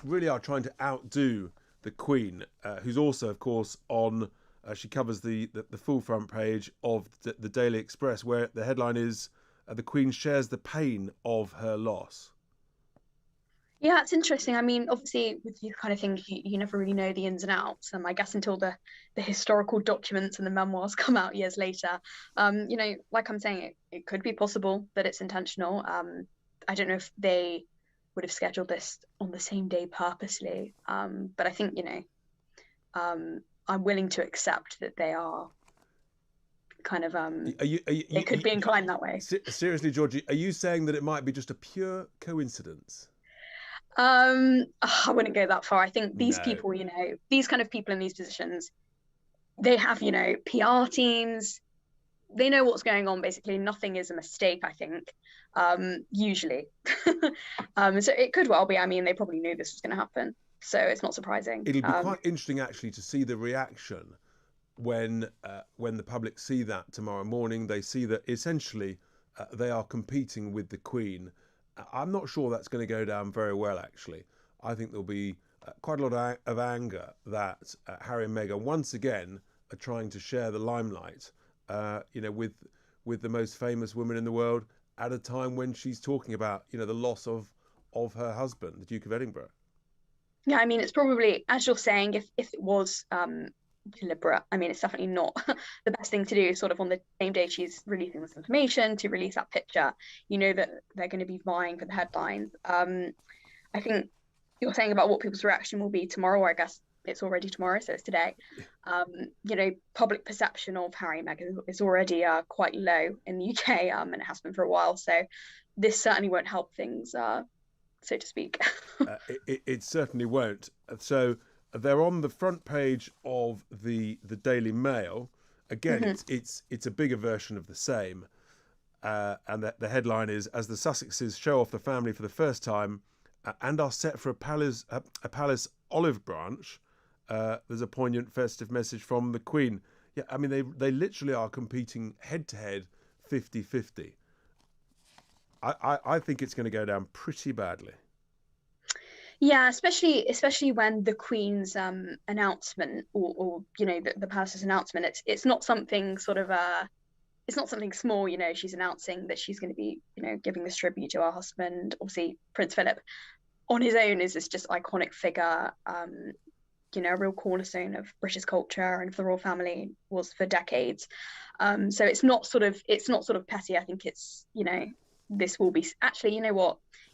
really are trying to outdo the Queen, who's also, of course, on. She covers the full front page of the Daily Express, where the headline is "The Queen shares the pain of her loss." Yeah, it's interesting. I mean, obviously, with these kind of things, you never really know the ins and outs. I guess until the historical documents and the memoirs come out years later. Like I'm saying, it could be possible that it's intentional. I don't know if they would have scheduled this on the same day purposely. But I think, I'm willing to accept that they are kind of they could be inclined that way. Seriously, Georgie, are you saying that it might be just a pure coincidence? I wouldn't go that far. I think these people, these kind of people in these positions, they have, PR teams. They know what's going on, basically. Nothing is a mistake, I think, usually. So it could well be. I mean, they probably knew this was going to happen, so it's not surprising. It'll be quite interesting, actually, to see the reaction when the public see that tomorrow morning. They see that essentially they are competing with the Queen. I'm not sure that's going to go down very well, actually. I think there'll be quite a lot of anger that Harry and Meghan once again are trying to share the limelight, with the most famous woman in the world at a time when she's talking about, the loss of her husband, the Duke of Edinburgh. Yeah, I mean, it's probably, as you're saying, if it was deliberate, I mean, it's definitely not the best thing to do, sort of on the same day she's releasing this information, to release that picture. That they're going to be vying for the headlines. I think you're saying about what people's reaction will be tomorrow, or I guess it's already tomorrow, so it's today. Public perception of Harry and Meghan is already quite low in the UK, and it has been for a while, so this certainly won't help things, so to speak. It certainly won't. So they're on the front page of the Daily Mail. Again, it's a bigger version of the same. And the headline is, "As the Sussexes show off the family for the first time and are set for a palace olive branch, there's a poignant festive message from the Queen." Yeah, I mean, they literally are competing head-to-head, 50-50. I think it's going to go down pretty badly. Yeah, especially when the Queen's announcement, or the palace's announcement, it's not something sort of it's not something small. She's announcing that she's going to be giving this tribute to her husband. Obviously, Prince Philip on his own is this just iconic figure, a real cornerstone of British culture and of the royal family, was for decades. So it's not sort of petty. I think it's this will be actually,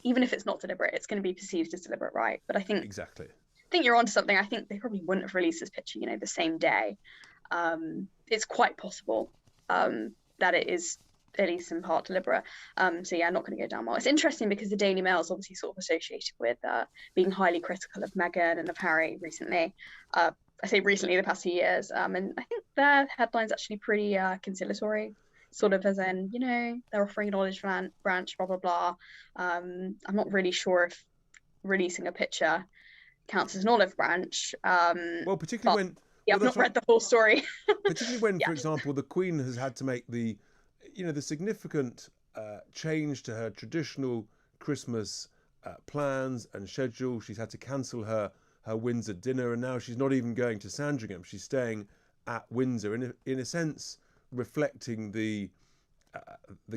even if it's not deliberate, it's going to be perceived as deliberate, right? But I think exactly. I think you're onto something. I think they probably wouldn't have released this picture, the same day. It's quite possible that it is at least in part deliberate. So yeah, not going to go down well. It's interesting because the Daily Mail is obviously sort of associated with being highly critical of Meghan and of Harry recently. I say recently, the past few years. And I think their headline's actually pretty conciliatory. Sort of as in, they're offering an olive branch, blah, blah, blah. I'm not really sure if releasing a picture counts as an olive branch. Well, particularly when... Yeah, I've not read the whole story. Particularly when, for example, the Queen has had to make the significant change to her traditional Christmas plans and schedule. She's had to cancel her Windsor dinner, and now she's not even going to Sandringham. She's staying at Windsor, in a sense, reflecting the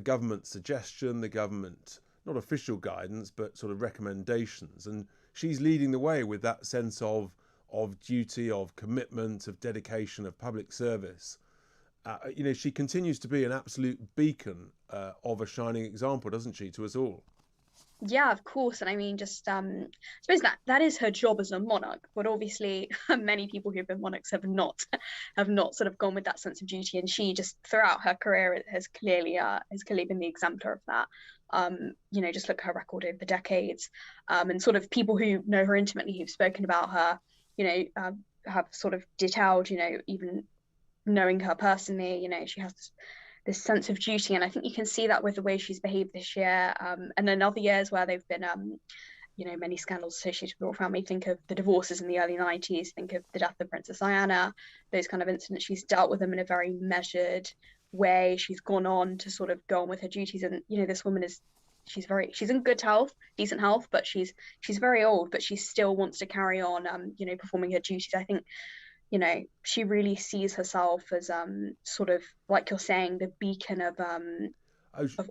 government's suggestion, the government, not official guidance, but sort of recommendations. And she's leading the way with that sense of duty, of commitment, of dedication, of public service. She continues to be an absolute beacon of a shining example, doesn't she, to us all? Yeah, of course. And I mean, just I suppose that is her job as a monarch. But obviously, many people who've been monarchs have not sort of gone with that sense of duty. And she just throughout her career has clearly been the exemplar of that. Just look at her record over the decades, and sort of people who know her intimately, who've spoken about her, have sort of detailed, even knowing her personally, she has this sense of duty, and I think you can see that with the way she's behaved this year, and in other years where they've been many scandals associated with the royal family. Think of the divorces in the early 90s, think of the death of Princess Diana, those kind of incidents. She's dealt with them in a very measured way. She's gone on to sort of go on with her duties. And, this woman she's in good health, decent health, but she's very old, but she still wants to carry on, performing her duties. I think, she really sees herself as sort of, like you're saying, the beacon of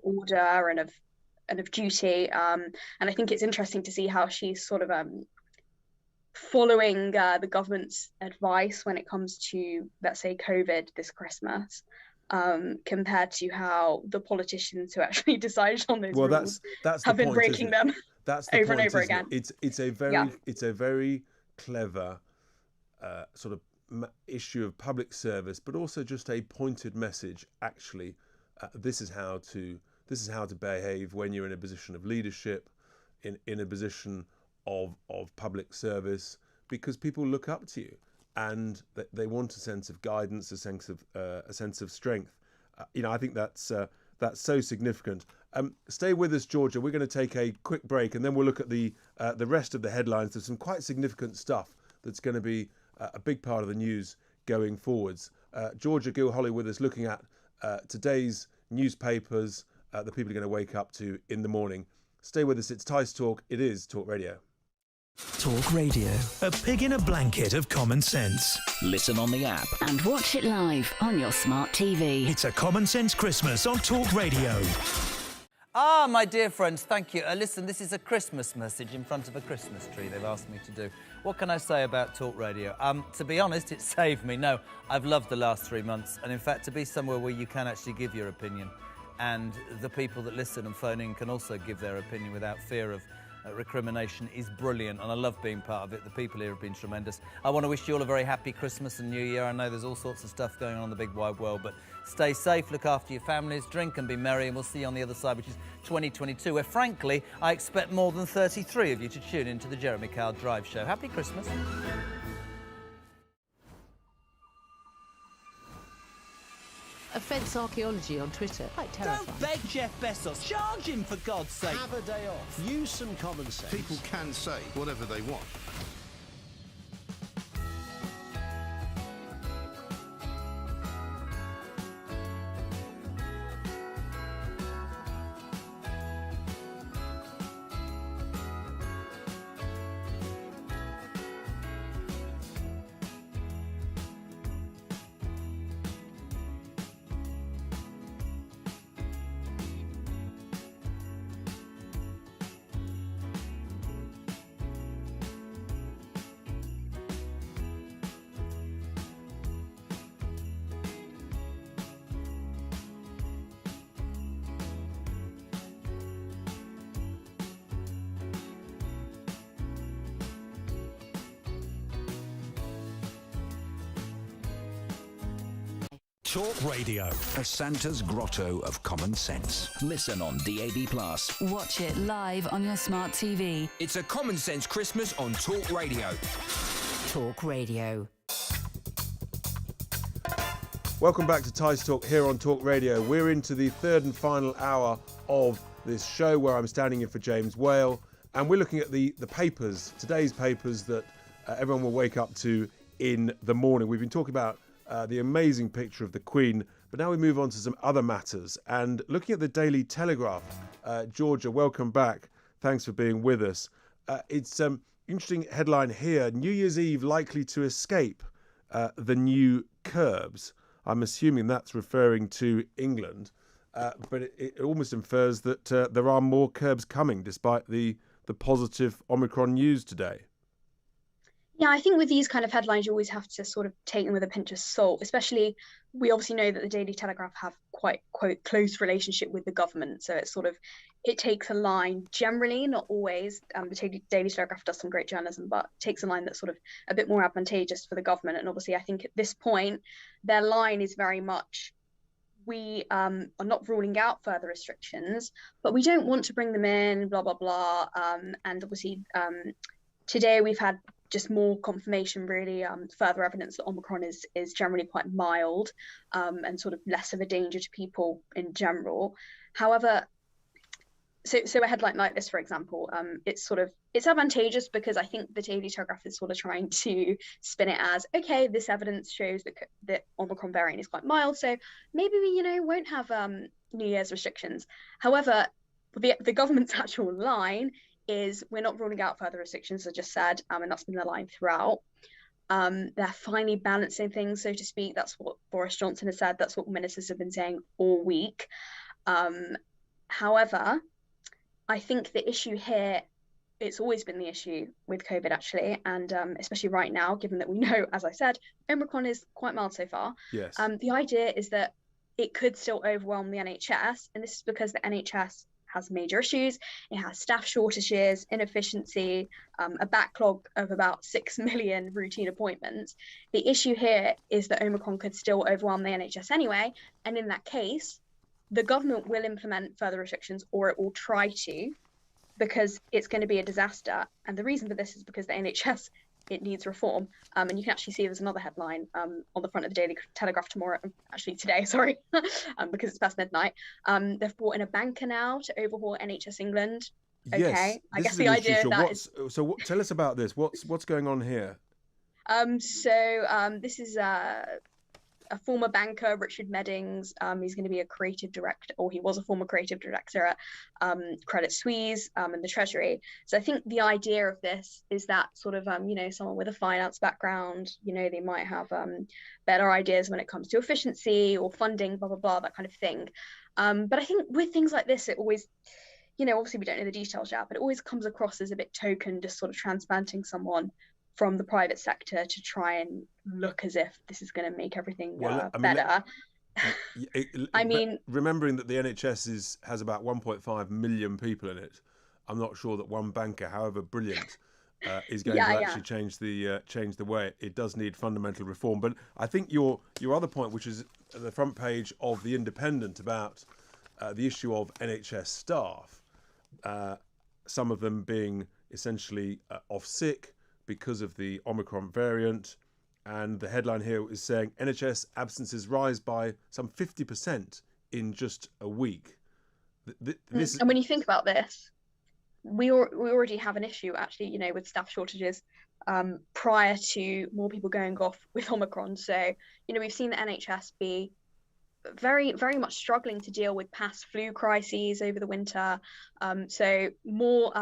order and of duty. And I think it's interesting to see how she's sort of following the government's advice when it comes to, let's say, COVID this Christmas, compared to how the politicians who actually decided on those rules have been breaking them over and over again. It's a very clever sort of issue of public service, but also just a pointed message. Actually, this is how to behave when you're in a position of leadership, in a position of public service, because people look up to you and they want a sense of guidance, a sense of strength. I think that's so significant. Stay with us, Georgia. We're going to take a quick break, and then we'll look at the rest of the headlines. There's some quite significant stuff that's going to be a big part of the news going forwards. Georgia Gilholly with us, looking at today's newspapers that people are going to wake up to in the morning. Stay with us. It's Tice Talk. It is Talk Radio. Talk Radio. A pig in a blanket of common sense. Listen on the app. And watch it live on your smart TV. It's a Common Sense Christmas on Talk Radio. My dear friends, thank you. Listen, this is a Christmas message in front of a Christmas tree they've asked me to do. What can I say about Talk Radio? To be honest, it saved me. No, I've loved the last 3 months. And in fact, to be somewhere where you can actually give your opinion, and the people that listen and phone in can also give their opinion without fear of recrimination, is brilliant, and I love being part of it. The people here have been tremendous. I want to wish you all a very happy Christmas and New Year. I know there's all sorts of stuff going on in the big wide world, but stay safe, look after your families, drink and be merry, and we'll see you on the other side, which is 2022, where frankly I expect more than 33 of you to tune into the Jeremy Kyle Drive Show. Happy Christmas. Offence archaeology on Twitter. Quite terrifying. Don't beg Jeff Bezos. Charge him, for God's sake. Have a day off. Use some common sense. People can say whatever they want. Talk Radio. A Santa's grotto of common sense. Listen on DAB+. Watch it live on your smart TV. It's a Common Sense Christmas on Talk Radio. Talk Radio. Welcome back to Tice Talk here on Talk Radio. We're into the third and final hour of this show, where I'm standing in for James Whale, and we're looking at the papers, today's papers that everyone will wake up to in the morning. We've been talking about the amazing picture of the Queen, but now we move on to some other matters. And looking at the Daily Telegraph, Georgia, welcome back. Thanks for being with us. It's interesting headline here: New Year's Eve likely to escape the new curbs. I'm assuming that's referring to England, but it almost infers that there are more curbs coming, despite the positive Omicron news today. Yeah, I think with these kind of headlines, you always have to sort of take them with a pinch of salt, especially we obviously know that the Daily Telegraph have quite close relationship with the government. So it's it takes a line, generally, not always. The Daily Telegraph does some great journalism, but takes a line that's sort of a bit more advantageous for the government. And obviously, I think at this point, their line is very much, we are not ruling out further restrictions, but we don't want to bring them in, blah, blah, blah. And obviously, today we've had just more confirmation, really, further evidence that Omicron is generally quite mild, and sort of less of a danger to people in general. However, So a headline like this, for example, it's advantageous because I think the Daily Telegraph is sort of trying to spin it as, okay, this evidence shows that the Omicron variant is quite mild, so maybe we won't have New Year's restrictions. However, the government's actual line is we're not ruling out further restrictions, as I just said, and that's been the line throughout. They're finally balancing things, so to speak. That's what Boris Johnson has said. That's what ministers have been saying all week. However, I think the issue here, it's always been the issue with COVID actually, and especially right now, given that we know, as I said, Omicron is quite mild so far. Yes. The idea is that it could still overwhelm the NHS, and this is because the NHS has major issues. It has staff shortages, inefficiency, a backlog of about 6 million routine appointments. The issue here is that Omicron could still overwhelm the NHS anyway, and in that case, the government will implement further restrictions, or it will try to, because it's going to be a disaster. And the reason for this is because the NHS, it needs reform. And you can actually see there's another headline on the front of the Daily Telegraph today, sorry, because it's past midnight. They've brought in a banker now to overhaul NHS England. Okay, Yes, I guess the idea that is... Tell us about this. What's going on here? This is a former banker, Richard Meddings. He's going to be a creative director, or he was a former creative director at Credit Suisse and the Treasury. So I think the idea of this is that sort of, someone with a finance background, they might have better ideas when it comes to efficiency or funding, blah, blah, blah, that kind of thing. But I think with things like this, it always, obviously we don't know the details yet, but it always comes across as a bit token, just sort of transplanting someone from the private sector to try and look as if this is going to make everything better. Remembering that the NHS has about 1.5 million people in it, I'm not sure that one banker, however brilliant, is going to actually change the way. It does need fundamental reform. But I think your other point, which is at the front page of The Independent about the issue of NHS staff, some of them being essentially off sick because of the Omicron variant, and the headline here is saying NHS absences rise by some 50% in just a week. And when you think about this, we already have an issue actually, with staff shortages prior to more people going off with Omicron. So, we've seen the NHS be very, very much struggling to deal with past flu crises over the winter. So more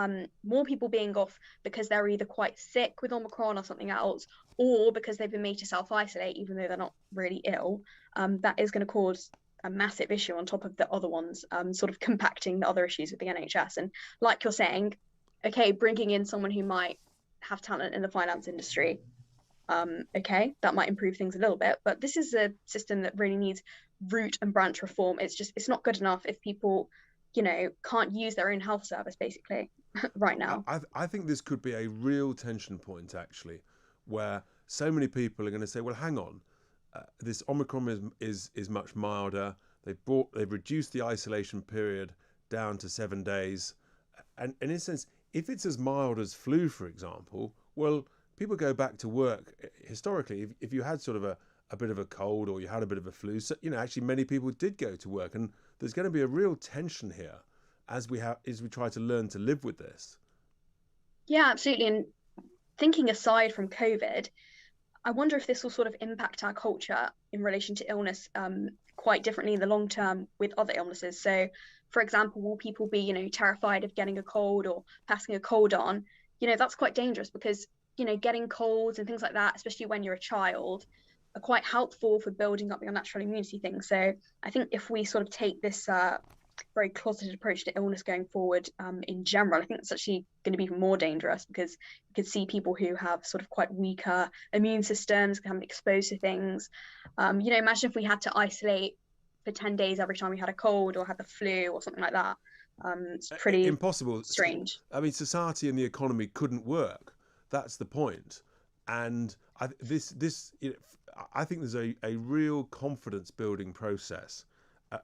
people being off because they're either quite sick with Omicron or something else, or because they've been made to self-isolate even though they're not really ill. That is going to cause a massive issue on top of the other ones, sort of compacting the other issues with the NHS. And like you're saying, okay, bringing in someone who might have talent in the finance industry, okay, that might improve things a little bit, but this is a system that really needs root and branch reform. It's not good enough if people, can't use their own health service basically right now. I think this could be a real tension point actually, where so many people are going to say, well, hang on, this Omicron is much milder. They've reduced the isolation period down to 7 days, and in a sense, if it's as mild as flu, for example, well, people go back to work. Historically, if you had sort of a bit of a cold or you had a bit of a flu, so, actually many people did go to work, and there's going to be a real tension here as we try to learn to live with this. Yeah, absolutely. And thinking aside from COVID, I wonder if this will sort of impact our culture in relation to illness quite differently in the long term with other illnesses. So, for example, will people be, terrified of getting a cold or passing a cold on? That's quite dangerous because, getting colds and things like that, especially when you're a child, are quite helpful for building up your natural immunity thing. So I think if we sort of take this very closeted approach to illness going forward in general, I think it's actually going to be even more dangerous because you could see people who have sort of quite weaker immune systems become exposed to things. Imagine if we had to isolate for 10 days every time we had a cold or had the flu or something like that. It's pretty impossible. Strange. I mean, society and the economy couldn't work. That's the point. And I think there's a real confidence building process.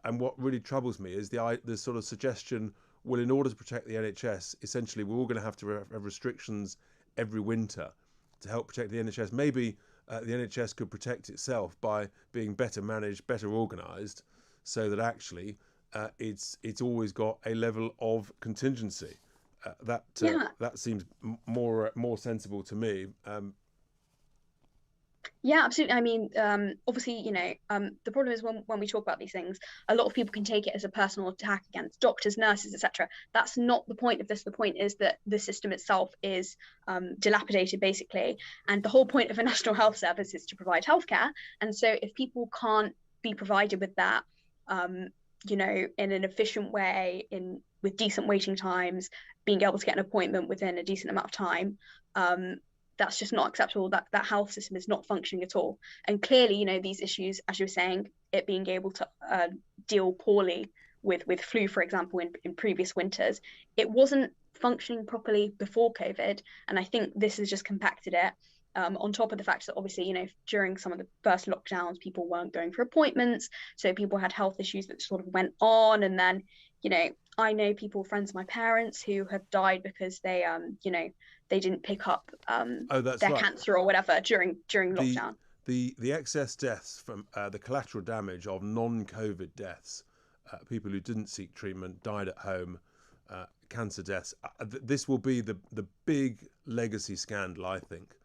And what really troubles me is the sort of suggestion, well, in order to protect the NHS, essentially we're all going to have restrictions every winter to help protect the NHS. Maybe the NHS could protect itself by being better managed, better organised, so that actually it's always got a level of contingency. That seems more sensible to me. Yeah, absolutely. I mean, obviously, the problem is when we talk about these things, a lot of people can take it as a personal attack against doctors, nurses, etc. That's not the point of this. The point is that the system itself is dilapidated, basically, and the whole point of a national health service is to provide healthcare. And so, if people can't be provided with that, in an efficient way, with decent waiting times, being able to get an appointment within a decent amount of time, that's just not acceptable. That health system is not functioning at all. And clearly, these issues, as you were saying, it being able to deal poorly with flu, for example, in previous winters, it wasn't functioning properly before COVID. And I think this has just compacted it. On top of the fact that obviously, during some of the first lockdowns, people weren't going for appointments. So people had health issues that sort of went on. And then, I know people, friends of my parents, who have died because they, they didn't pick up their cancer or whatever during lockdown. The excess deaths from the collateral damage of non-COVID deaths, people who didn't seek treatment, died at home, cancer deaths. This will be the big legacy scandal, I think,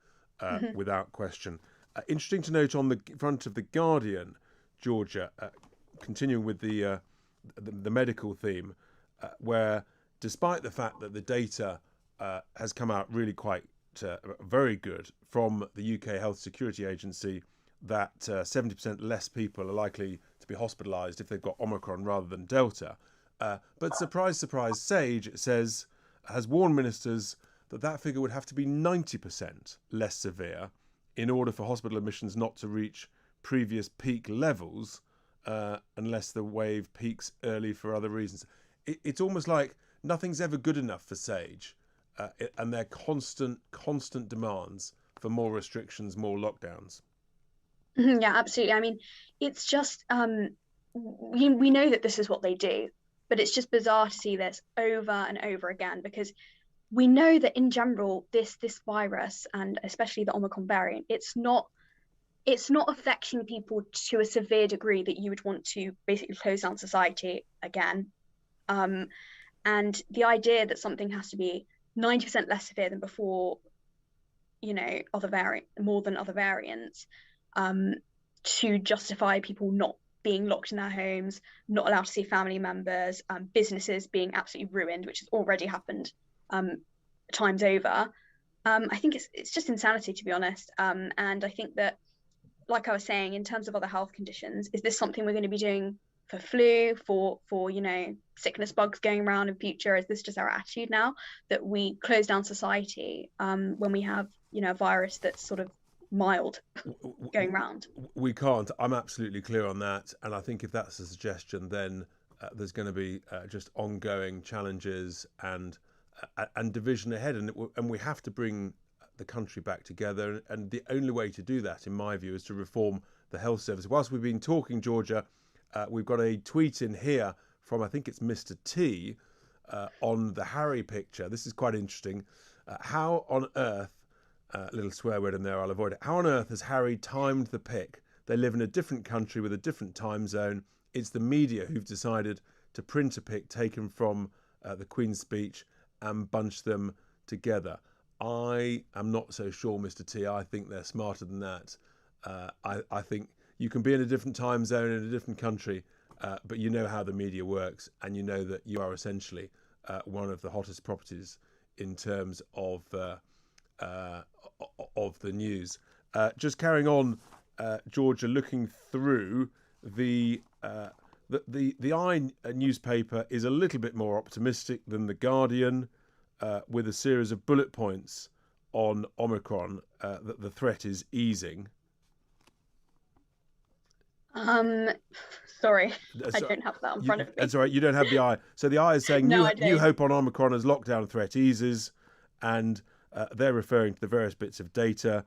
without question. Interesting to note on the front of The Guardian, Georgia, continuing with the medical theme, where despite the fact that the data has come out really quite very good from the UK Health Security Agency, that 70% less people are likely to be hospitalised if they've got Omicron rather than Delta. But surprise, surprise, SAGE says, has warned ministers that figure would have to be 90% less severe in order for hospital admissions not to reach previous peak levels unless the wave peaks early for other reasons. It's almost like nothing's ever good enough for SAGE and their constant demands for more restrictions, more lockdowns. Yeah, absolutely. I mean, it's just, we know that this is what they do, but it's just bizarre to see this over and over again, because we know that in general, this virus, and especially the Omicron variant, it's not affecting people to a severe degree that you would want to basically close down society again. And the idea that something has to be 90% less severe than before, more than other variants, to justify people not being locked in their homes, not allowed to see family members, businesses being absolutely ruined, which has already happened times over. I think it's just insanity, to be honest. And I think that, like I was saying, in terms of other health conditions, is this something we're going to be doing for flu, for sickness bugs going around in future? Is this just our attitude now, that we close down society when we have a virus that's sort of mild going round? We can't. I'm absolutely clear on that. And I think if that's a suggestion, then there's going to be just ongoing challenges and division ahead. And we have to bring the country back together. And the only way to do that, in my view, is to reform the health service. Whilst we've been talking, Georgia, we've got a tweet in here from, I think it's Mr. T, on the Harry picture. This is quite interesting. How on earth, little swear word in there, I'll avoid it. How on earth has Harry timed the pic? They live in a different country with a different time zone. It's the media who've decided to print a pic taken from the Queen's speech and bunch them together. I am not so sure, Mr. T. I think they're smarter than that. I think you can be in a different time zone in a different country, but you know how the media works, and you know that you are essentially one of the hottest properties in terms of the news. Just carrying on, Georgia, looking through the I newspaper is a little bit more optimistic than the Guardian, with a series of bullet points on Omicron, that the threat is easing. Sorry, I don't have that in front of me. That's all right, you don't have the eye. So the eye is saying new hope on Omicron as lockdown threat eases, and they're referring to the various bits of data,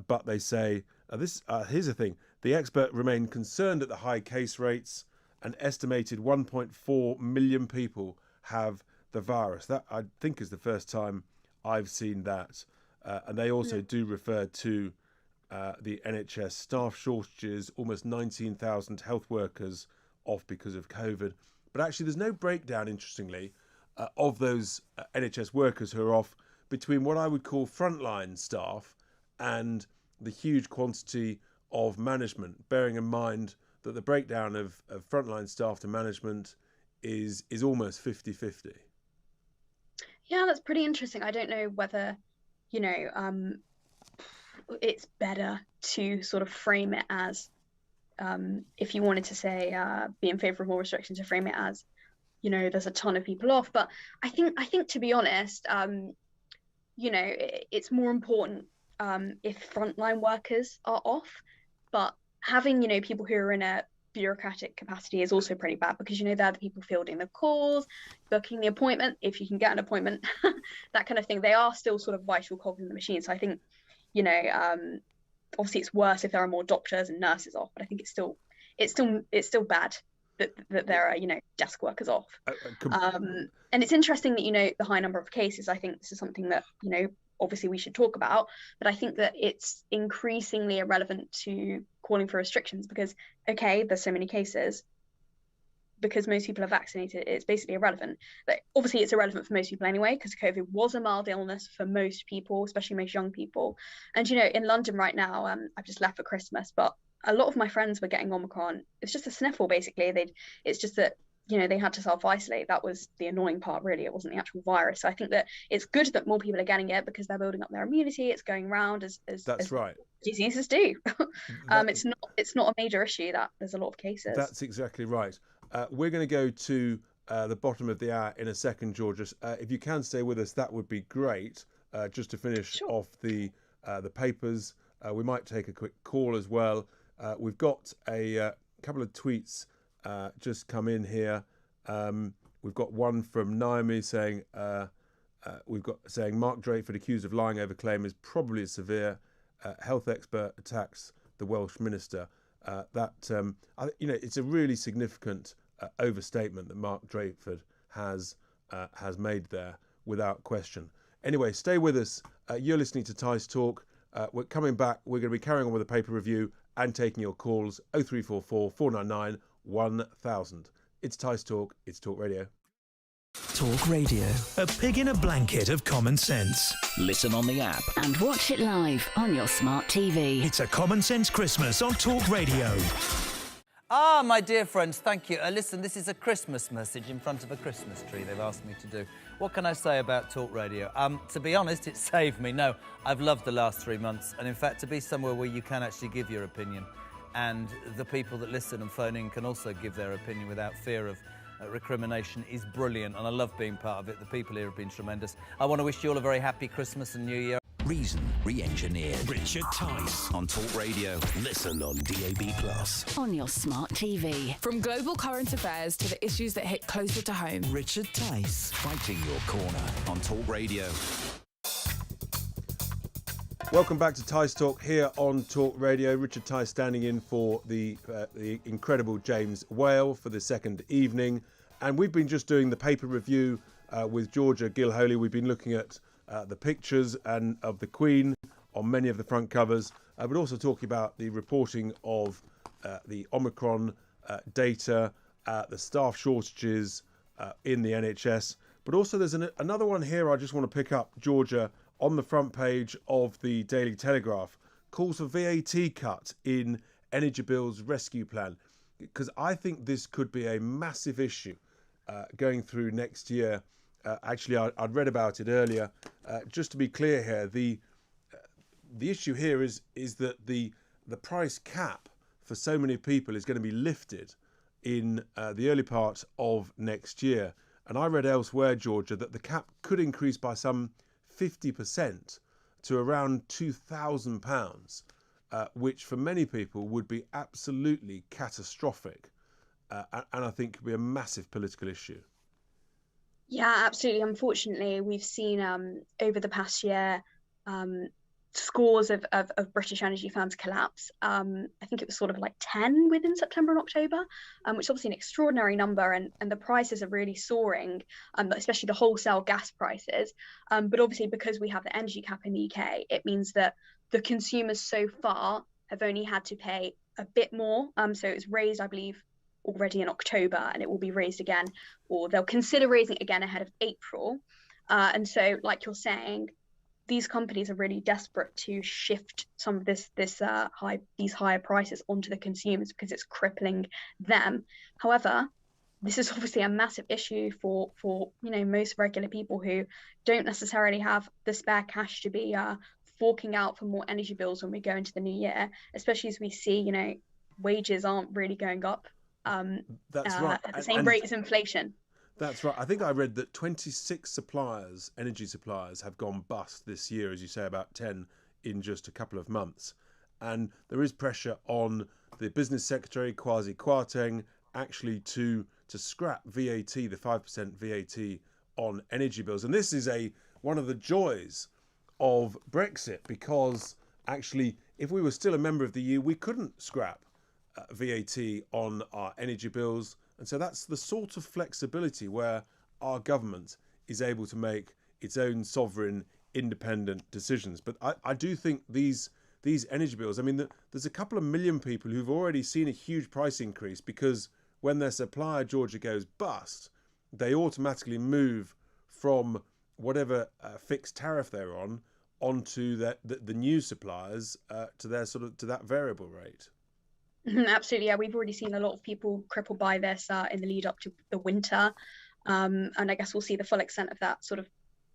but they say, here's the thing, the expert remained concerned at the high case rates. An estimated 1.4 million people have the virus. That, I think, is the first time I've seen that. And they also do refer to the NHS staff shortages, almost 19,000 health workers off because of COVID. But actually, there's no breakdown, interestingly, of those NHS workers who are off between what I would call frontline staff and the huge quantity of management, bearing in mind that the breakdown of frontline staff to management is almost 50-50. Yeah, that's pretty interesting. I don't know whether, it's better to sort of frame it as, if you wanted to say be in favour of more restrictions, to frame it as, there's a ton of people off. But I think to be honest, it's more important if frontline workers are off. But having, people who are in a bureaucratic capacity is also pretty bad, because they're the people fielding the calls, booking the appointment, if you can get an appointment, that kind of thing. They are still sort of vital cogs in the machine. So I think, obviously it's worse if there are more doctors and nurses off, but I think it's still bad that there are desk workers off. And it's interesting that the high number of cases. I think this is something that obviously we should talk about, but I think that it's increasingly irrelevant to calling for restrictions, because there's so many cases, because most people are vaccinated. It's basically irrelevant. But obviously it's irrelevant for most people anyway, because COVID was a mild illness for most people, especially most young people. And in London right now, I've just left for Christmas, but a lot of my friends were getting Omicron. It's just a sniffle, basically. It's just that they had to self-isolate. That was the annoying part, really. It wasn't the actual virus. So I think that it's good that more people are getting it, because they're building up their immunity. It's going around as right. diseases do. It's not a major issue that there's a lot of cases. That's exactly right. We're going to go to the bottom of the hour in a second, Georgia. If you can stay with us, that would be great. Just to finish off the papers, we might take a quick call as well. We've got a couple of tweets just come in here. We've got one from Naomi saying, saying Mark Drakeford accused of lying over claim is probably a severe health expert attacks the Welsh minister. It's a really significant overstatement that Mark Drakeford has made there, without question. Anyway, stay with us. You're listening to Tice Talk. We're coming back. We're going to be carrying on with the paper review and taking your calls. 0344 499 1000. It's Tice Talk. It's Talk Radio. Talk Radio. A pig in a blanket of common sense. Listen on the app and watch it live on your smart TV. It's a Common Sense Christmas on Talk Radio. Ah, my dear friends, thank you. Listen, this is a Christmas message in front of a Christmas tree they've asked me to do. What can I say about Talk Radio? To be honest, it saved me. No, I've loved the last 3 months. And in fact, to be somewhere where you can actually give your opinion, and the people that listen and phone in can also give their opinion without fear of recrimination, is brilliant. And I love being part of it. The people here have been tremendous. I want to wish you all a very happy Christmas and New Year. Reason Re-Engineered. Richard Tice On Talk Radio. Listen on DAB+. On your smart TV. From global current affairs to the issues that hit closer to home. Richard Tice. Fighting your corner on Talk Radio. Welcome back to Tice Talk here on Talk Radio. Richard Tice standing in for the incredible James Whale for the second evening. And we've been just doing the paper review with Georgia Gilholy. We've been looking at the pictures and of the Queen on many of the front covers, but also talking about the reporting of the Omicron data, the staff shortages in the NHS. But also there's another one here I just want to pick up, Georgia, on the front page of the Daily Telegraph, calls for VAT cut in Energy Bill's rescue plan, because I think this could be a massive issue going through next year. Actually, I'd read about it earlier. Just to be clear here, the issue here is that the price cap for so many people is going to be lifted in the early part of next year. And I read elsewhere, Georgia, that the cap could increase by some 50% to around £2,000, which for many people would be absolutely catastrophic, and I think could be a massive political issue. Yeah, absolutely. Unfortunately, we've seen over the past year scores of British energy firms collapse. I think it was sort of like 10 within September and October, which is obviously an extraordinary number, and the prices are really soaring, especially the wholesale gas prices. But obviously, because we have the energy cap in the UK, it means that the consumers so far have only had to pay a bit more. So it was raised, I believe, already in October, and it will be raised again, or they'll consider raising it again ahead of April. And so, like you're saying, these companies are really desperate to shift some of these higher prices onto the consumers because it's crippling them. However, this is obviously a massive issue for most regular people who don't necessarily have the spare cash to be forking out for more energy bills when we go into the new year, especially as we see wages aren't really going up That's right. at the same rate as inflation. That's right. I think I read that 26 energy suppliers, have gone bust this year, as you say, about 10 in just a couple of months. And there is pressure on the business secretary, Kwasi Kwarteng, actually to scrap VAT, the 5% VAT on energy bills. And this is one of the joys of Brexit, because actually, if we were still a member of the EU, we couldn't scrap VAT on our energy bills. And so that's the sort of flexibility where our government is able to make its own sovereign, independent decisions. But I do think these energy bills, I mean, there's a couple of million people who've already seen a huge price increase because when their supplier, Georgia, goes bust, they automatically move from whatever fixed tariff they're on onto the new suppliers to that variable rate. Absolutely, yeah. We've already seen a lot of people crippled by this in the lead up to the winter, and I guess we'll see the full extent of that sort of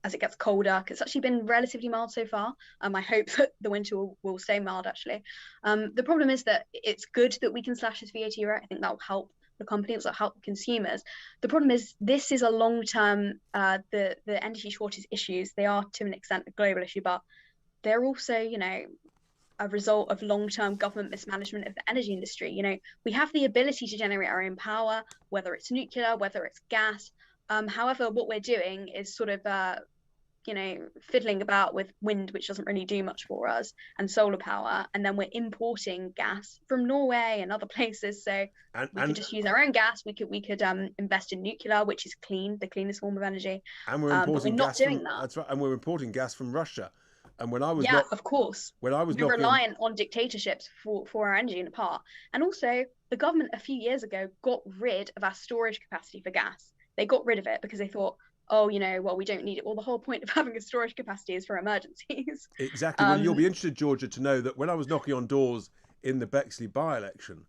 as it gets colder. It's actually been relatively mild so far. I hope that the winter will stay mild. Actually, the problem is that it's good that we can slash this VAT rate. I think that will help the companies, that will help consumers. The problem is this is a long-term. The energy shortage issues, they are to an extent a global issue, but they're also a result of long-term government mismanagement of the energy industry. We have the ability to generate our own power, whether it's nuclear, whether it's gas. However, what we're doing is sort of, fiddling about with wind, which doesn't really do much for us, and solar power, and then we're importing gas from Norway and other places. So we could just use our own gas. We could invest in nuclear, which is clean, the cleanest form of energy. And we're importing gas. That's right. And we're importing gas from Russia. And when I was of course, we're reliant on dictatorships for our energy in the part. And also, the government a few years ago got rid of our storage capacity for gas. They got rid of it because they thought, we don't need it. Well, the whole point of having a storage capacity is for emergencies. Exactly. Well, you'll be interested, Georgia, to know that when I was knocking on doors in the Bexley by-election,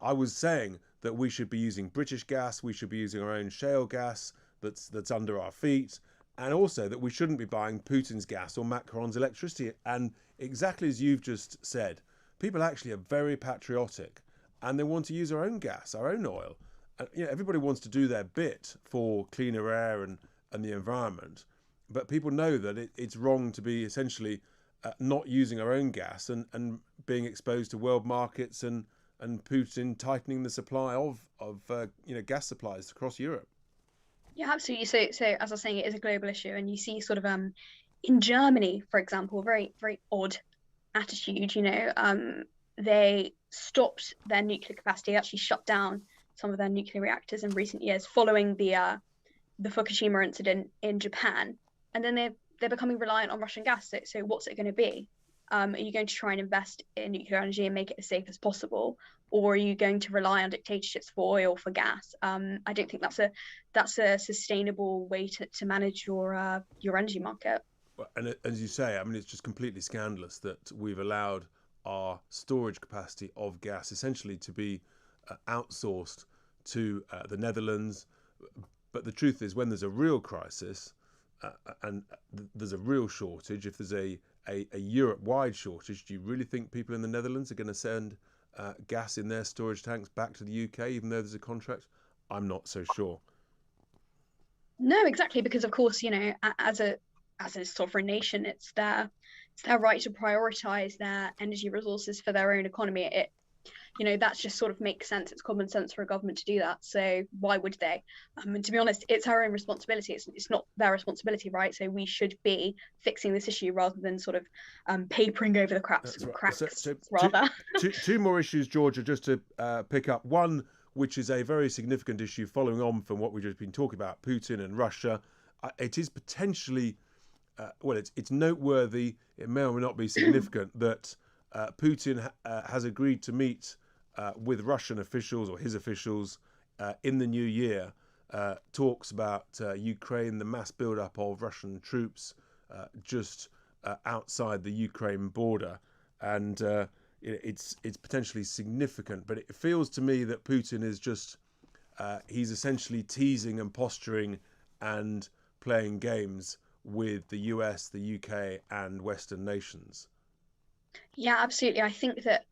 I was saying that we should be using British gas, we should be using our own shale gas that's under our feet, and also that we shouldn't be buying Putin's gas or Macron's electricity. And exactly as you've just said, people actually are very patriotic and they want to use our own gas, our own oil. Everybody wants to do their bit for cleaner air and the environment. But people know that it's wrong to be essentially not using our own gas and being exposed to world markets and Putin tightening the supply of gas supplies across Europe. Yeah, absolutely. So as I was saying, it is a global issue, and you see sort of in Germany, for example, very, very odd attitude. They stopped their nuclear capacity, actually shut down some of their nuclear reactors in recent years following the Fukushima incident in Japan, and then they're becoming reliant on Russian gas. So what's it going to be? Are you going to try and invest in nuclear energy and make it as safe as possible, or are you going to rely on dictatorships for oil, for gas? I don't think that's a sustainable way to manage your energy market. Well, and as you say, I mean, it's just completely scandalous that we've allowed our storage capacity of gas essentially to be outsourced to the Netherlands. But the truth is, when there's a real crisis and there's a real shortage, if there's a Europe-wide shortage, do you really think people in the Netherlands are going to send gas in their storage tanks back to the UK, even though there's a contract? I'm not so sure. No, exactly, because of course, as a sovereign nation, it's their right to prioritise their energy resources for their own economy. That just sort of makes sense. It's common sense for a government to do that. So why would they? And to be honest, it's our own responsibility. It's not their responsibility, right? So we should be fixing this issue rather than sort of papering over the cracks. So rather. Two more issues, Georgia, just to pick up. One, which is a very significant issue following on from what we've just been talking about, Putin and Russia. It is potentially, it's noteworthy, it may or may not be significant, that Putin has agreed to meet with Russian officials or his officials in the new year. Talks about Ukraine, the mass build-up of Russian troops just outside the Ukraine border, and it's potentially significant. But it feels to me that Putin is just he's essentially teasing and posturing and playing games with the US, the UK, and Western nations. Yeah, absolutely. I think that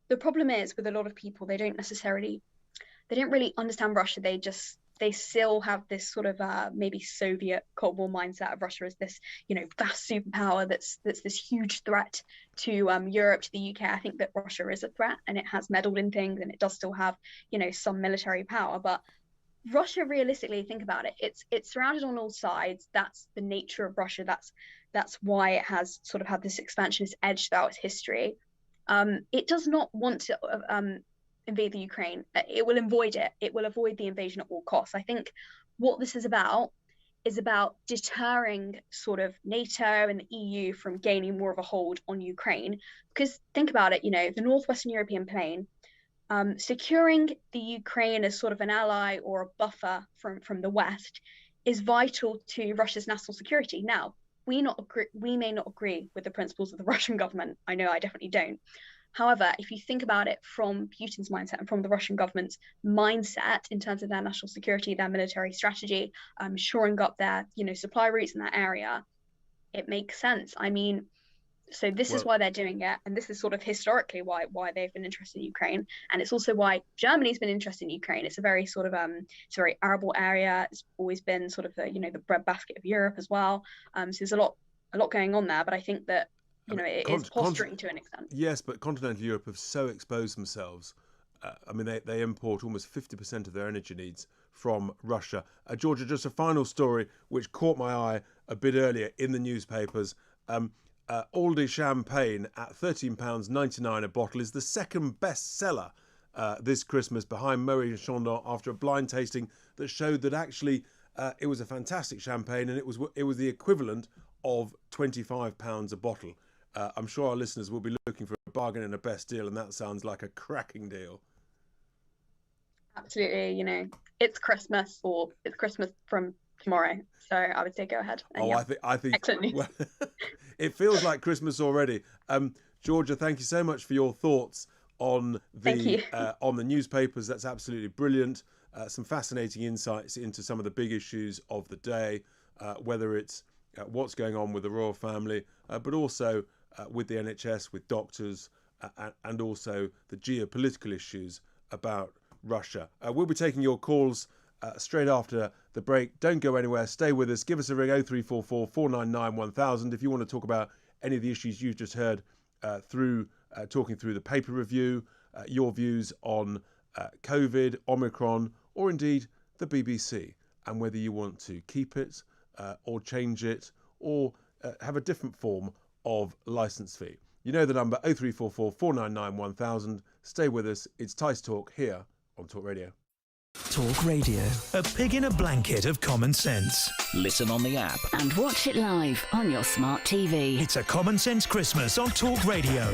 the problem is with a lot of people, they don't really understand Russia. They still have this sort of maybe Soviet Cold War mindset of Russia as this, vast superpower that's this huge threat to Europe, to the UK. I think that Russia is a threat, and it has meddled in things, and it does still have, some military power. But Russia, realistically, think about it. It's surrounded on all sides. That's the nature of Russia. That's why it has sort of had this expansionist edge throughout its history. It does not want to invade the Ukraine. It will avoid it. It will avoid the invasion at all costs. I think what this is about deterring sort of NATO and the EU from gaining more of a hold on Ukraine. Because think about it, the Northwestern European plain, securing the Ukraine as sort of an ally or a buffer from the West is vital to Russia's national security. Now, we may not agree with the principles of the Russian government. I know I definitely don't. However, if you think about it from Putin's mindset and from the Russian government's mindset in terms of their national security, their military strategy, shoring up their supply routes in that area, it makes sense. I mean, so this is why they're doing it, and this is sort of historically why they've been interested in Ukraine, and it's also why Germany's been interested in Ukraine. It's a very sort of it's a very arable area. It's always been sort of the breadbasket of Europe as well. So there's a lot going on there, but I think that it is posturing to an extent. Yes, but continental Europe have so exposed themselves. They import almost 50% of their energy needs from Russia. Georgia, just a final story which caught my eye a bit earlier in the newspapers. Aldi champagne at £13.99 a bottle is the second best seller this Christmas, behind Moët and Chandon, after a blind tasting that showed that actually it was a fantastic champagne, and it was the equivalent of £25 a bottle. I'm sure our listeners will be looking for a bargain and a best deal, and that sounds like a cracking deal. Absolutely, it's Christmas, or it's Christmas from tomorrow, so I would say go ahead. And I think excellent news. Well, it feels like Christmas already. Georgia, thank you so much for your thoughts on the newspapers. That's absolutely brilliant. Some fascinating insights into some of the big issues of the day, whether it's what's going on with the royal family, but also with the NHS, with doctors, and also the geopolitical issues about Russia. We'll be taking your calls straight after the break. Don't go anywhere. Stay with us. Give us a ring, 0344 499 1000, if you want to talk about any of the issues you've just heard through talking through the paper review, your views on COVID, Omicron, or indeed the BBC, and whether you want to keep it or change it or have a different form of licence fee. You know the number, 0344 499 1000. Stay with us. It's Tice Talk here on Talk Radio. Talk Radio. A pig in a blanket of common sense. Listen on the app and watch it live on your smart TV. It's a Common Sense Christmas on Talk Radio.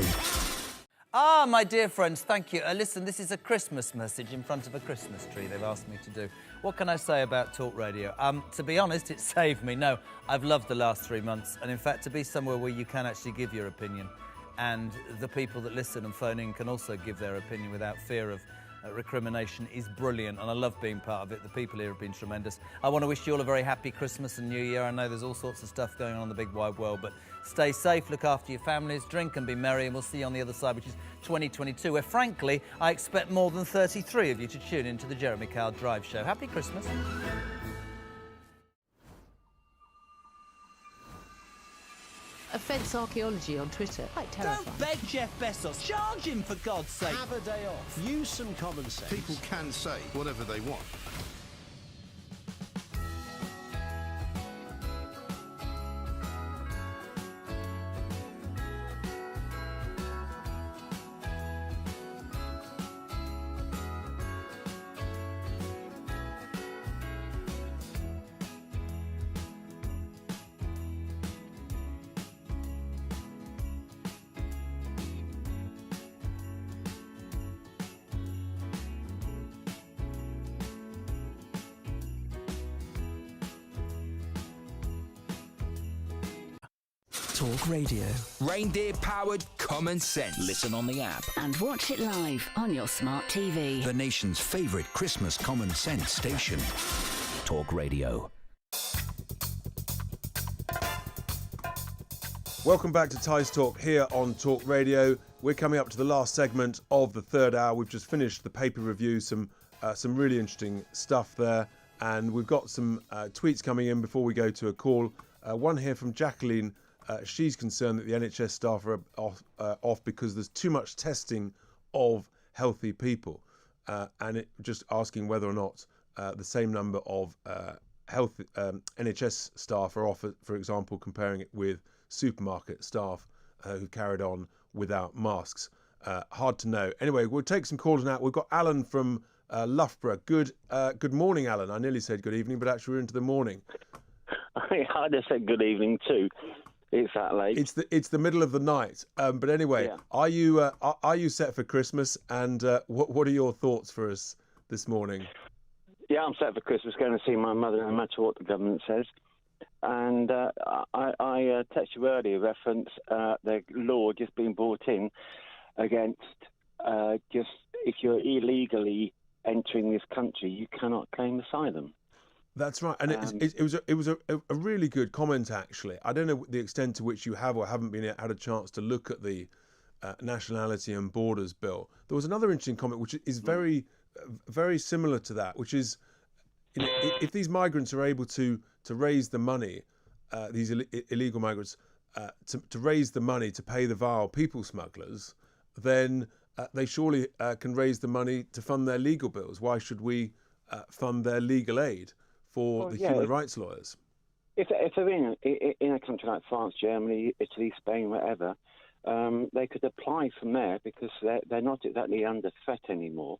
Ah, my dear friends, thank you. Listen, this is a Christmas message in front of a Christmas tree they've asked me to do. What can I say about Talk Radio? To be honest, it saved me. No, I've loved the last 3 months. And in fact, to be somewhere where you can actually give your opinion, and the people that listen and phone in can also give their opinion without fear of recrimination, is brilliant, and I love being part of it. The people here have been tremendous. I want to wish you all a very happy Christmas and New Year. I know there's all sorts of stuff going on in the big wide world, but stay safe, look after your families, drink and be merry, and we'll see you on the other side, which is 2022, where frankly I expect more than 33 of you to tune into the Jeremy Kyle Drive Show. Happy Christmas. Offence archaeology on Twitter. Quite terrifying. Don't beg Jeff Bezos. Charge him, for God's sake. Have a day off. Use some common sense. People can say whatever they want. Talk Radio. Reindeer-powered common sense. Listen on the app. And watch it live on your smart TV. The nation's favourite Christmas common sense station. Talk Radio. Welcome back to Tice Talk here on Talk Radio. We're coming up to the last segment of the third hour. We've just finished the paper review, some really interesting stuff there. And we've got some tweets coming in before we go to a call. One here from Jacqueline. She's concerned that the NHS staff are off because there's too much testing of healthy people. And just asking whether or not the same number of NHS staff are off, for example, comparing it with supermarket staff who carried on without masks. Hard to know. Anyway, we'll take some calls now. We've got Alan from Loughborough. Good morning, Alan. I nearly said good evening, but actually we're into the morning. I just said good evening too. It's that late. It's the middle of the night. But anyway, yeah. Are you set for Christmas? And what are your thoughts for us this morning? Yeah, I'm set for Christmas. Going to see my mother, no matter what the government says. And I texted you earlier, reference the law just being brought in against just if you're illegally entering this country, you cannot claim asylum. That's right, and it was a really good comment actually. I don't know the extent to which you have or haven't had a chance to look at the Nationality and Borders Bill. There was another interesting comment which is very similar to that, which is, you know, if these migrants are able to raise the money, these illegal migrants, to raise the money to pay the vile people smugglers, then they surely can raise the money to fund their legal bills. Why should we fund their legal aid for human rights lawyers? If they're in a country like France, Germany, Italy, Spain, whatever, they could apply from there because they're not exactly under threat anymore.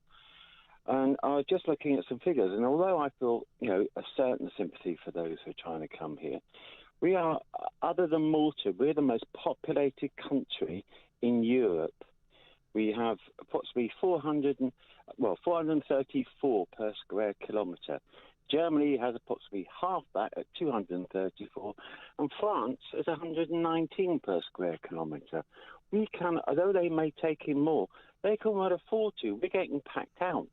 And I was just looking at some figures, and although I feel, a certain sympathy for those who are trying to come here, we are, other than Malta, we're the most populated country in Europe. We have approximately 434 per square kilometre. Germany has approximately half that at 234, and France is 119 per square kilometre. We can, although they may take in more, they cannot afford to. We're getting packed out.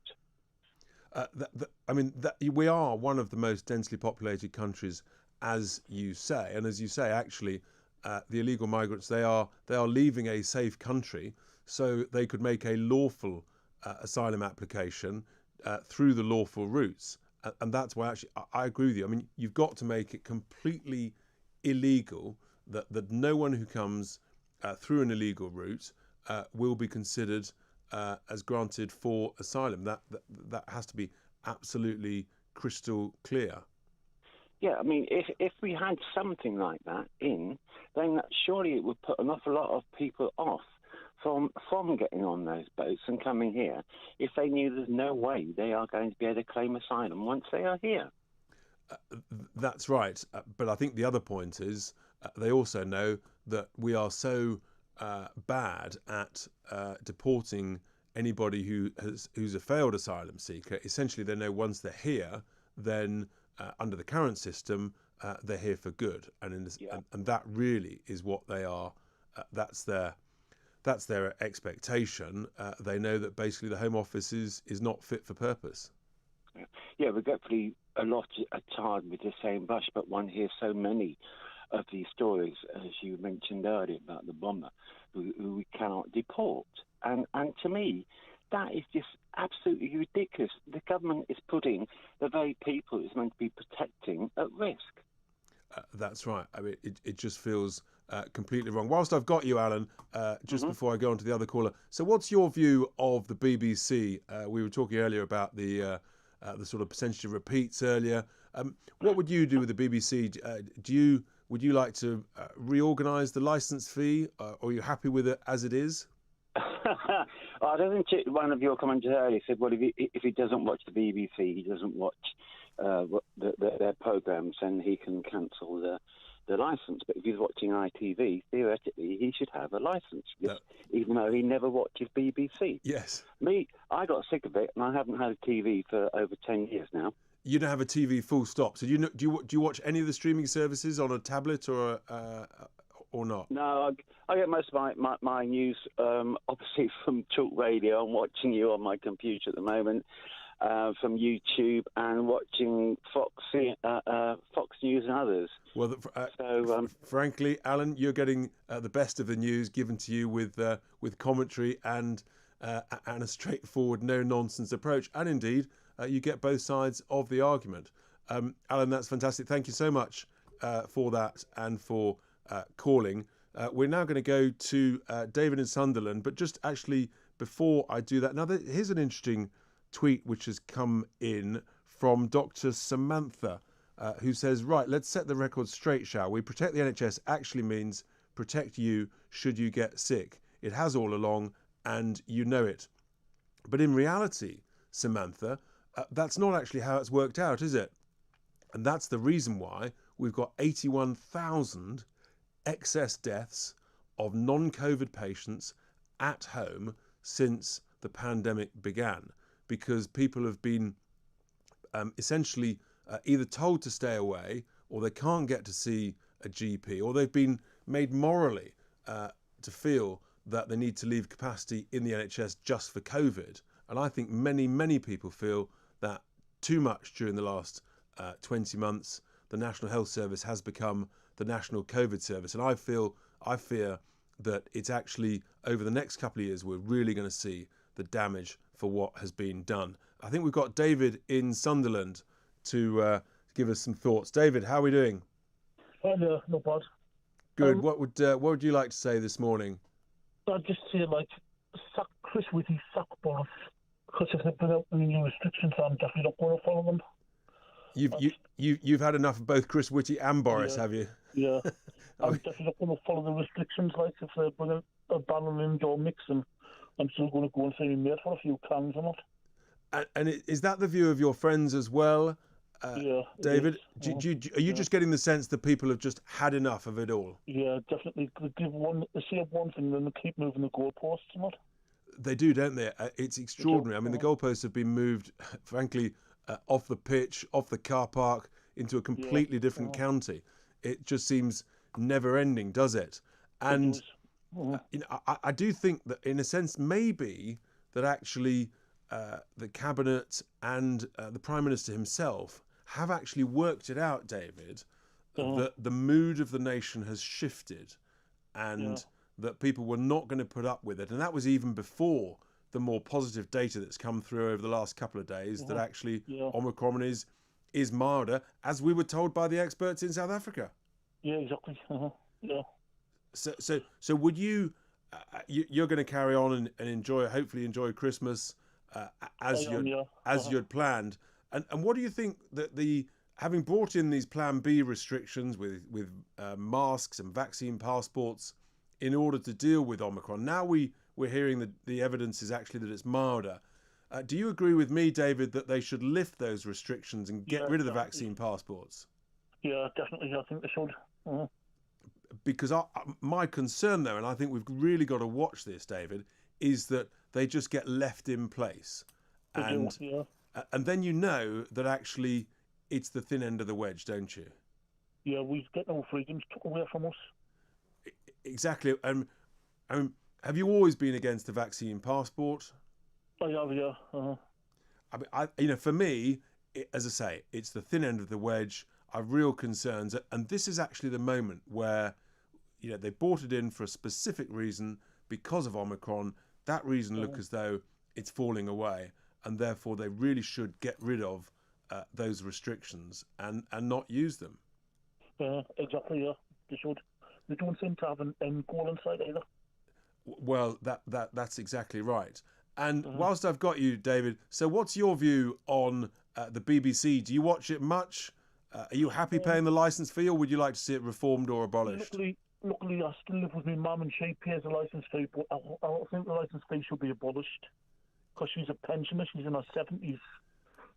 We are one of the most densely populated countries, as you say, and as you say, actually, the illegal migrants they are leaving a safe country, so they could make a lawful asylum application through the lawful routes, and that's why actually I agree with you. I mean, you've got to make it completely illegal that no one who comes through an illegal route will be considered as granted for asylum. That has to be absolutely crystal clear. Yeah, I mean, if we had something like that in, then surely it would put an awful lot of people off from getting on those boats and coming here if they knew there's no way they are going to be able to claim asylum once they are here. That's right. But I think the other point is they also know that we are so bad at deporting anybody who's a failed asylum seeker. Essentially, they know once they're here, then under the current system, they're here for good, and that really is what they are. That's their expectation. They know that basically the Home Office is not fit for purpose. Yeah, regretfully, a lot are tarred with the same brush, but one hears so many of these stories, as you mentioned earlier, about the bomber who we cannot deport. And to me, that is just absolutely ridiculous. The government is putting the very people it's meant to be protecting at risk. That's right. I mean, it just feels completely wrong. Whilst I've got you, Alan, just before I go on to the other caller, so what's your view of the BBC? We were talking earlier about the sort of percentage of repeats earlier. What would you do with the BBC? Would you like to reorganise the licence fee, or are you happy with it as it is? I don't think one of your commenters earlier said, well, if he doesn't watch the BBC, he doesn't watch their programmes, and he can cancel the licence. But if he's watching ITV, theoretically, he should have a licence, even though he never watches BBC. Yes. Me, I got sick of it, and I haven't had a TV for over 10 years now. You don't have a TV full stop. So do you watch any of the streaming services on a tablet or or not? No, I get most of my news obviously from Talk Radio. I'm watching you on my computer at the moment, from YouTube and watching Fox News and others. Well, frankly, Alan, you're getting the best of the news given to you with commentary and a straightforward, no-nonsense approach. And indeed, you get both sides of the argument. Alan, that's fantastic. Thank you so much for that and for calling. We're now going to go to David in Sunderland, but just actually before I do that, here's an interesting tweet which has come in from Dr. Samantha, who says, right, let's set the record straight, shall we? Protect the NHS actually means protect you should you get sick. It has all along, and you know it. But in reality, Samantha, that's not actually how it's worked out, is it? And that's the reason why we've got 81,000 excess deaths of non-COVID patients at home since the pandemic began, because people have been essentially either told to stay away, or they can't get to see a GP, or they've been made morally to feel that they need to leave capacity in the NHS just for COVID. And I think many people feel that too much during the last 20 months, the National Health Service has become the National COVID Service. And I fear that it's actually over the next couple of years, we're really going to see the damage for what has been done. I think we've got David in Sunderland to give us some thoughts. David, how are we doing? Hi there, not bad. Good. What would you like to say this morning? I'd just say, sack Chris Whitty, sack Boris. Because if they put out any new restrictions, I'm definitely not going to follow them. You've had enough of both Chris Whitty and Boris, have you? Yeah. I'm definitely not going to follow the restrictions. If they bring a ban on indoor mixing, I'm still going to go and see me mate for a few cans or not. And is that the view of your friends as well, David? Are you just getting the sense that people have just had enough of it all? Yeah, definitely. They say one thing, then they keep moving the goalposts or not. They do, don't they? It's extraordinary. I mean, the goalposts have been moved, frankly, off the pitch, off the car park, into a completely different county. It just seems never-ending, does it? And I do think that, in a sense, maybe that actually the cabinet and the Prime Minister himself have actually worked it out, David, that the mood of the nation has shifted, and that people were not going to put up with it. And that was even before the more positive data that's come through over the last couple of days, that actually Omicron is milder, as we were told by the experts in South Africa. Yeah, exactly. Yeah. So would you? You're going to carry on and hopefully enjoy Christmas as you'd planned. And what do you think that having brought in these Plan B restrictions with masks and vaccine passports in order to deal with Omicron? Now we're hearing that the evidence is actually that it's milder. Do you agree with me, David, that they should lift those restrictions and get rid of the vaccine passports? Yeah, definitely. I think they should. Because my concern, though, and I think we've really got to watch this, David, is that they just get left in place. And then you know that actually it's the thin end of the wedge, don't you? Yeah, we get no freedoms took away from us. Exactly. Have you always been against the vaccine passport? I have, yeah. I mean, for me, as I say, it's the thin end of the wedge. I have real concerns, and this is actually the moment where, they brought it in for a specific reason because of Omicron. That reason look as though it's falling away, and therefore they really should get rid of those restrictions and not use them. Yeah, exactly. Yeah, they should. They don't seem to have an end goal in sight either. Well, that's exactly right. And whilst I've got you, David, so what's your view on the BBC? Do you watch it much? Are you happy paying the licence fee, or would you like to see it reformed or abolished? Luckily, I still live with my mum, and she pays the licence fee, but I think the licence fee should be abolished because she's a pensioner. She's in her 70s.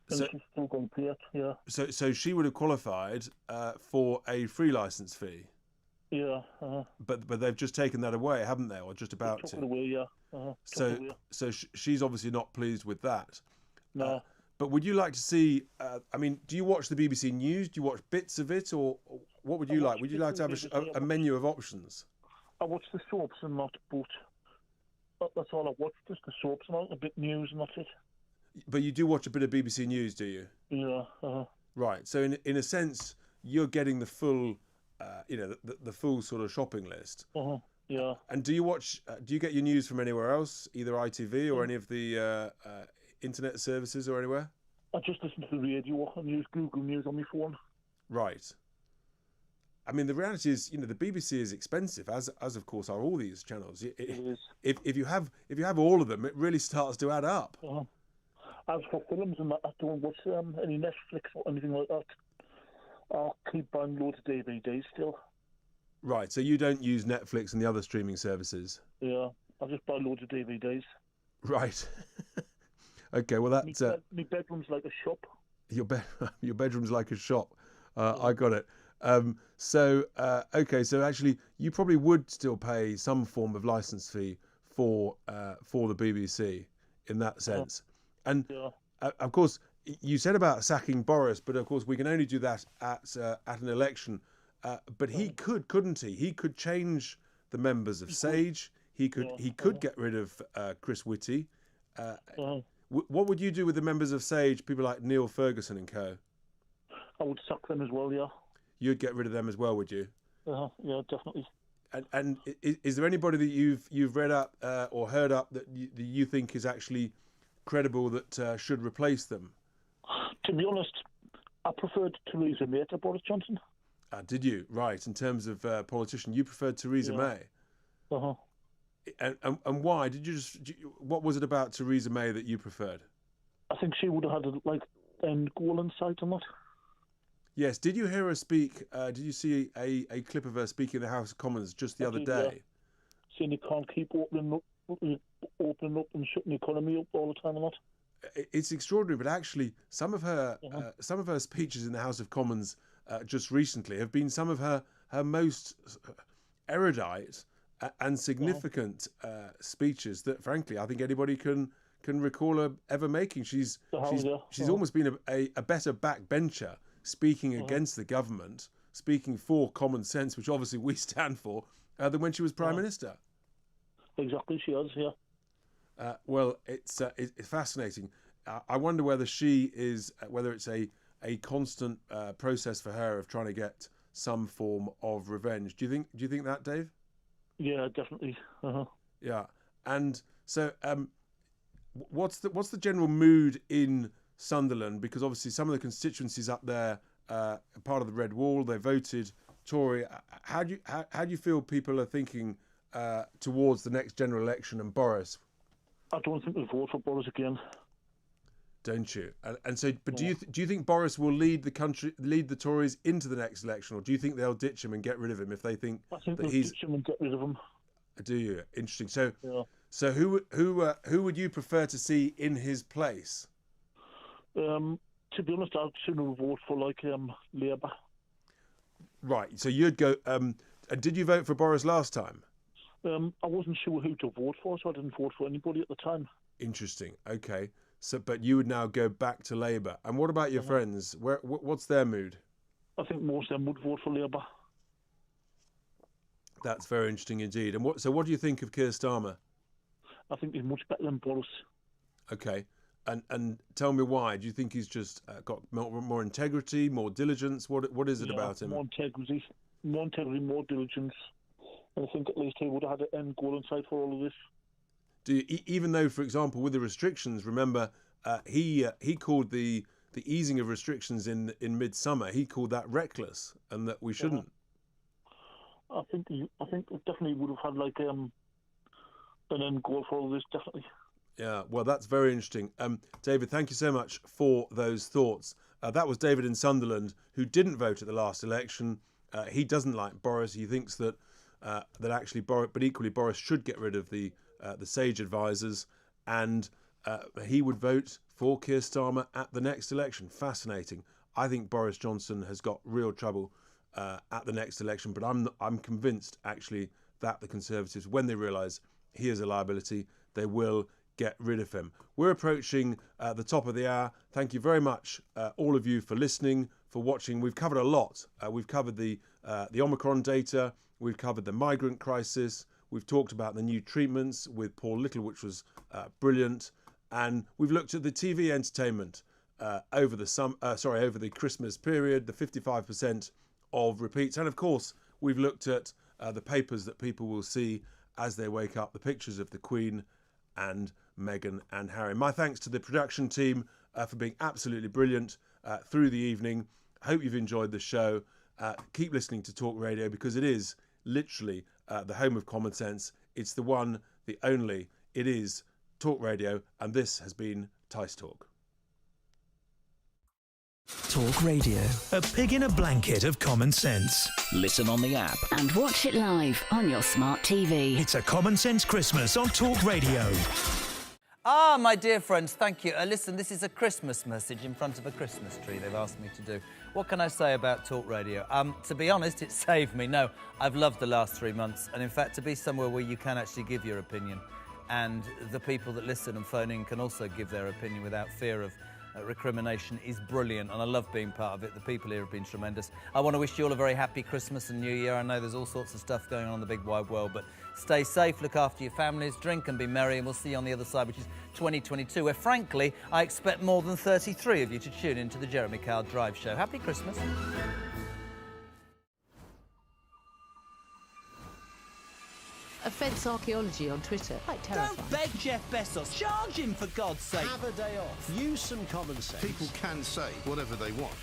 And she's still going to pay it, yeah. So she would have qualified for a free licence fee? Yeah. But they've just taken that away, haven't they, or just about to? Took it away, yeah. So she's obviously not pleased with that. No. But would you like to see? I mean, do you watch the BBC News? Do you watch bits of it, or what would you like? Would you like to have a menu of options? I watch the soaps and not, but that's all I watch. Just the soaps and all, a bit news, and that's it. But you do watch a bit of BBC News, do you? Yeah. Right. So in a sense, you're getting the full, the full sort of shopping list. Yeah. And do you watch? Do you get your news from anywhere else, either ITV or any of the internet services or anywhere? I just listen to the radio and use Google News on my phone. Right. I mean, the reality is, the BBC is expensive, as of course are all these channels. It is. If you have all of them, it really starts to add up. As for films and that, I don't watch any Netflix or anything like that. I'll keep buying loads of DVDs still. Right, so you don't use Netflix and the other streaming services? Yeah, I just buy loads of DVDs. Right. Okay, well that's... My bedroom's like a shop. Your bedroom's like a shop. I got it. Okay, so actually you probably would still pay some form of license fee for the BBC in that sense. And of course, you said about sacking Boris, but of course we can only do that at an election. But he couldn't he? He could change the members of Sage. He could get rid of Chris Whitty. What would you do with the members of Sage, people like Neil Ferguson and co? I would sack them as well, yeah. You'd get rid of them as well, would you? Yeah, definitely. And is there anybody that you've read up or heard up that you think is actually credible that should replace them? To be honest, I preferred Theresa May to Boris Johnson. Did you? Right, in terms of politician, you preferred Theresa May. And why? What was it about Theresa May that you preferred? I think she would have had end goal in sight or not. Yes. Did you hear her speak? Did you see a clip of her speaking in the House of Commons just the other day? Yeah. Saying you can't keep opening up and shutting the economy up all the time or not. It's extraordinary, but actually, some of her speeches in the House of Commons just recently have been some of her most erudite and significant speeches that, frankly, I think anybody can recall her ever making. She's almost been a better backbencher speaking against the government, speaking for common sense, which obviously we stand for, than when she was Prime Minister. Exactly, she has, yeah. Well, it's fascinating. I wonder whether whether it's a constant process for her of trying to get some form of revenge. Do you think that, Dave? Yeah, definitely. Yeah, and so what's the general mood in Sunderland? Because obviously some of the constituencies up there are part of the Red Wall. They voted Tory. How do you feel people are thinking towards the next general election and Boris? I don't think they'll vote for Boris again. Don't you? And so, but do you think Boris will lead the Tories into the next election, or do you think they'll ditch him and get rid of him if they think I think that they'll ditch him and get rid of him. Do you? Interesting. So, yeah. So who would you prefer to see in his place? To be honest, I'd sooner vote for Labour. Right. So you'd go. Did you vote for Boris last time? I wasn't sure who to vote for, so I didn't vote for anybody at the time. Interesting. Okay. So, but you would now go back to Labour. And what about your friends? What's their mood? I think most of them would vote for Labour. That's very interesting indeed. And what do you think of Keir Starmer? I think he's much better than Boris. Okay. And tell me why. Do you think he's just got more integrity, more diligence? What is it about him? More integrity, more diligence. And I think at least he would have had an end goal in sight for all of this. Even though, for example, with the restrictions, remember, he called the easing of restrictions in midsummer, he called that reckless and that we shouldn't. I think it definitely would have had an end goal for all this, definitely. Yeah, well, that's very interesting. David, thank you so much for those thoughts. That was David in Sunderland, who didn't vote at the last election. He doesn't like Boris. He thinks that actually Boris should get rid of the Sage advisors, and he would vote for Keir Starmer at the next election. Fascinating. I think Boris Johnson has got real trouble at the next election, but I'm convinced actually that the Conservatives, when they realise he is a liability, they will get rid of him. We're approaching the top of the hour. Thank you very much, all of you, for listening, for watching. We've covered a lot. We've covered the Omicron data. We've covered the migrant crisis. We've talked about the new treatments with Paul Little, which was brilliant. And we've looked at the TV entertainment over the Christmas period, the 55% of repeats. And of course, we've looked at the papers that people will see as they wake up, the pictures of the Queen and Meghan and Harry. My thanks to the production team for being absolutely brilliant through the evening. I hope you've enjoyed the show. Keep listening to Talk Radio, because it is literally the home of common sense. It's the one, the only. It is Talk Radio, and this has been Tice Talk. Talk Radio. A pig in a blanket of common sense. Listen on the app. And watch it live on your smart TV. It's a common sense Christmas on Talk Radio. Ah, my dear friends, thank you. Listen, this is a Christmas message in front of a Christmas tree they've asked me to do. What can I say about Talk Radio? To be honest, it saved me. No, I've loved the last 3 months. And in fact, to be somewhere where you can actually give your opinion, and the people that listen and phone in can also give their opinion without fear of recrimination, is brilliant, and I love being part of it. The people here have been tremendous. I want to wish you all a very happy Christmas and New Year. I know there's all sorts of stuff going on in the big wide world, but stay safe, look after your families, drink and be merry, and we'll see you on the other side, which is 2022, where frankly I expect more than 33 of you to tune into the Jeremy Kyle Drive Show. Happy Christmas. Offence archaeology on Twitter. Quite terrifying. Don't beg Jeff Bezos. Charge him, for God's sake. Have a day off. Use some common sense. People can say whatever they want.